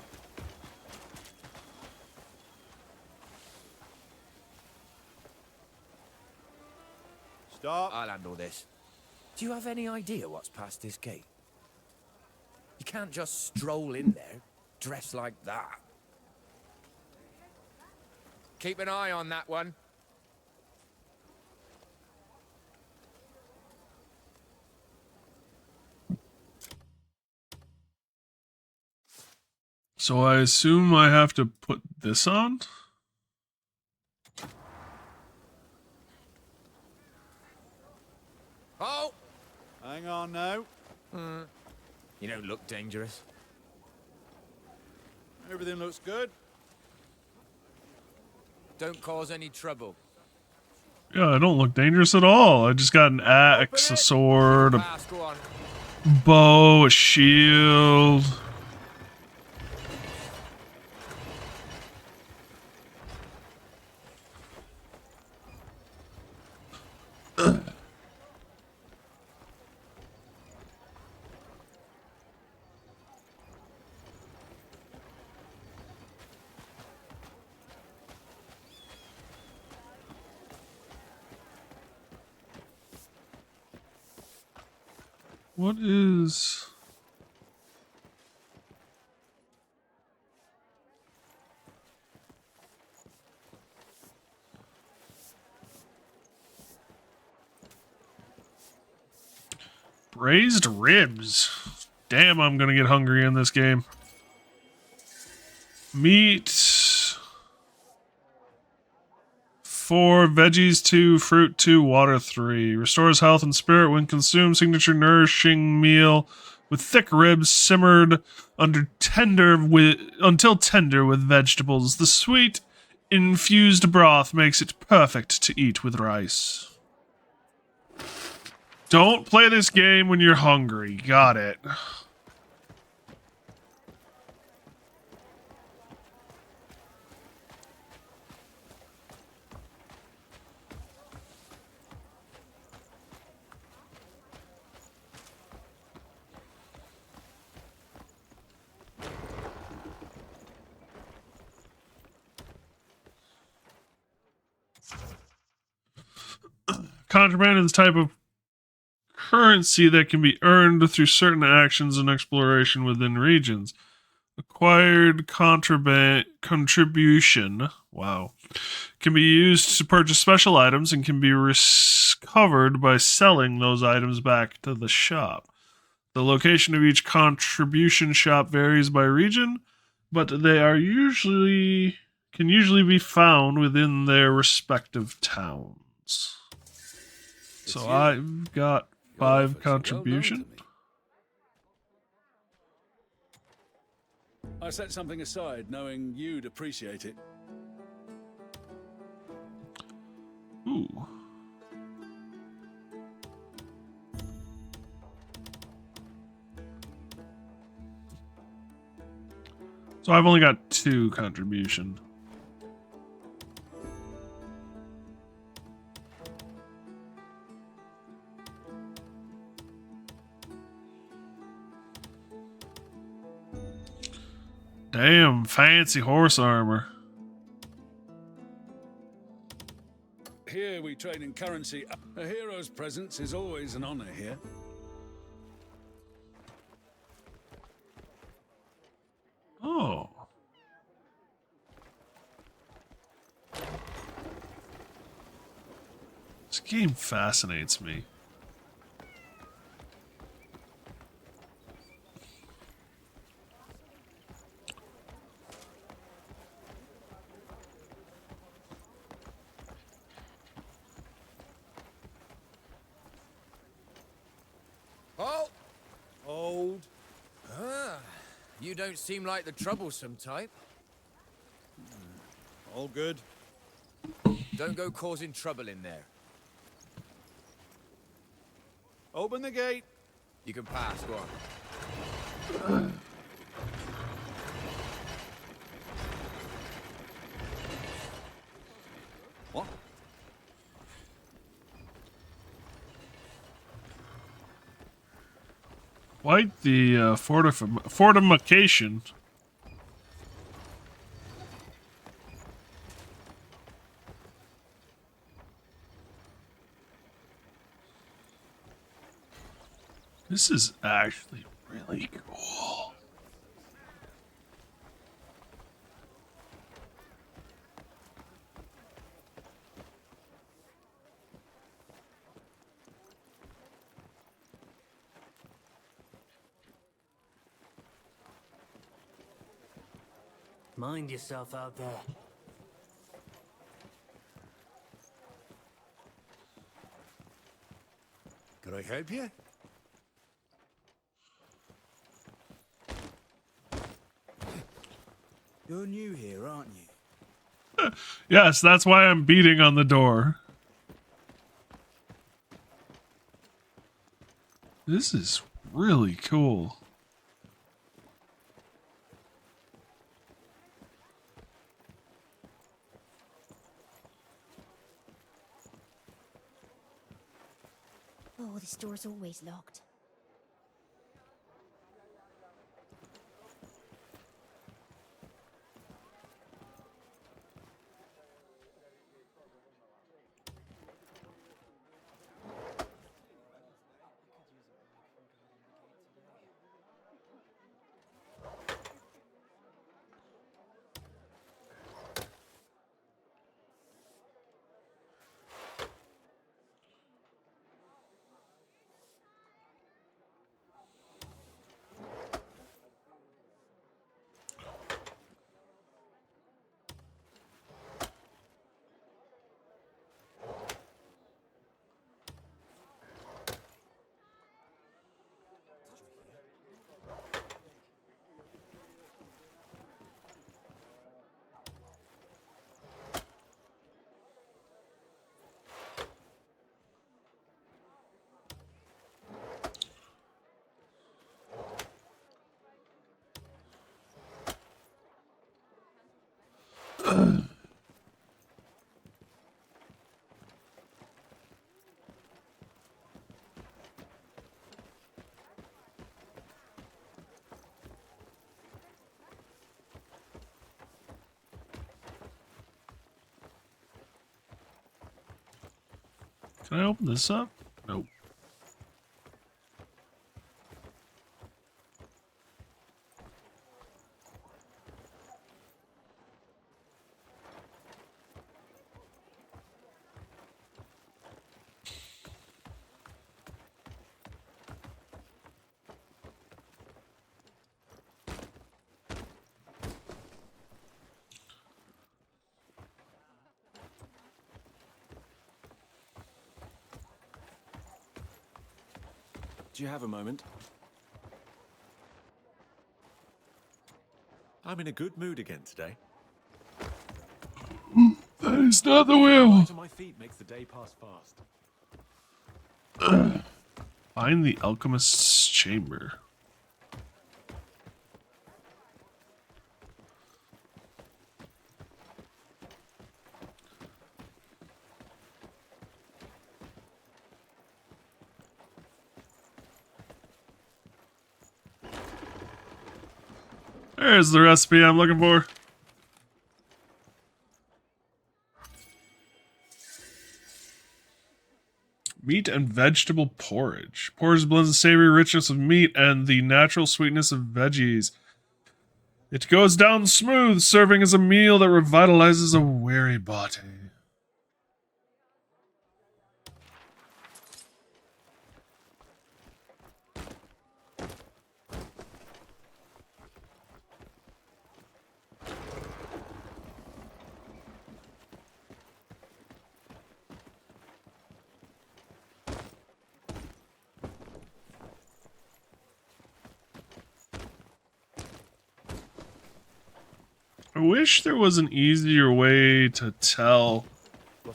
Stop. I'll handle this. Do you have any idea what's past this gate? You can't just stroll in there, dressed like that. Keep an eye on that one. So I assume I have to put this on? Oh! Hang on now. You don't look dangerous. Everything looks good. Don't cause any trouble. Yeah, I don't look dangerous at all. I just got an axe, a sword, a Pass, go on. bow, a shield. What is... Braised ribs. Damn, I'm gonna get hungry in this game. Meat. 4, veggies 2, fruit 2, water 3. Restores health and spirit when consumed. Signature nourishing meal with thick ribs simmered until tender with vegetables. The sweet infused broth makes it perfect to eat with rice. Don't play this game when you're hungry. Got it. Contraband is the type of currency that can be earned through certain actions and exploration within regions. Acquired contraband contribution, wow, can be used to purchase special items and can be recovered by selling those items back to the shop. The location of each contribution shop varies by region, but they are can usually be found within their respective towns. So I've got 5 contribution. I set something aside knowing you'd appreciate it. Ooh. So I've only got 2 contribution. Damn, fancy horse armor. Here we trade in currency. A hero's presence is always an honor here. Oh. This game fascinates me. Oh! Hold. You don't seem like the troublesome type. All good. Don't go causing trouble in there. Open the gate. You can pass, go on. What? Quite the fortification. This is actually really cool. Mind yourself out there. Can I help you? You're new here, aren't you? Yes, that's why I'm beating on the door. This is really cool. Oh, this door's always locked. Can I open this up? Nope. Do you have a moment? I'm in a good mood again today. That is not the will. To my feet makes the day pass fast. Find the alchemist's chamber. There's the recipe I'm looking for. Meat and vegetable porridge. Porridge blends the savory richness of meat and the natural sweetness of veggies. It goes down smooth, serving as a meal that revitalizes a weary body. I wish there was an easier way to tell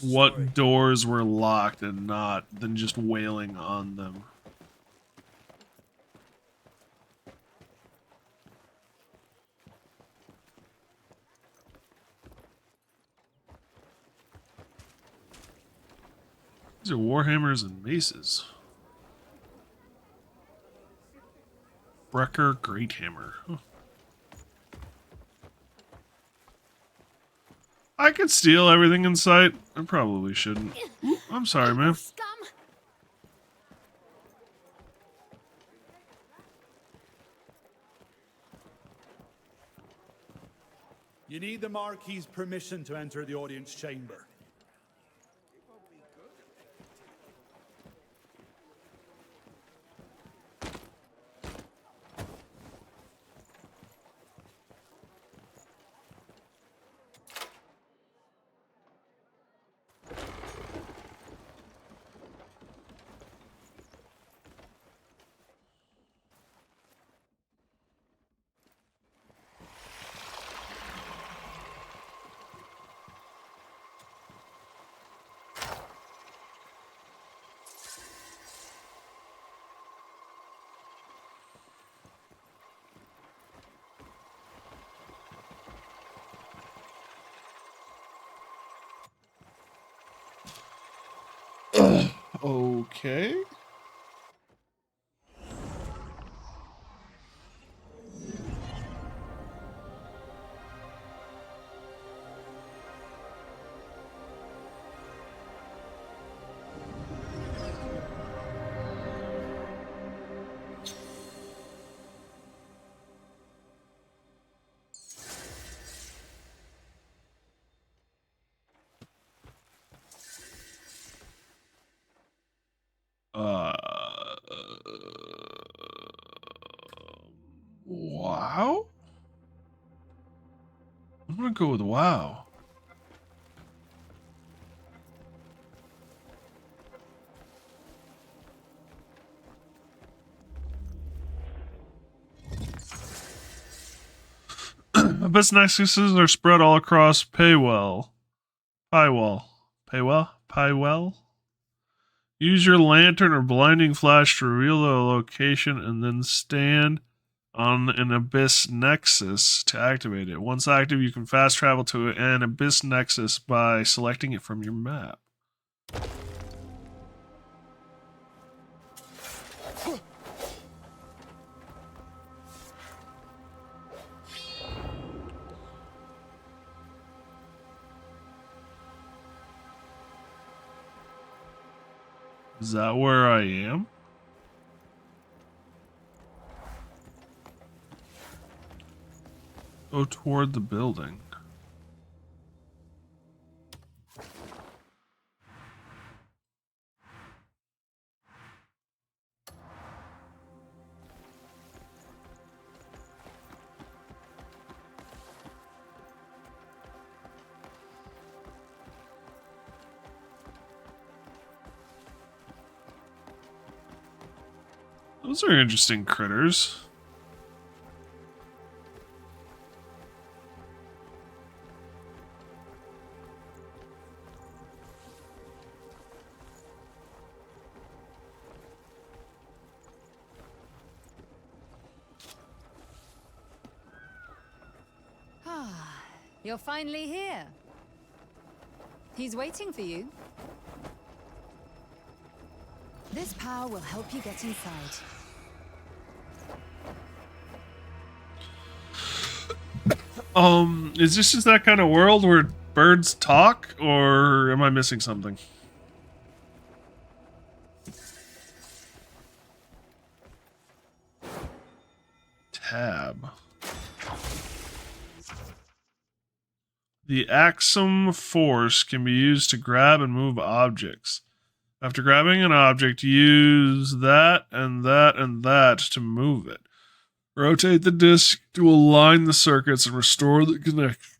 what doors were locked and not than just wailing on them. These are warhammers and maces. Brecker Greathammer. Huh. I could steal everything in sight. I probably shouldn't. Ooh, I'm sorry, man. You need the Marquis's permission to enter the audience chamber. Okay. Wow? I'm gonna go with wow. Best nexuses are spread all across Paywell. Paywell? Use your lantern or blinding flash to reveal the location and then stand on an Abyss Nexus to activate it. Once active, you can fast travel to an Abyss Nexus by selecting it from your map. Is that where I am? Go toward the building. Those are interesting critters. Ah, you're finally here. He's waiting for you. This power will help you get inside. Is this just that kind of world where birds talk, or am I missing something? Tab. The Axum Force can be used to grab and move objects. After grabbing an object, use that and that and that to move it. Rotate the disc to align the circuits and restore the connection.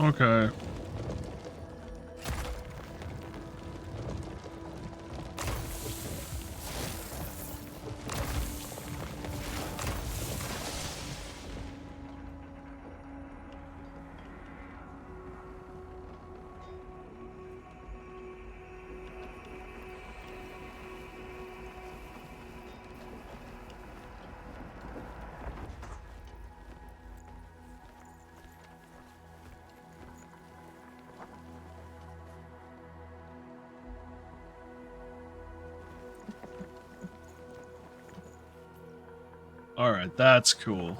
Okay. Alright, that's cool.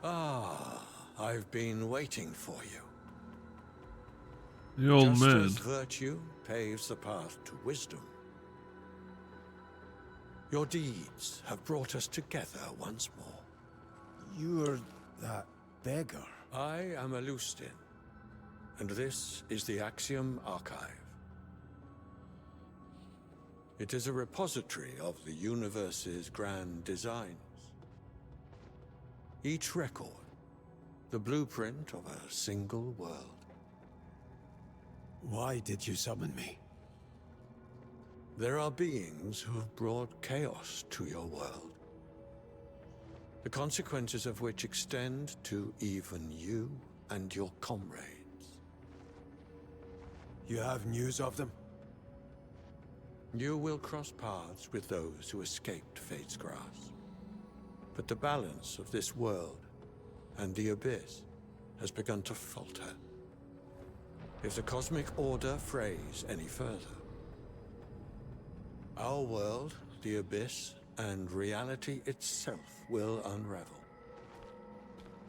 Ah, I've been waiting for you. The old Just man. as virtue paves the path to wisdom, your deeds have brought us together once more. You're that beggar. I am Alustin, and this is the Axiom Archive. It is a repository of the universe's grand designs. Each record, the blueprint of a single world. Why did you summon me? There are beings who have brought chaos to your world. The consequences of which extend to even you and your comrades. You have news of them? You will cross paths with those who escaped Fate's grasp. But the balance of this world and the Abyss has begun to falter. If the Cosmic Order frays any further, our world, the Abyss, and reality itself will unravel.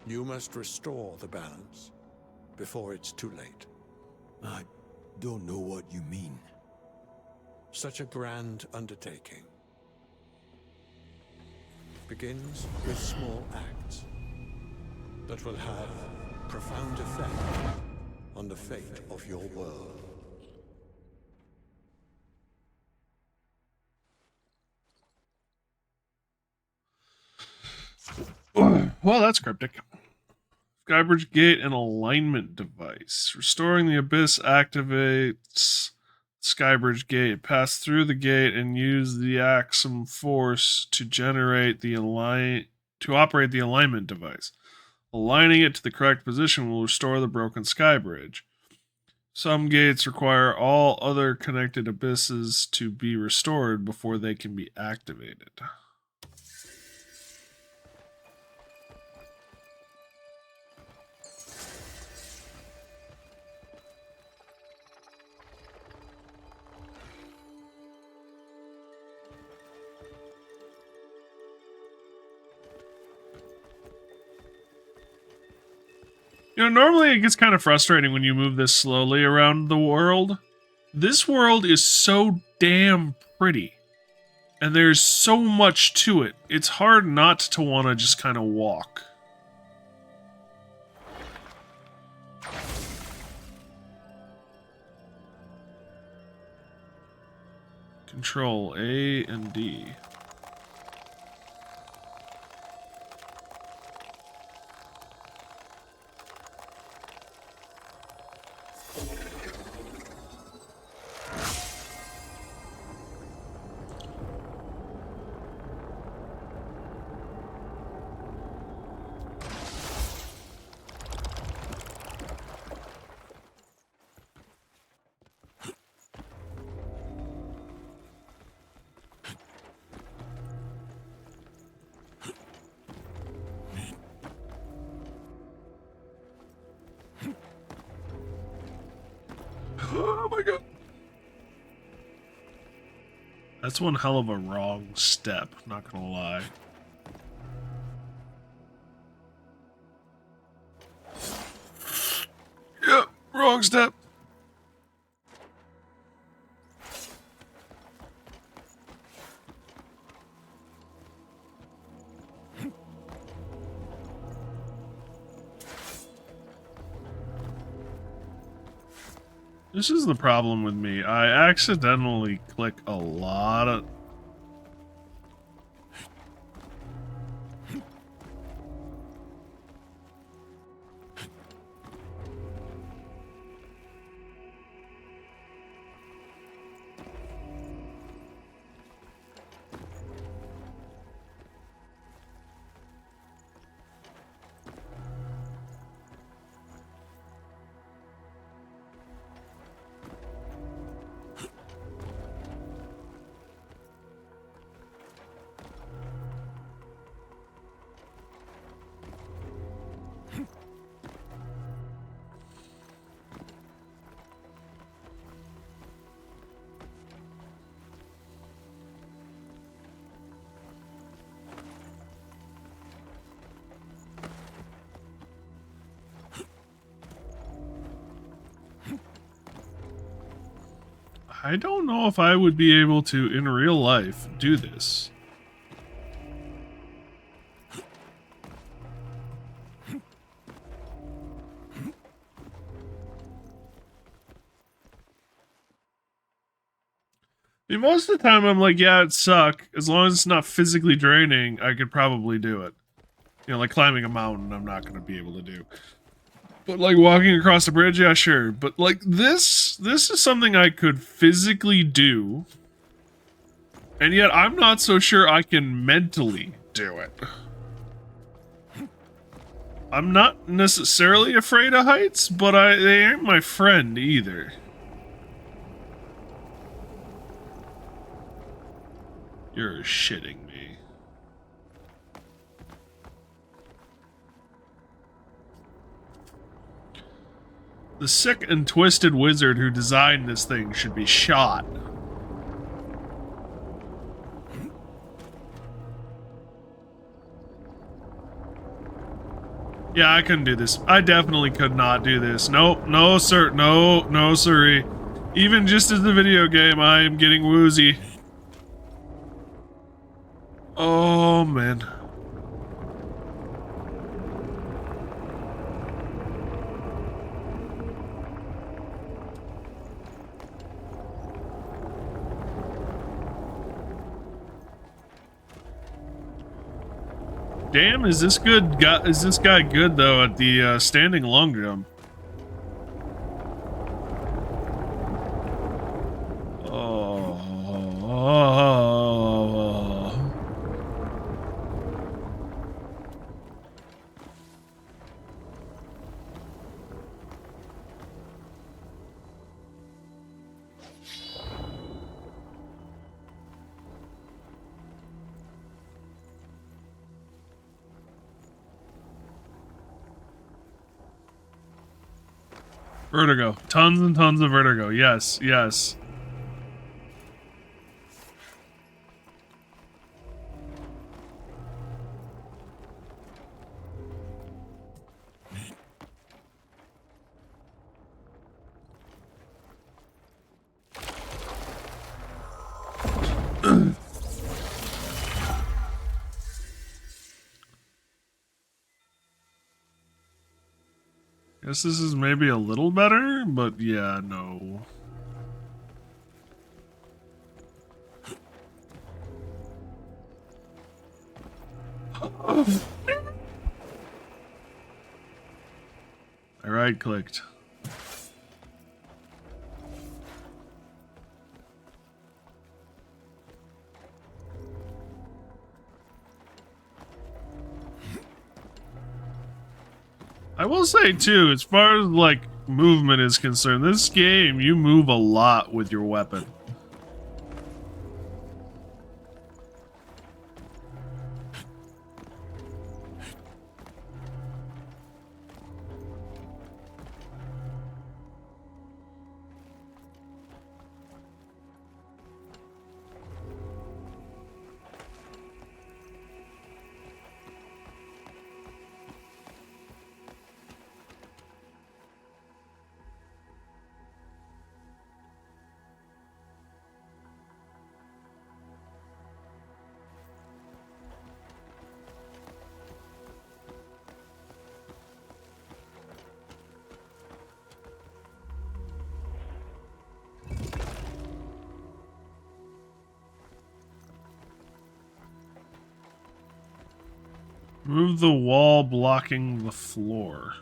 You must restore the balance before it's too late. I don't know what you mean. Such a grand undertaking begins with small acts that will have profound effect on the fate of your world. Well, that's cryptic. Skybridge Gate and alignment device. Restoring the Abyss activates Skybridge Gate. Pass through the gate and use the Axiom force to generate the operate the alignment device. Aligning it to the correct position will restore the broken Skybridge. Some gates require all other connected abysses to be restored before they can be activated. You know, normally it gets kind of frustrating when you move this slowly around the world. This world is so damn pretty. And there's so much to it. It's hard not to want to just kind of walk. Control A and D. Oh my god. That's one hell of a wrong step, not gonna lie. Yep, wrong step. This is the problem with me. I accidentally click a lot of... I don't know if I would be able to, in real life, do this. Most of the time I'm like, yeah, it suck. As long as it's not physically draining, I could probably do it. You know, like climbing a mountain, I'm not going to be able to do. But like walking across a bridge, yeah, sure. But like this is something I could physically do. And yet I'm not so sure I can mentally do it. I'm not necessarily afraid of heights, but they aren't my friend either. You're shitting me. The sick and twisted wizard who designed this thing should be shot. Yeah, I couldn't do this. I definitely could not do this. Nope, no sir, no siree. Even just as a video game, I am getting woozy. Oh, man. Damn, is this good? Is this guy good though at the standing long jump? Vertigo. Tons and tons of vertigo. Yes, yes. Guess this is maybe a little better, but yeah, no. I right-clicked. I will say too, as far as like movement is concerned, this game you move a lot with your weapon. Move the wall blocking the floor.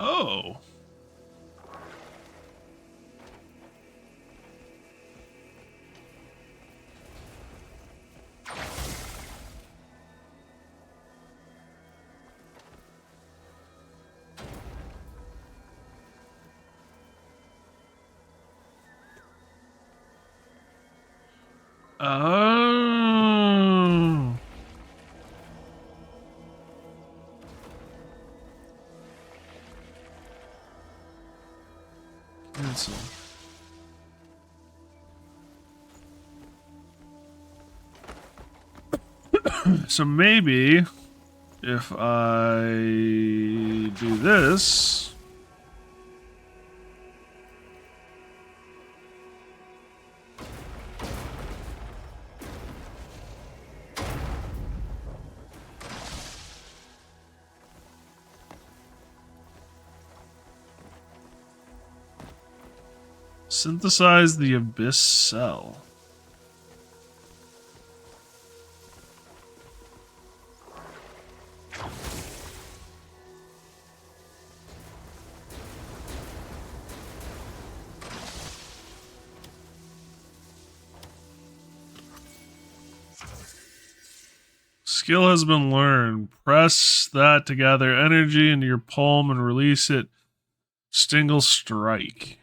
Oh. Oh. Cancel. So maybe if I do this, synthesize the Abyss Cell. Skill has been learned. Press that to gather energy into your palm and release it. Stingle Strike.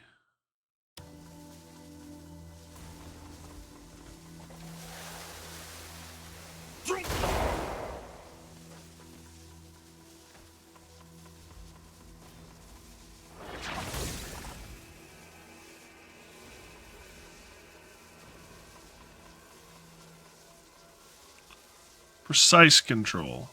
Precise control.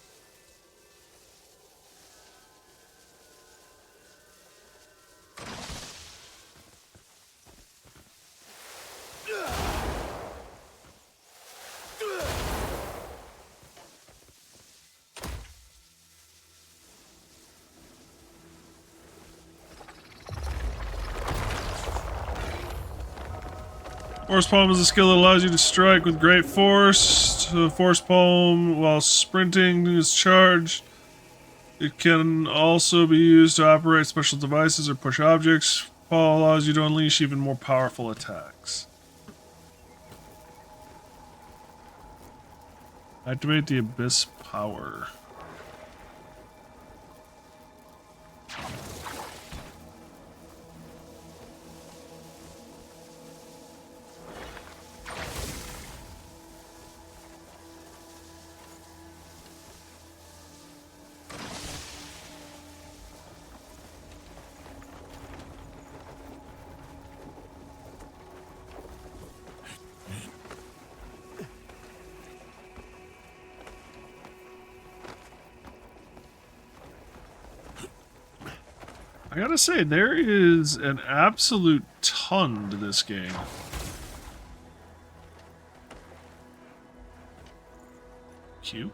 Force Palm is a skill that allows you to strike with great force. Force Palm while sprinting is charged. It can also be used to operate special devices or push objects. Palm allows you to unleash even more powerful attacks. Activate the Abyss Power. I gotta say, there is an absolute ton to this game. Q.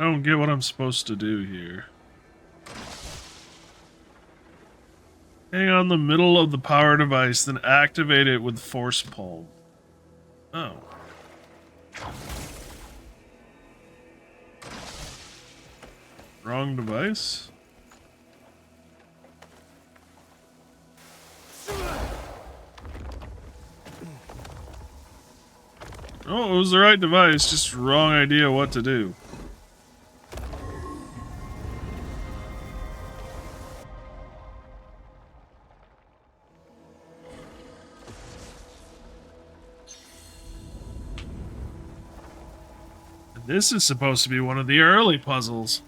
I don't get what I'm supposed to do here. Hang on the middle of the power device, then activate it with Force Palm. Oh. Wrong device? Oh, it was the right device, just wrong idea what to do. This is supposed to be one of the early puzzles.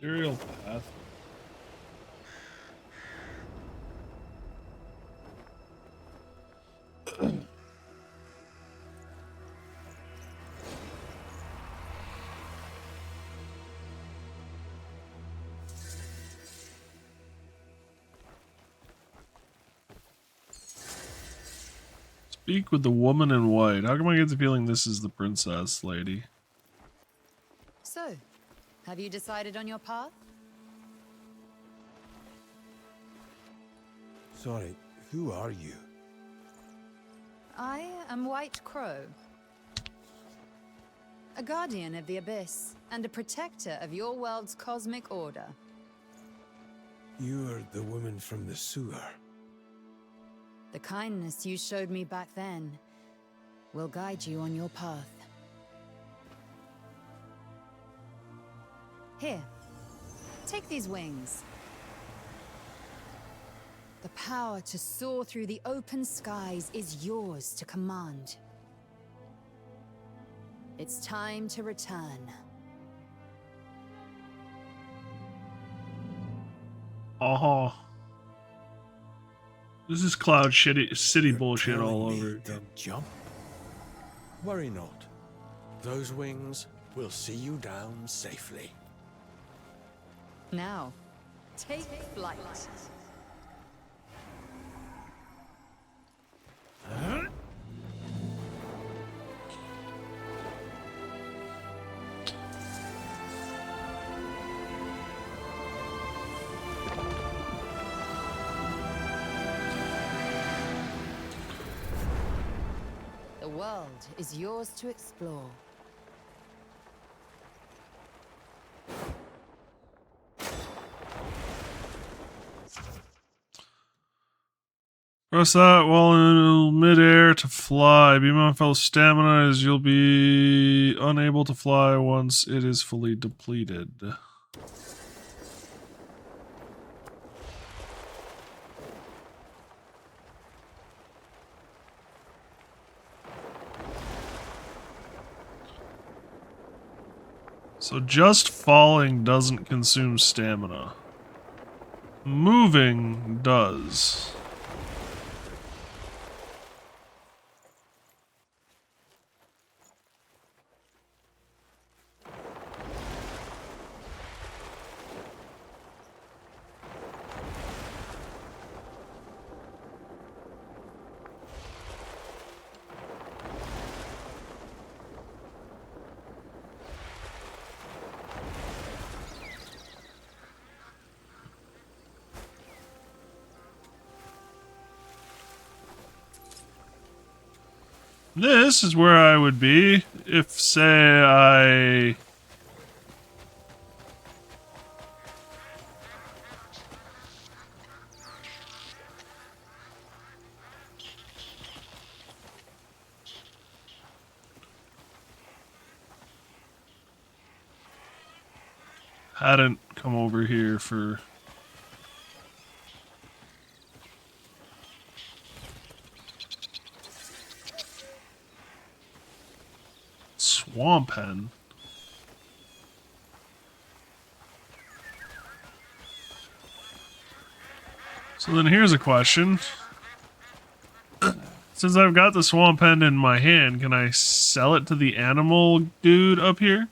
Aerial path. Speak with the woman in white. How come I get the feeling this is the princess lady? So, have you decided on your path? Sorry, who are you? I am White Crow. A guardian of the Abyss, and a protector of your world's cosmic order. You're the woman from the sewer. The kindness you showed me back then will guide you on your path. Here, take these wings. The power to soar through the open skies is yours to command. It's time to return. Oh. This is Cloud City bullshit all over again. Jump? Worry not. Those wings will see you down safely. Now, take flight. The world is yours to explore. Press that while in midair to fly. Beam on fellow stamina as you'll be unable to fly once it is fully depleted. So just falling doesn't consume stamina. Moving does. This is where I would be if, say, I... hadn't come over here for... Swamp hen. So then here's a question. Since I've got the swamp hen in my hand, can I sell it to the animal dude up here?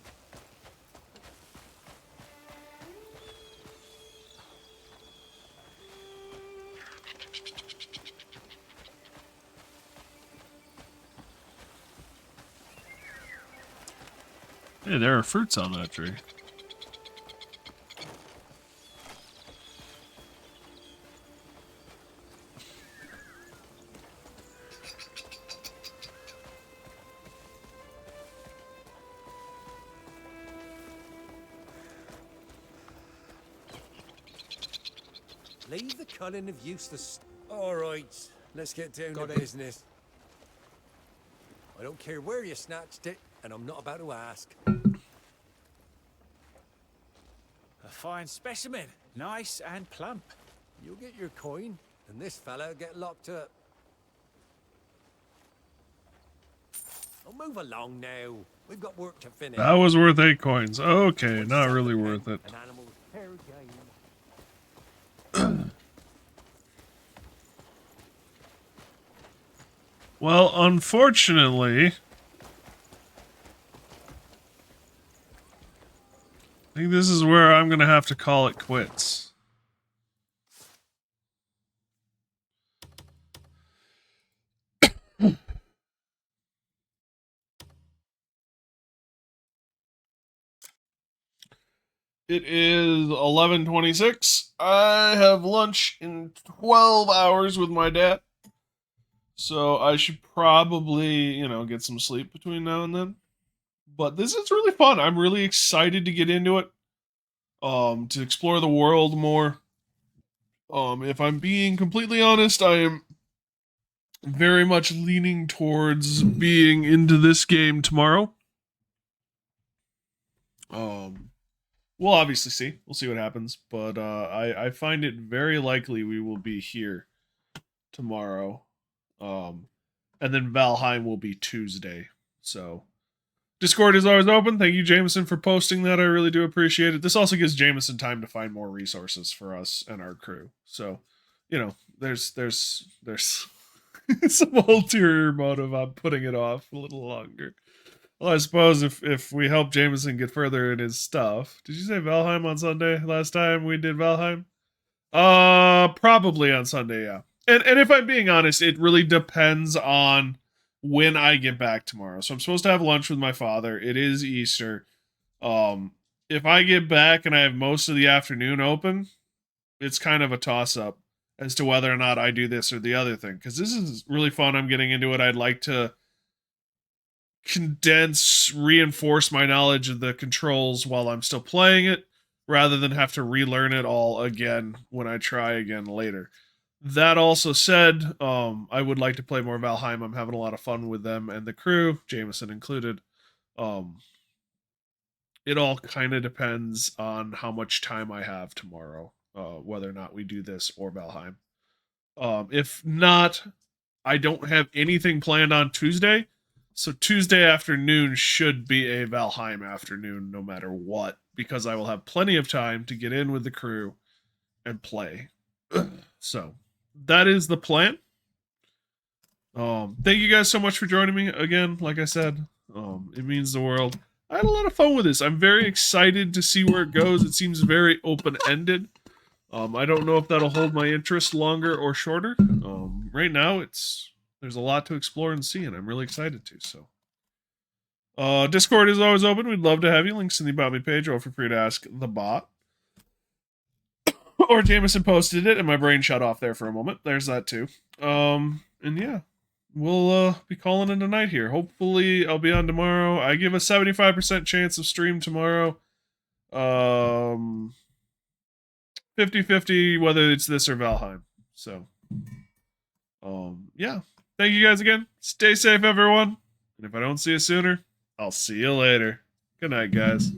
Hey, there are fruits on that tree. Leave the culling of useless... All right, let's get down to business. I don't care where you snatched it, and I'm not about to ask. A fine specimen. Nice and plump. You'll get your coin, and this fella get locked up. Oh, move along now. We've got work to finish. That was worth 8 coins. Okay, not really worth it. An animal Well, unfortunately, I think this is where I'm going to have to call it quits. It is 11:26. I have lunch in 12 hours with my dad. So I should probably, get some sleep between now and then. But this is really fun. I'm really excited to get into it. To explore the world more. If I'm being completely honest, I am very much leaning towards being into this game tomorrow. We'll obviously see. We'll see what happens. But I find it very likely we will be here tomorrow. And then Valheim will be Tuesday. So Discord is always open. Thank you, Jameson, for posting that. I really do appreciate it. This also gives Jameson time to find more resources for us and our crew. So, there's some ulterior motive on putting it off a little longer. Well, I suppose if we help Jameson get further in his stuff. Did you say Valheim on Sunday last time we did Valheim? Probably on Sunday, yeah. And if I'm being honest, it really depends on when I get back tomorrow. So I'm supposed to have lunch with my father. It is Easter. If I get back and I have most of the afternoon open, it's kind of a toss-up as to whether or not I do this or the other thing. Because this is really fun. I'm getting into it. I'd like to reinforce my knowledge of the controls while I'm still playing it, rather than have to relearn it all again when I try again later. That also said, I would like to play more Valheim. I'm having a lot of fun with them and the crew, Jameson included. It all kind of depends on how much time I have tomorrow, whether or not we do this or Valheim. If not, I don't have anything planned on Tuesday, so Tuesday afternoon should be a Valheim afternoon no matter what, because I will have plenty of time to get in with the crew and play. So that is the plan. Thank you guys so much for joining me again. Like I said, it means the world. I had a lot of fun with this. I'm very excited to see where it goes. It seems very open-ended. I don't know if that'll hold my interest longer or shorter. Right now, there's a lot to explore and see, and I'm really excited to. So, Discord is always open. We'd love to have you. Links in the About Me page, or feel free to ask the bot. Or Jameson posted it, and my brain shut off there for a moment. There's that too. And yeah, we'll be calling it a night here. Hopefully, I'll be on tomorrow. I give a 75% chance of stream tomorrow. 50-50 whether it's this or Valheim. So, yeah. Thank you guys again. Stay safe, everyone. And if I don't see you sooner, I'll see you later. Good night, guys.